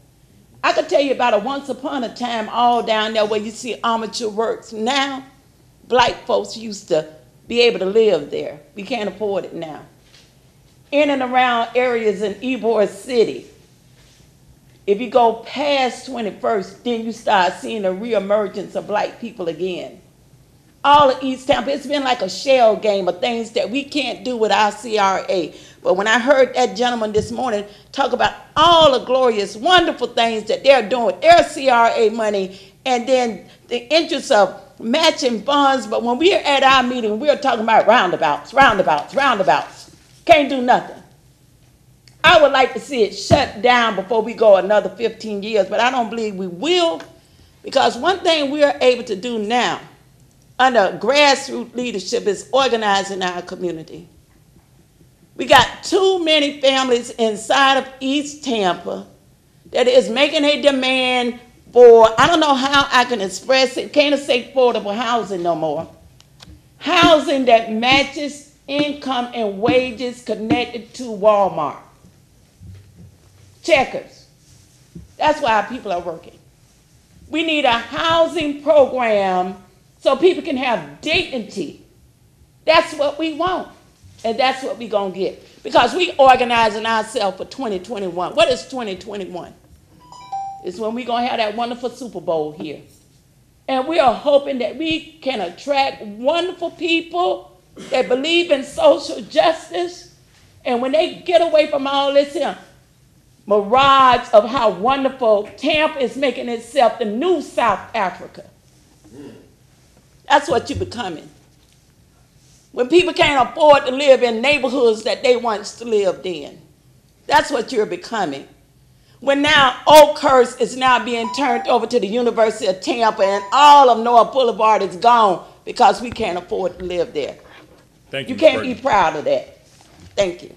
I could tell you about a once upon a time all down there where you see amateur works. Now, black folks used to be able to live there. We can't afford it now. In and around areas in Ybor City, if you go past 21st, then you start seeing a reemergence of black people again. All of East Tampa, it's been like a shell game of things that we can't do with our CRA. But when I heard that gentleman this morning talk about all the glorious, wonderful things that they're doing with their CRA money, and then the interest of matching funds, but when we're at our meeting, we're talking about roundabouts, roundabouts, roundabouts. Can't do nothing. I would like to see it shut down before we go another 15 years, but I don't believe we will, because one thing we are able to do now under grassroots leadership is organizing our community. We got too many families inside of East Tampa that is making a demand for, I don't know how I can express it, can't say affordable housing no more. Housing that matches income and wages connected to Walmart. Checkers. That's why people are working. We need a housing program so people can have dignity. That's what we want. And that's what we're going to get. Because we organizing ourselves for 2021. What is 2021? It's when we're going to have that wonderful Super Bowl here. And we are hoping that we can attract wonderful people that believe in social justice. And when they get away from all this here mirage of how wonderful Tampa is making itself the new South Africa. That's what you're becoming. When people can't afford to live in neighborhoods that they once lived in. That's what you're becoming. When now Oakhurst is now being turned over to the University of Tampa and all of North Boulevard is gone because we can't afford to live there. Thank you. You can't be proud of that. Thank you.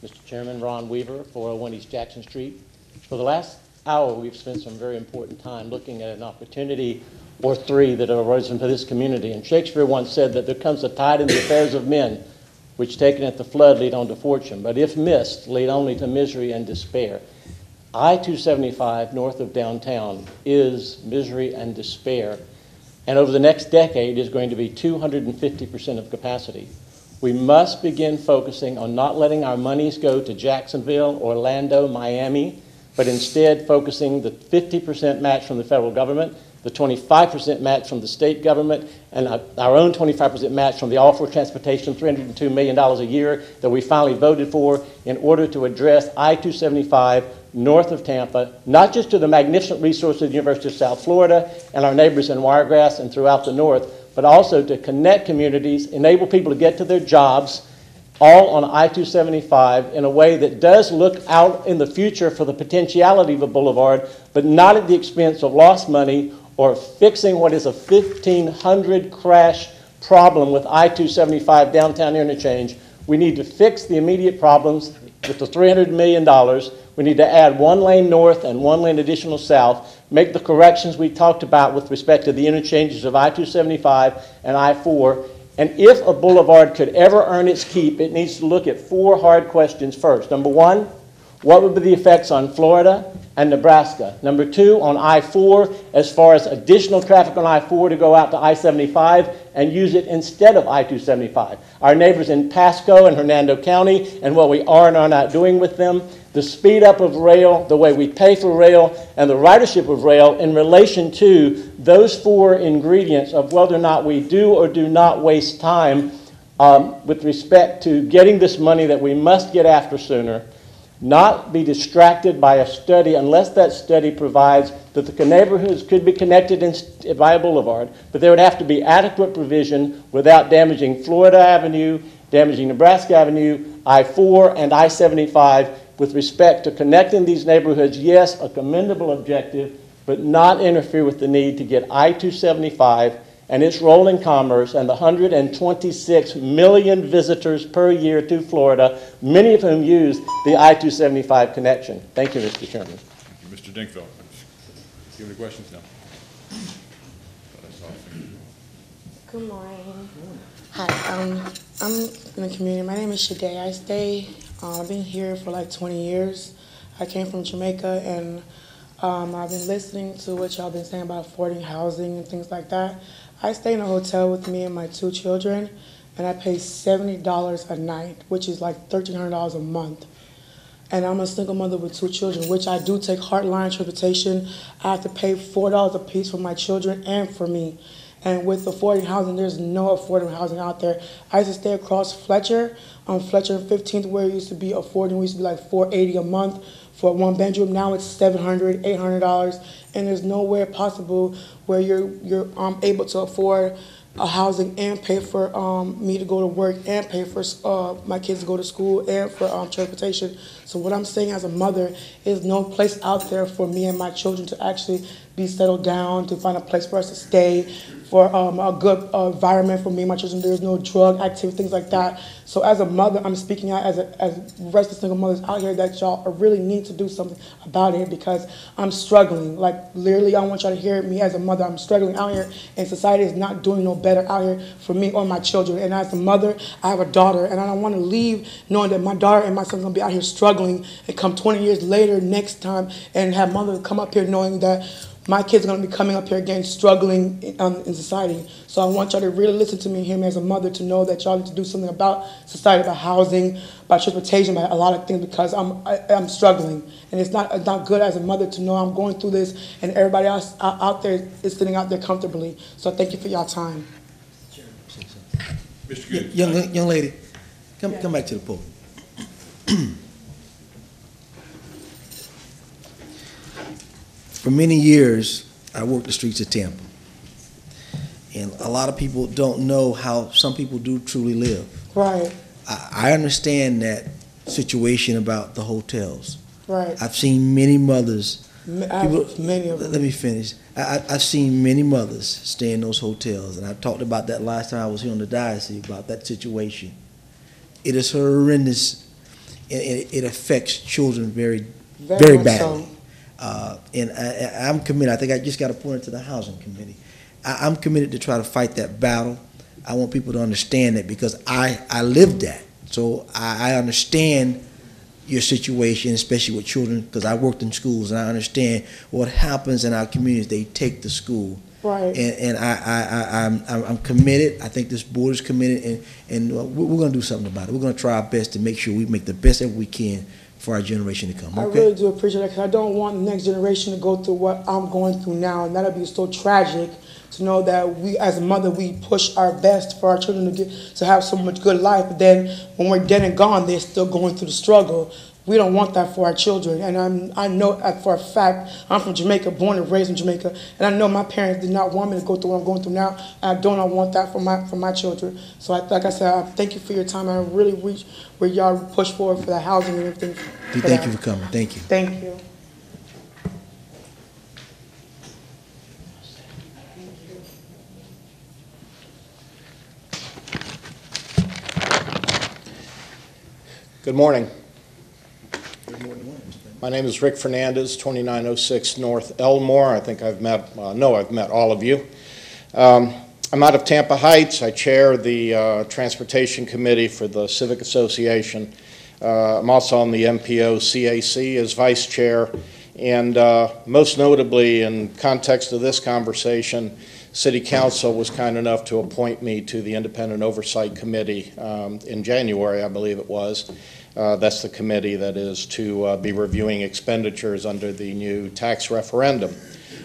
Mr. Chairman, Ron Weaver, 401 East Jackson Street. For the last hour, we've spent some very important time looking at an opportunity or three that have arisen for this community. And Shakespeare once said that there comes a tide in the affairs of men, which taken at the flood lead on to fortune, but if missed, lead only to misery and despair. I-275 north of downtown is misery and despair, and over the next decade is going to be 250% of capacity. We must begin focusing on not letting our monies go to Jacksonville, Orlando, Miami, but instead focusing the 50% match from the federal government, the 25% match from the state government, and our own 25% match from the All-for Transportation, $302 million a year that we finally voted for in order to address I-275 north of Tampa, not just to the magnificent resources of the University of South Florida and our neighbors in Wiregrass and throughout the north, but also to connect communities, enable people to get to their jobs, all on I-275 in a way that does look out in the future for the potentiality of a boulevard, but not at the expense of lost money or fixing what is a 1,500 crash problem with I-275 downtown interchange. We need to fix the immediate problems with the $300 million. We need to add one lane north and one lane additional south, make the corrections we talked about with respect to the interchanges of I-275 and I-4. And if a boulevard could ever earn its keep, it needs to look at four hard questions first. Number one, what would be the effects on Florida and Nebraska? Number two, on I-4, as far as additional traffic on I-4 to go out to I-75 and use it instead of I-275. Our neighbors in Pasco and Hernando County and what we are and are not doing with them, the speed up of rail, the way we pay for rail, and the ridership of rail in relation to those four ingredients of whether or not we do or do not waste time with respect to getting this money that we must get after sooner, not be distracted by a study unless that study provides that the neighborhoods could be connected via Boulevard, but there would have to be adequate provision without damaging Florida Avenue, damaging Nebraska Avenue, I-4, and I-75 with respect to connecting these neighborhoods. Yes, a commendable objective, but not interfere with the need to get I-275 and its role in commerce and the 126 million visitors per year to Florida, many of whom use the I-275 connection. Thank you, Mr. Chairman. Thank you, Mr. Dinkville. Do you have any questions now? Good morning. Hi, I'm in the community. My name is Shade. I've been here for like 20 years. I came from Jamaica, and I've been listening to what y'all been saying about affording housing and things like that. I stay in a hotel with me and my 2 children, and I pay $70 a night, which is like $1,300 a month. And I'm a single mother with 2 children, which I do take hardline transportation. I have to pay $4 a piece for my children and for me. And with affording housing, there's no affordable housing out there. I used to stay across Fletcher, on Fletcher and 15th, where it used to be affording. We used to be like $480 a month for a 1-bedroom. Now it's $700, $800, and there's nowhere possible where you're able to afford a housing and pay for me to go to work and pay for my kids to go to school and for transportation. So what I'm saying as a mother is no place out there for me and my children to actually be settled down, to find a place for us to stay, for a good environment for me and my children. There's no drug activity, things like that. So as a mother, I'm speaking out as the rest of the single mothers out here that y'all really need to do something about it, because I'm struggling. Like literally, I want y'all to hear me as a mother. I'm struggling out here, and society is not doing no better out here for me or my children. And as a mother, I have a daughter, and I don't want to leave knowing that my daughter and my son are going to be out here struggling and come 20 years later next time and have mother come up here knowing that my kids are going to be coming up here again struggling in society. So I want y'all to really listen to me and hear me as a mother, to know that y'all need to do something about society, about housing, about transportation, about a lot of things, because I'm struggling. And it's not good as a mother to know I'm going through this and everybody else out there is sitting out there comfortably. So thank you for your time. Mr. Good. Young lady, come back to the podium. For many years, I worked the streets of Tampa. And a lot of people don't know how some people do truly live. Right. I understand that situation about the hotels. Right. I've seen many mothers. Many of them. Let me finish. I've seen many mothers stay in those hotels, and I talked about that last time I was here on the diocese, about that situation. It is horrendous, and it affects children very badly. So. And I'm committed. I think I just got appointed to the Housing Committee. I'm committed to try to fight that battle. I want people to understand that, because I lived that. So I understand your situation, especially with children, because I worked in schools, and I understand what happens in our communities. They take to school. Right. And I'm committed. I think this board is committed, and we're going to do something about it. We're going to try our best to make sure we make the best that we can for our generation to come. I really do appreciate that, because I don't want the next generation to go through what I'm going through now, and that'll be so tragic to know that we, as a mother, we push our best for our children to have so much good life, but then when we're dead and gone, they're still going through the struggle. We don't want that for our children, and I know for a fact, I'm from Jamaica, born and raised in Jamaica, and I know my parents did not want me to go through what I'm going through now, and I do not want that for my children. So like I said, I thank you for your time, and I really wish where y'all push forward for the housing and everything. Thank you for coming. Thank you. Thank you. Good morning. My name is Rick Fernandez, 2906 North Elmore. I think I've met all of you. I'm out of Tampa Heights. I chair the Transportation Committee for the Civic Association. I'm also on the MPO CAC as vice chair. And most notably, in context of this conversation, City Council was kind enough to appoint me to the Independent Oversight Committee in January, I believe it was. That's the committee that is to be reviewing expenditures under the new tax referendum.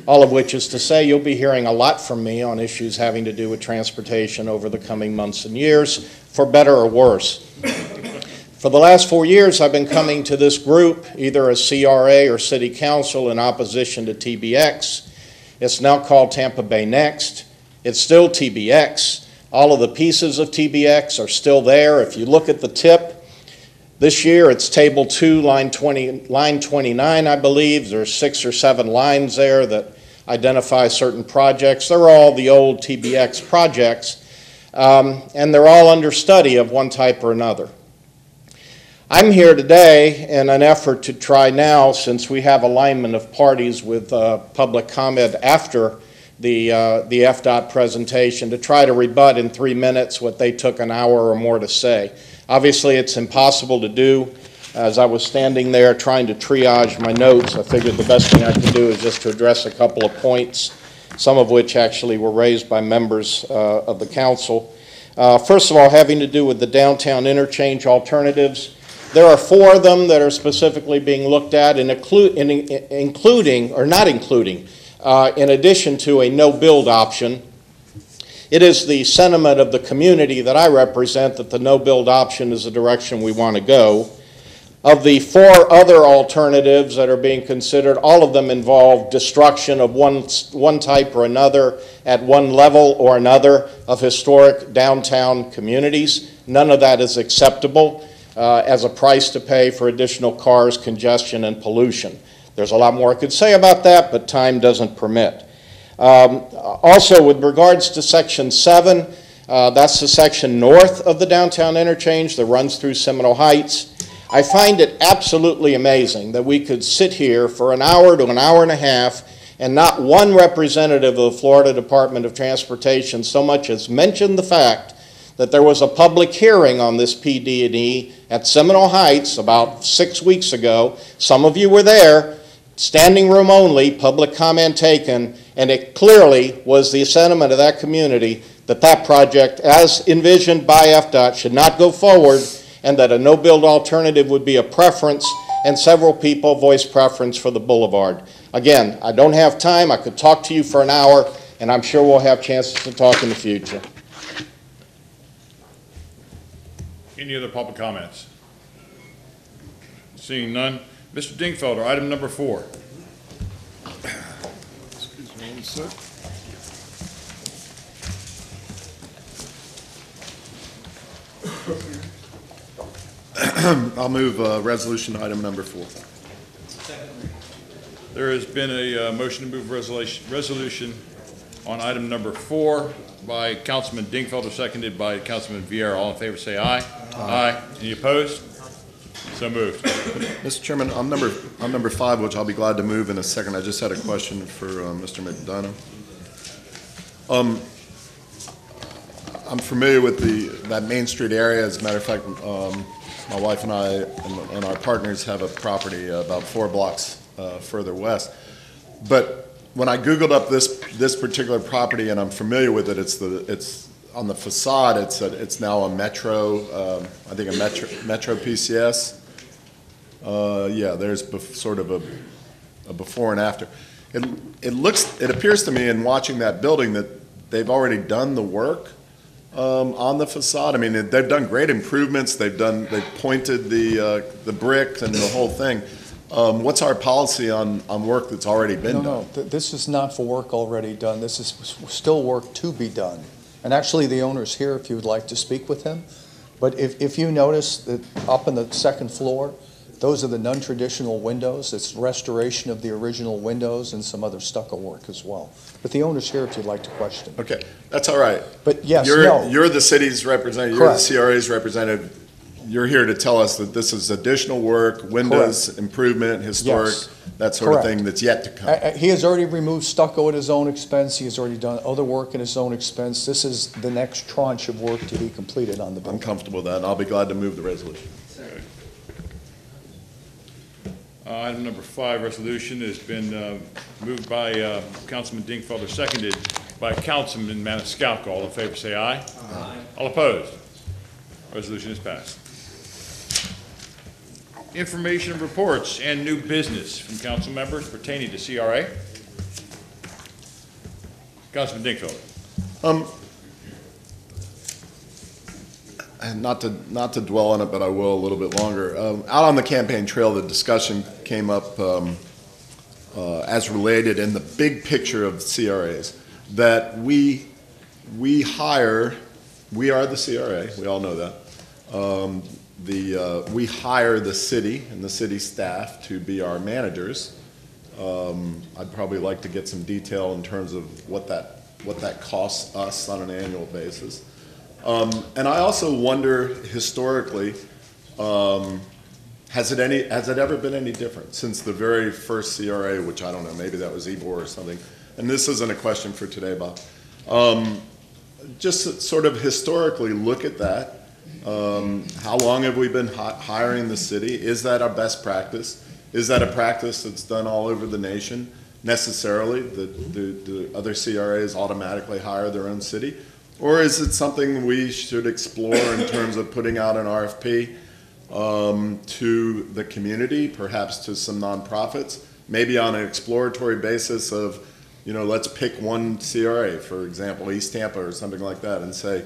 All of which is to say you'll be hearing a lot from me on issues having to do with transportation over the coming months and years, for better or worse. For the last 4 years, I've been coming to this group either as CRA or City Council in opposition to TBX. It's now called Tampa Bay Next. It's still TBX. All of the pieces of TBX are still there. If you look at the tip, this year it's Table 2, line 29, I believe. There's 6 or 7 lines there that identify certain projects. They're all the old TBX projects, and they're all under study of one type or another. I'm here today in an effort to try now, since we have alignment of parties with public comment after the FDOT presentation, to try to rebut in 3 minutes what they took an hour or more to say. Obviously, it's impossible to do. As I was standing there trying to triage my notes, I figured the best thing I could do is just to address a couple of points, some of which actually were raised by members of the council. First of all, having to do with the downtown interchange alternatives. There are 4 of them that are specifically being looked at, in addition to a no-build option. It is the sentiment of the community that I represent that the no-build option is the direction we want to go. Of the 4 other alternatives that are being considered, all of them involve destruction of one type or another at one level or another of historic downtown communities. None of that is acceptable as a price to pay for additional cars, congestion, and pollution. There's a lot more I could say about that, but time doesn't permit. Also, with regards to Section 7, that's the section north of the downtown interchange that runs through Seminole Heights. I find it absolutely amazing that we could sit here for an hour to an hour and a half and not one representative of the Florida Department of Transportation so much as mention the fact that there was a public hearing on this PD&E at Seminole Heights about 6 weeks ago. Some of you were there, standing room only, public comment taken, and it clearly was the sentiment of that community that that project, as envisioned by FDOT, should not go forward, and that a no-build alternative would be a preference, and several people voiced preference for the boulevard. Again, I don't have time. I could talk to you for an hour, and I'm sure we'll have chances to talk in the future. Any other public comments? Seeing none. Mr. Dingfelder, item number 4. Excuse me one sec. I'll move resolution item number 4. There has been a motion to move resolution on item number 4 by Councilman Dingfelder, seconded by Councilman Vieira. All in favor say aye. Aye. Any opposed? So moved. Mr. Chairman, on number 5, which I'll be glad to move in a second, I just had a question for Mr. McDonough. I'm familiar with that Main Street area. As a matter of fact, my wife and I and our partners have a property about 4 blocks further west. But when I Googled up this particular property, and I'm familiar with it, it's on the facade. It's now a Metro, I think a Metro PCS. Yeah, there's sort of a before and after. It appears to me in watching that building that they've already done the work on the facade. I mean, they've done great improvements. They've pointed the bricks and the whole thing. What's our policy on work that's already been done? No, this is not for work already done. This is still work to be done. And actually, the owner's here if you would like to speak with him. But if you notice that up on the second floor, those are the non-traditional windows. It's restoration of the original windows and some other stucco work as well. But the owner's here if you'd like to question. Okay, that's all right. But yes, you're the city's representative. Correct. You're the CRA's representative. You're here to tell us that this is additional work, windows, Correct. Improvement, historic, Yes. that sort Correct. of thing that's yet to come. He has already removed stucco at his own expense. He has already done other work at his own expense. This is the next tranche of work to be completed on the building. I'm comfortable with that, and I'll be glad to move the resolution. Item number 5, resolution, has been moved by Councilman Dingfelder, seconded by Councilman Maniscalco. All in favor say aye. Aye. All opposed? Resolution is passed. Information and reports and new business from council members pertaining to CRA. Councilman Dingfelder. And not to dwell on it, but I will a little bit longer. Out on the campaign trail, the discussion came up as related in the big picture of CRAs, that we are the CRA, we all know that. We hire the city and the city staff to be our managers. I'd probably like to get some detail in terms of what that costs us on an annual basis. And I also wonder, historically, has it ever been any different since the very first CRA, which I don't know, maybe that was Ybor or something. And this isn't a question for today, Bob. Just sort of historically look at that. How long have we been hiring the city? Is that our best practice? Is that a practice that's done all over the nation necessarily? Do other CRAs automatically hire their own city? Or is it something we should explore in terms of putting out an RFP to the community, perhaps to some nonprofits, maybe on an exploratory basis of, let's pick one CRA, for example, East Tampa or something like that, and say,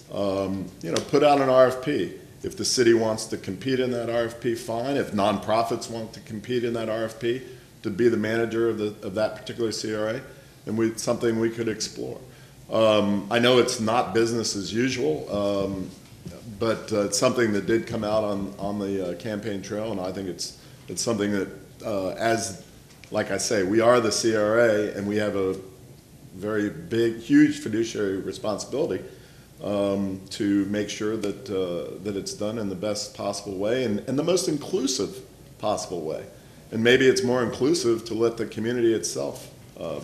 put out an RFP. If the city wants to compete in that RFP, fine. If nonprofits want to compete in that RFP to be the manager of that particular CRA, then something we could explore. I know it's not business as usual, but it's something that did come out on the campaign trail, and I think it's something that, like I say, we are the CRA, and we have a very big, huge fiduciary responsibility to make sure that it's done in the best possible way and the most inclusive possible way. And maybe it's more inclusive to let the community itself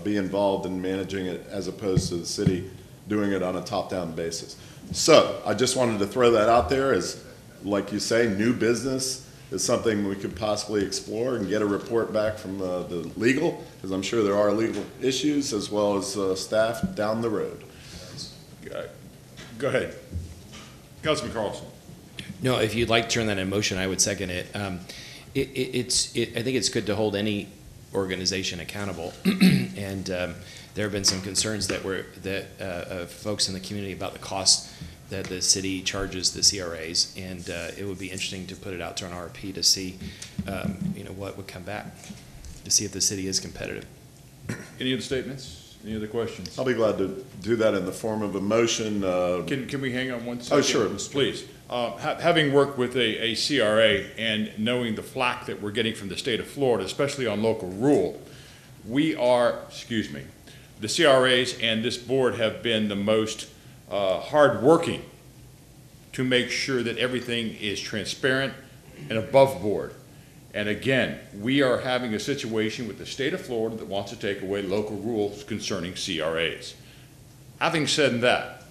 be involved in managing it as opposed to the city doing it on a top-down basis. So I just wanted to throw that out there as, like you say, new business is something we could possibly explore and get a report back from the legal, because I'm sure there are legal issues, as well as staff down the road. Go ahead. Councilman Carlson. No, if you'd like to turn that in motion, I would second it. I think it's good to hold any organization accountable, and there have been some concerns that folks in the community about the costs that the city charges the CRAs, and it would be interesting to put it out to an RFP to see, what would come back, to see if the city is competitive. Any other statements? Any other questions? I'll be glad to do that in the form of a motion. Can we hang on one second? Oh, sure. Please. Having worked with a CRA and knowing the flack that we're getting from the state of Florida, especially on local rule, the CRAs and this board have been the most hardworking to make sure that everything is transparent and above board. And again, we are having a situation with the state of Florida that wants to take away local rules concerning CRAs. Having said that,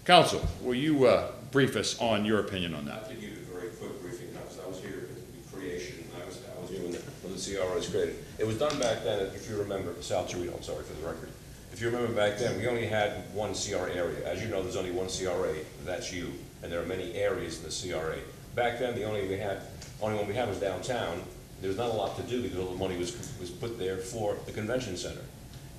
Council, will you brief us on your opinion on that? I have to give you a very quick briefing because I was here at the creation. I was here when the CRA was created. It was done back then, if you remember, Sal Cerrito, I'm sorry for the record. If you remember back then, we only had one CRA area. As you know, there's only one CRA, that's you, and there are many areas in the CRA. Back then, the only one we had was downtown. There was not a lot to do because all the money was put there for the convention center.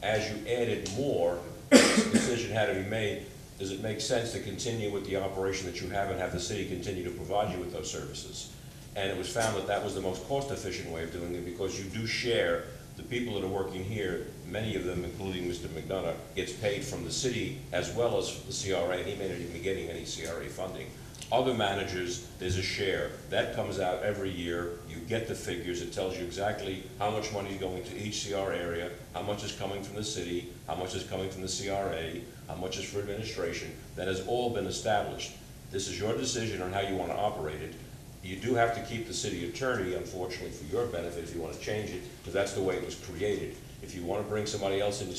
As you added more, the decision had to be made, does it make sense to continue with the operation that you have and have the city continue to provide you with those services? And it was found that that was the most cost-efficient way of doing it because you do share the people that are working here, many of them, including Mr. McDonough, gets paid from the city as well as the CRA, and he may not even be getting any CRA funding. Other managers, there's a share. That comes out every year. You get the figures. It tells you exactly how much money is going to each CR area, how much is coming from the city, how much is coming from the CRA, how much is for administration. That has all been established. This is your decision on how you want to operate it. You do have to keep the city attorney, unfortunately, for your benefit if you want to change it, because that's the way it was created. If you want to bring somebody else in,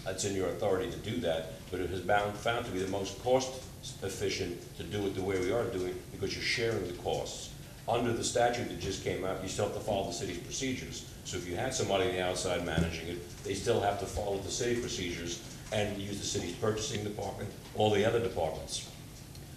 that's in your authority to do that, but it has found to be the most cost-efficient to do it the way we are doing it because you're sharing the costs. Under the statute that just came out, you still have to follow the city's procedures. So if you had somebody on the outside managing it, they still have to follow the city procedures and use the city's purchasing department, all the other departments.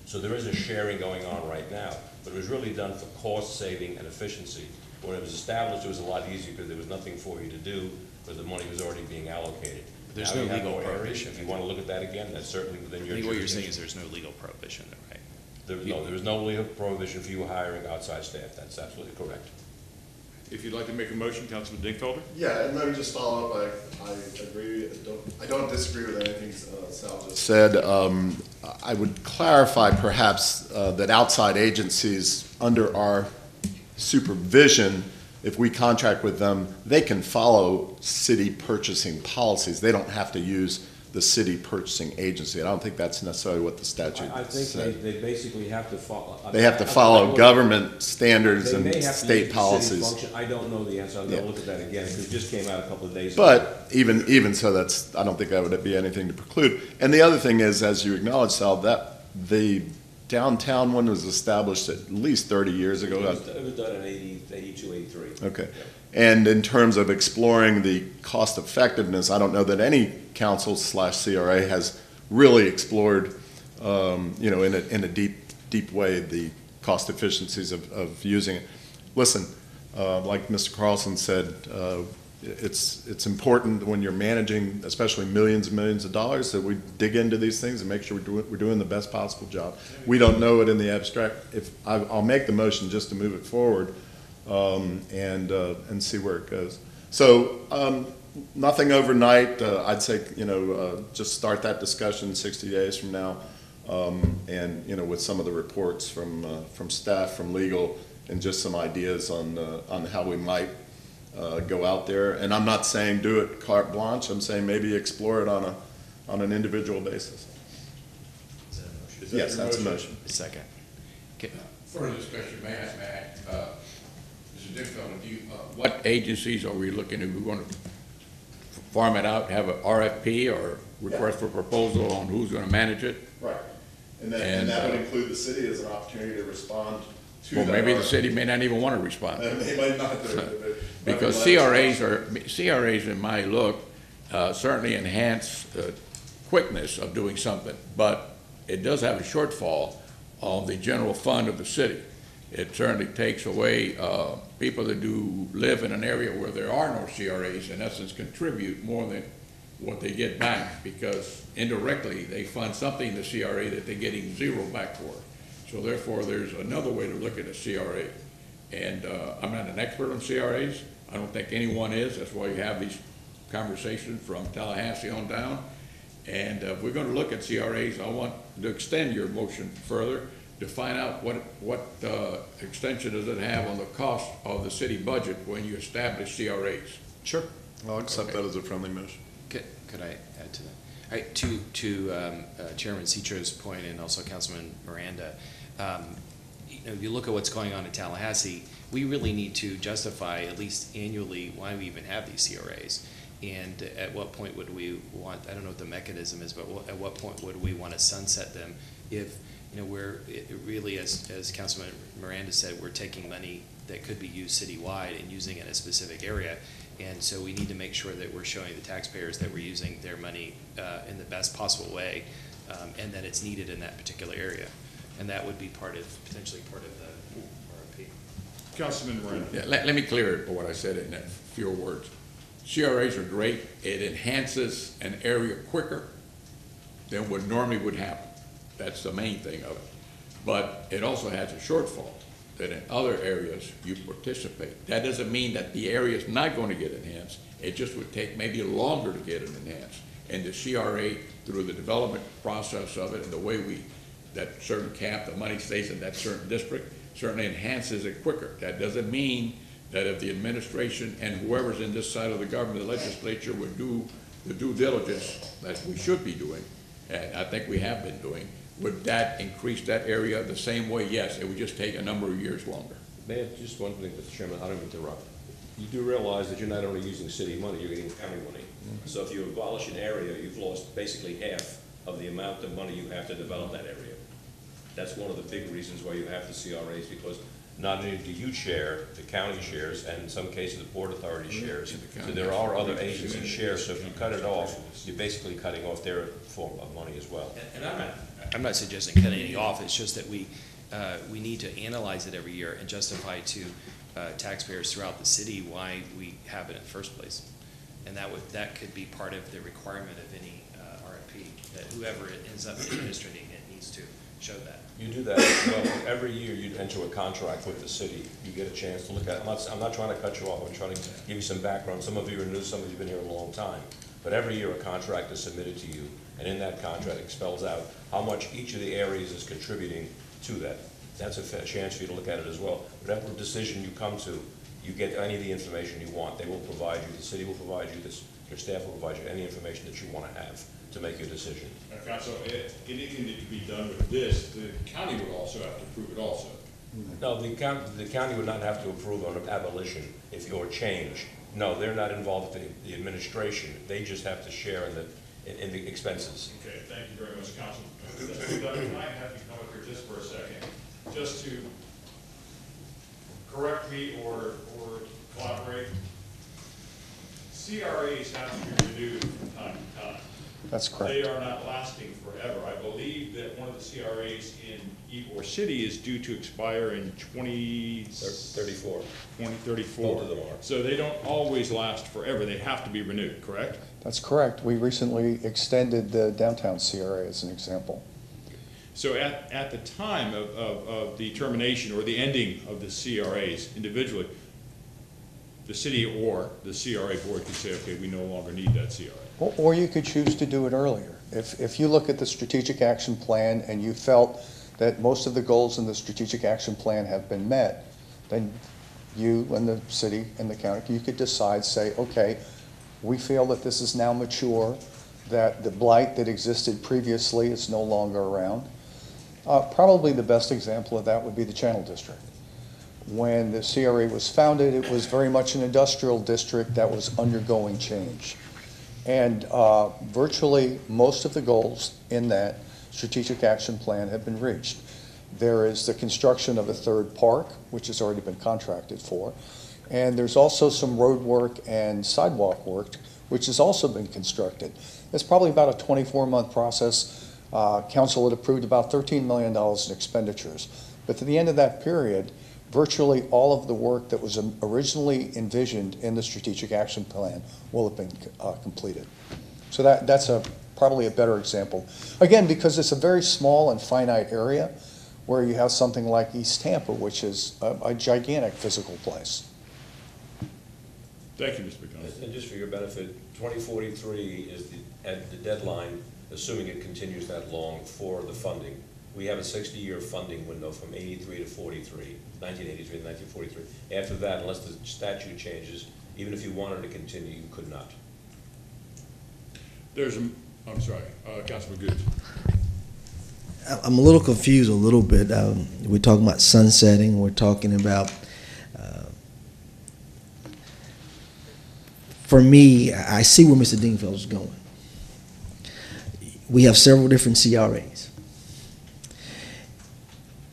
So there is a sharing going on right now, but it was really done for cost saving and efficiency. When it was established, it was a lot easier because there was nothing for you to do because the money was already being allocated. There's no legal prohibition. If you want to look at that again, that's certainly within your jurisdiction. What you're saying is there's no legal prohibition, right? There was no legal prohibition for you hiring outside staff. That's absolutely correct. If you'd like to make a motion, Councilman Dingfelder? Yeah, and let me just follow up. I agree. I don't disagree with anything Sal just said. I would clarify perhaps that outside agencies under our supervision if we contract with them, they can follow city purchasing policies. They don't have to use the city purchasing agency. I don't think that's necessarily what the statute I think said. they basically have to follow. They have to follow government standards and state policies. I don't know the answer. I'm going to look at that again, because it just came out a couple of days ago. But even so, I don't think that would be anything to preclude. And the other thing is, as you acknowledge, Sal, that the downtown one was established at least 30 years ago. It was done in 82, 83. Okay. And in terms of exploring the cost effectiveness, I don't know that any council/CRA has really explored, in a deep way, the cost efficiencies of using it. Listen, like Mr. Carlson said, it's important when you're managing, especially millions and millions of dollars, that we dig into these things and make sure we're doing the best possible job. We don't know it in the abstract. I'll make the motion just to move it forward, and see where it goes. So nothing overnight. I'd say just start that discussion 60 days from now, and with some of the reports from staff, from legal, and just some ideas on how we might go out there. And I'm not saying do it carte blanche. I'm saying maybe explore it on an individual basis. Is that a motion? Yes, that's a motion. Second. Okay. Further discussion, may I ask, Mr. Dickfeld, what agencies are we looking at? We're going to farm it out, have an RFP or request for proposal on who's going to manage it? Right. And that would include the city as an opportunity to respond to well, that maybe RFP. the city may not even want to respond. They might not do it. Because CRAs in my look, certainly enhance the quickness of doing something, but it does have a shortfall on the general fund of the city. It certainly takes away people that do live in an area where there are no CRAs, in essence, contribute more than what they get back, because indirectly they fund something in the CRA that they're getting zero back for. So therefore, there's another way to look at a CRA. And I'm not an expert on CRAs. I don't think anyone is. That's why you have these conversations from Tallahassee on down. And if we're going to look at CRAs, I want to extend your motion further to find out what extension does it have on the cost of the city budget when you establish CRAs. Sure. I'll accept that as a friendly motion. Could I add to that? All right, to Chairman Citro's point, and also Councilman Miranda, if you look at what's going on in Tallahassee, we really need to justify, at least annually, why we even have these CRAs. And at what point would we want, I don't know what the mechanism is, but at what point would we want to sunset them if, we're really, as Councilman Miranda said, we're taking money that could be used citywide and using it in a specific area. And so we need to make sure that we're showing the taxpayers that we're using their money in the best possible way, and that it's needed in that particular area. And that would be potentially part of the RFP. Councilman Miranda. Yeah, let me clear it for what I said in that few words. CRAs are great. It enhances an area quicker than what normally would happen. That's the main thing of it. But it also has a shortfall that in other areas you participate. That doesn't mean that the area is not going to get enhanced. It just would take maybe longer to get it enhanced. And the CRA, through the development process of it and the way that certain cap, the money stays in that certain district, certainly enhances it quicker. That doesn't mean that if the administration and whoever's in this side of the government, the legislature, would do the due diligence that we should be doing, and I think we have been doing, would that increase that area the same way? Yes, it would just take a number of years longer. May I just one thing, Mr. Chairman, I don't mean to interrupt. You do realize that you're not only using city money, you're getting county money. So if you abolish an area, you've lost basically half of the amount of money you have to develop that area. That's one of the big reasons why you have the CRAs, because not only do you share, the county shares, and in some cases the Port Authority shares. So there are other agency shares, so if you cut it off, you're basically cutting off their form of money as well. And I'm not suggesting cutting any off. It's just that we need to analyze it every year and justify to taxpayers throughout the city why we have it in the first place. And that could be part of the requirement of any RFP, that whoever ends up administrating it needs to show that. You do that, well, every year you enter a contract with the city. You get a chance to look at it. I'm not trying to cut you off. I'm trying to give you some background. Some of you are new, some of you have been here a long time. But every year a contract is submitted to you, and in that contract it spells out how much each of the areas is contributing to that. That's a fair chance for you to look at it as well. Whatever decision you come to, You get any of the information you want. They will provide you, the city will provide you this, your staff will provide you any information that you want to have to make your decision. Council, anything that could be done with this, the county would also have to approve it also. No, the county would not have to approve an abolition or change. No, they're not involved in the administration. They just have to share in the expenses. Okay, thank you very much, Council. Can I have you come up here just for a second, just to correct me or collaborate? CRAs have to be renewed from time to time. That's correct. They are not lasting forever. I believe that one of the CRAs in Ybor City is due to expire in 2034. 2034. Both of them are. So they don't always last forever. They have to be renewed, correct? That's correct. We recently extended the downtown CRA as an example. So at the time of the termination or the ending of the CRAs individually, the city or the CRA board could say, okay, we no longer need that CRA. Or you could choose to do it earlier. If you look at the strategic action plan and you felt that most of the goals in the strategic action plan have been met, then you and the city and the county, you could decide, say, okay, we feel that this is now mature, that the blight that existed previously is no longer around. Probably the best example of that would be the Channel District. When the CRA was founded, it was very much an industrial district that was undergoing change. And virtually most of the goals in that strategic action plan have been reached. There is the construction of a third park, which has already been contracted for. And there's also some road work and sidewalk work, which has also been constructed. It's probably about a 24-month process. Council had approved about $13 million in expenditures. But to the end of that period, virtually all of the work that was originally envisioned in the strategic action plan will have been completed. So that's probably a better example. Again, because it's a very small and finite area where you have something like East Tampa, which is a gigantic physical place. Thank you, Mr. McDonough. And just for your benefit, 2043 is the deadline, assuming it continues that long, for the funding. We have a 60-year funding window from 83 to 43, 1983 to 1943. After that, unless the statute changes, even if you wanted to continue, you could not. I'm sorry, Councilman Goods. I'm a little confused a little bit. We're talking about sunsetting. We're talking about, for me, I see where Mr. Dingfeld is going. We have several different CRAs.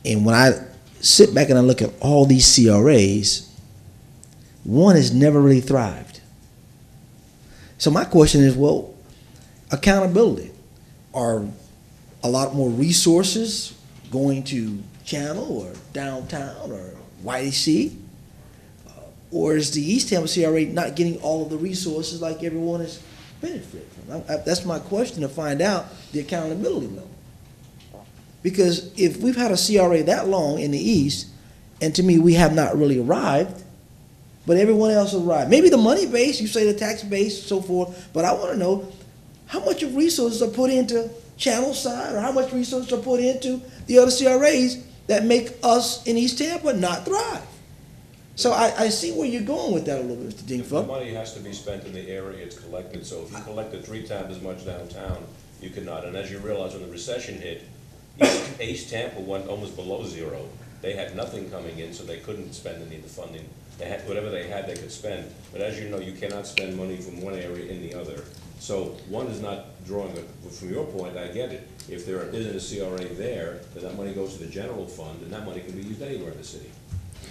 And when I sit back and I look at all these CRAs, one has never really thrived. So my question is, well, accountability. Are a lot more resources going to Channel or downtown or YDC? Or is the East Tampa CRA not getting all of the resources like everyone is benefiting from? That's my question, to find out the accountability level. Because if we've had a CRA that long in the East, and to me we have not really arrived, but everyone else has arrived. Maybe the money base, you say the tax base, so forth, but I want to know how much of resources are put into Channel side, or how much resources are put into the other CRAs that make us in East Tampa not thrive. So I see where you're going with that a little bit, Mr. Dingfeld. The money has to be spent in the area it's collected, so if you collected 3 times as much downtown, you could not. And as you realize, when the recession hit, East Tampa went almost below zero. They had nothing coming in, so they couldn't spend any of the funding. They had, whatever they had, they could spend. But as you know, you cannot spend money from one area in the other. So one is not drawing, from your point, I get it. If there isn't a CRA there, then that money goes to the general fund, and that money can be used anywhere in the city.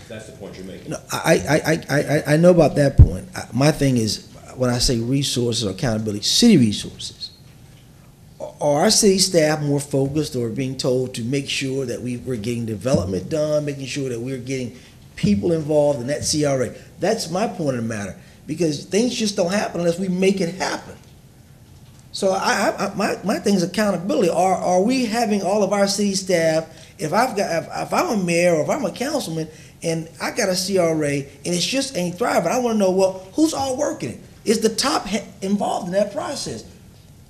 That's the point you're making. No, I know about that point. My thing is, when I say resources or accountability, city resources. Are our city staff more focused or being told to make sure that we're getting development done, making sure that we're getting people involved in that CRA? That's my point of the matter, because things just don't happen unless we make it happen. So my thing is accountability. Are we having all of our city staff, if I'm a mayor or if I'm a councilman and I got a CRA and it's just ain't thriving, I want to know, well, who's all working it? Is the top involved in that process?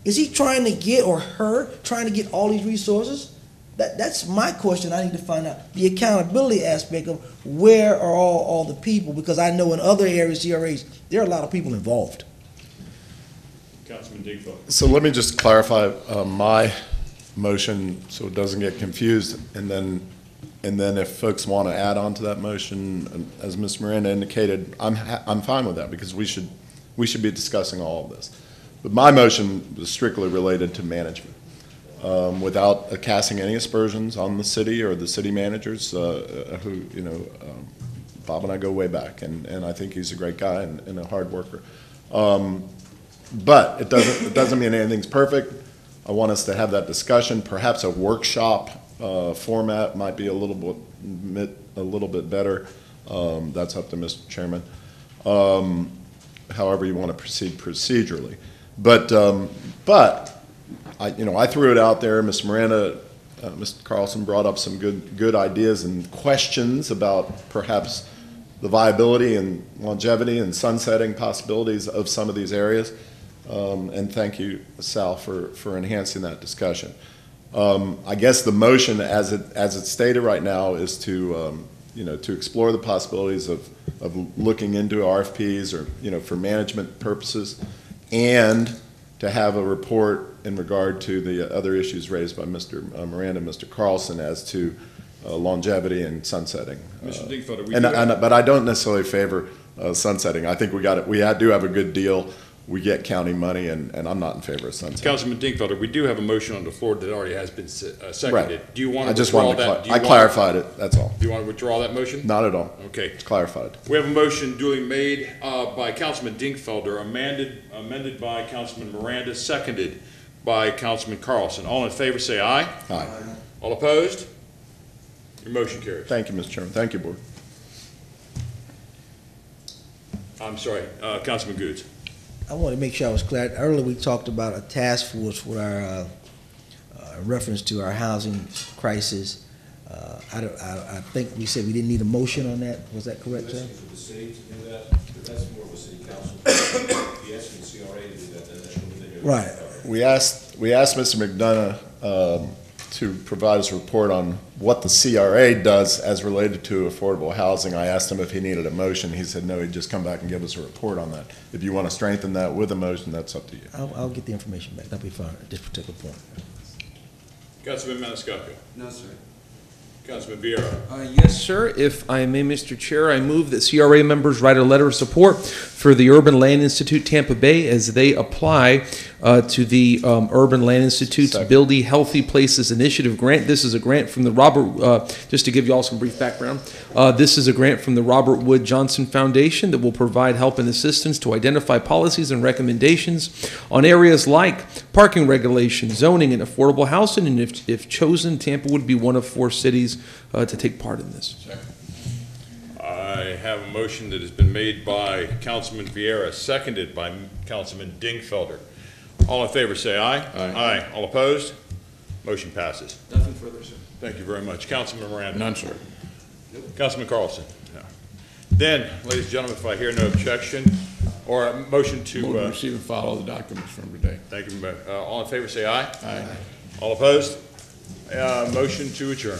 Is he trying to get, or her, trying to get all these resources? That's my question. I need to find out the accountability aspect of where are all the people, because I know in other areas, CRAs, there are a lot of people involved. Councilman Dingfelder. So let me just clarify my motion so it doesn't get confused, and then if folks want to add on to that motion, as Ms. Miranda indicated, I'm fine with that, because we should be discussing all of this. But my motion was strictly related to management, without casting any aspersions on the city or the city managers, who, you know, Bob and I go way back, and I think he's a great guy and a hard worker. But it doesn't mean anything's perfect. I want us to have that discussion. Perhaps a workshop format might be a little bit better. That's up to Mr. Chairman. However you want to proceed procedurally, but I threw it out there. Ms. Miranda, Mr. Carlson brought up some good ideas and questions about perhaps the viability and longevity and sunsetting possibilities of some of these areas. And thank you, Sal, for enhancing that discussion. I guess the motion, as it's stated right now, is to explore the possibilities of looking into RFPs or, for management purposes, and to have a report in regard to the other issues raised by Mr. Miranda and Mr. Carlson as to longevity and sunsetting. Mr. Dingfelder, but I don't necessarily favor sunsetting. I think we do have a good deal. We get county money, and I'm not in favor of sunsetting. Councilman Dingfelder, we do have a motion on the floor that already has been seconded. Right. Do you want to withdraw that? I clarified it, that's all. Do you want to withdraw that motion? Not at all. Okay. It's clarified. We have a motion duly made by Councilman Dingfelder, amended by Councilman Miranda, seconded by Councilman Carlson. All in favor say aye. Aye. All opposed? Your motion carries. Thank you, Mr. Chairman. Thank you, Board. I'm sorry, Councilman Goods. I want to make sure I was clear. Earlier, we talked about a task force with our reference to our housing crisis. I think we said we didn't need a motion on that. Was that correct, John? For the city to do that, that's more of a city council. If you ask the CRA to do that, then that's what they do. Right. We asked Mr. McDonough to provide us a report on what the CRA does as related to affordable housing. I asked him if he needed a motion. He said no, he'd just come back and give us a report on that. If you want to strengthen that with a motion, that's up to you. I'll get the information back. That'll be fine at this particular point. Councilman Maniscalco. No, sir. Councilman Vieira. Yes, sir. If I may, Mr. Chair, I move that CRA members write a letter of support for the Urban Land Institute Tampa Bay as they apply to the Urban Land Institute's Building Healthy Places Initiative grant. This is a grant from the just to give you all some brief background, this is a grant from the Robert Wood Johnson Foundation that will provide help and assistance to identify policies and recommendations on areas like parking regulations, zoning, and affordable housing. And if chosen, Tampa would be one of 4 cities to take part in this. I have a motion that has been made by Councilman Vieira, seconded by Councilman Dingfelder. All in favor say aye. Aye. Aye. All opposed? Motion passes. Nothing further, sir. Thank you very much. Councilman Miranda. None, sir. Councilman Carlson. No. Then, ladies and gentlemen, if I hear no objection or a motion to Move to receive and follow the documents from today. Thank you. All in favor say aye. Aye. All opposed? Motion to adjourn.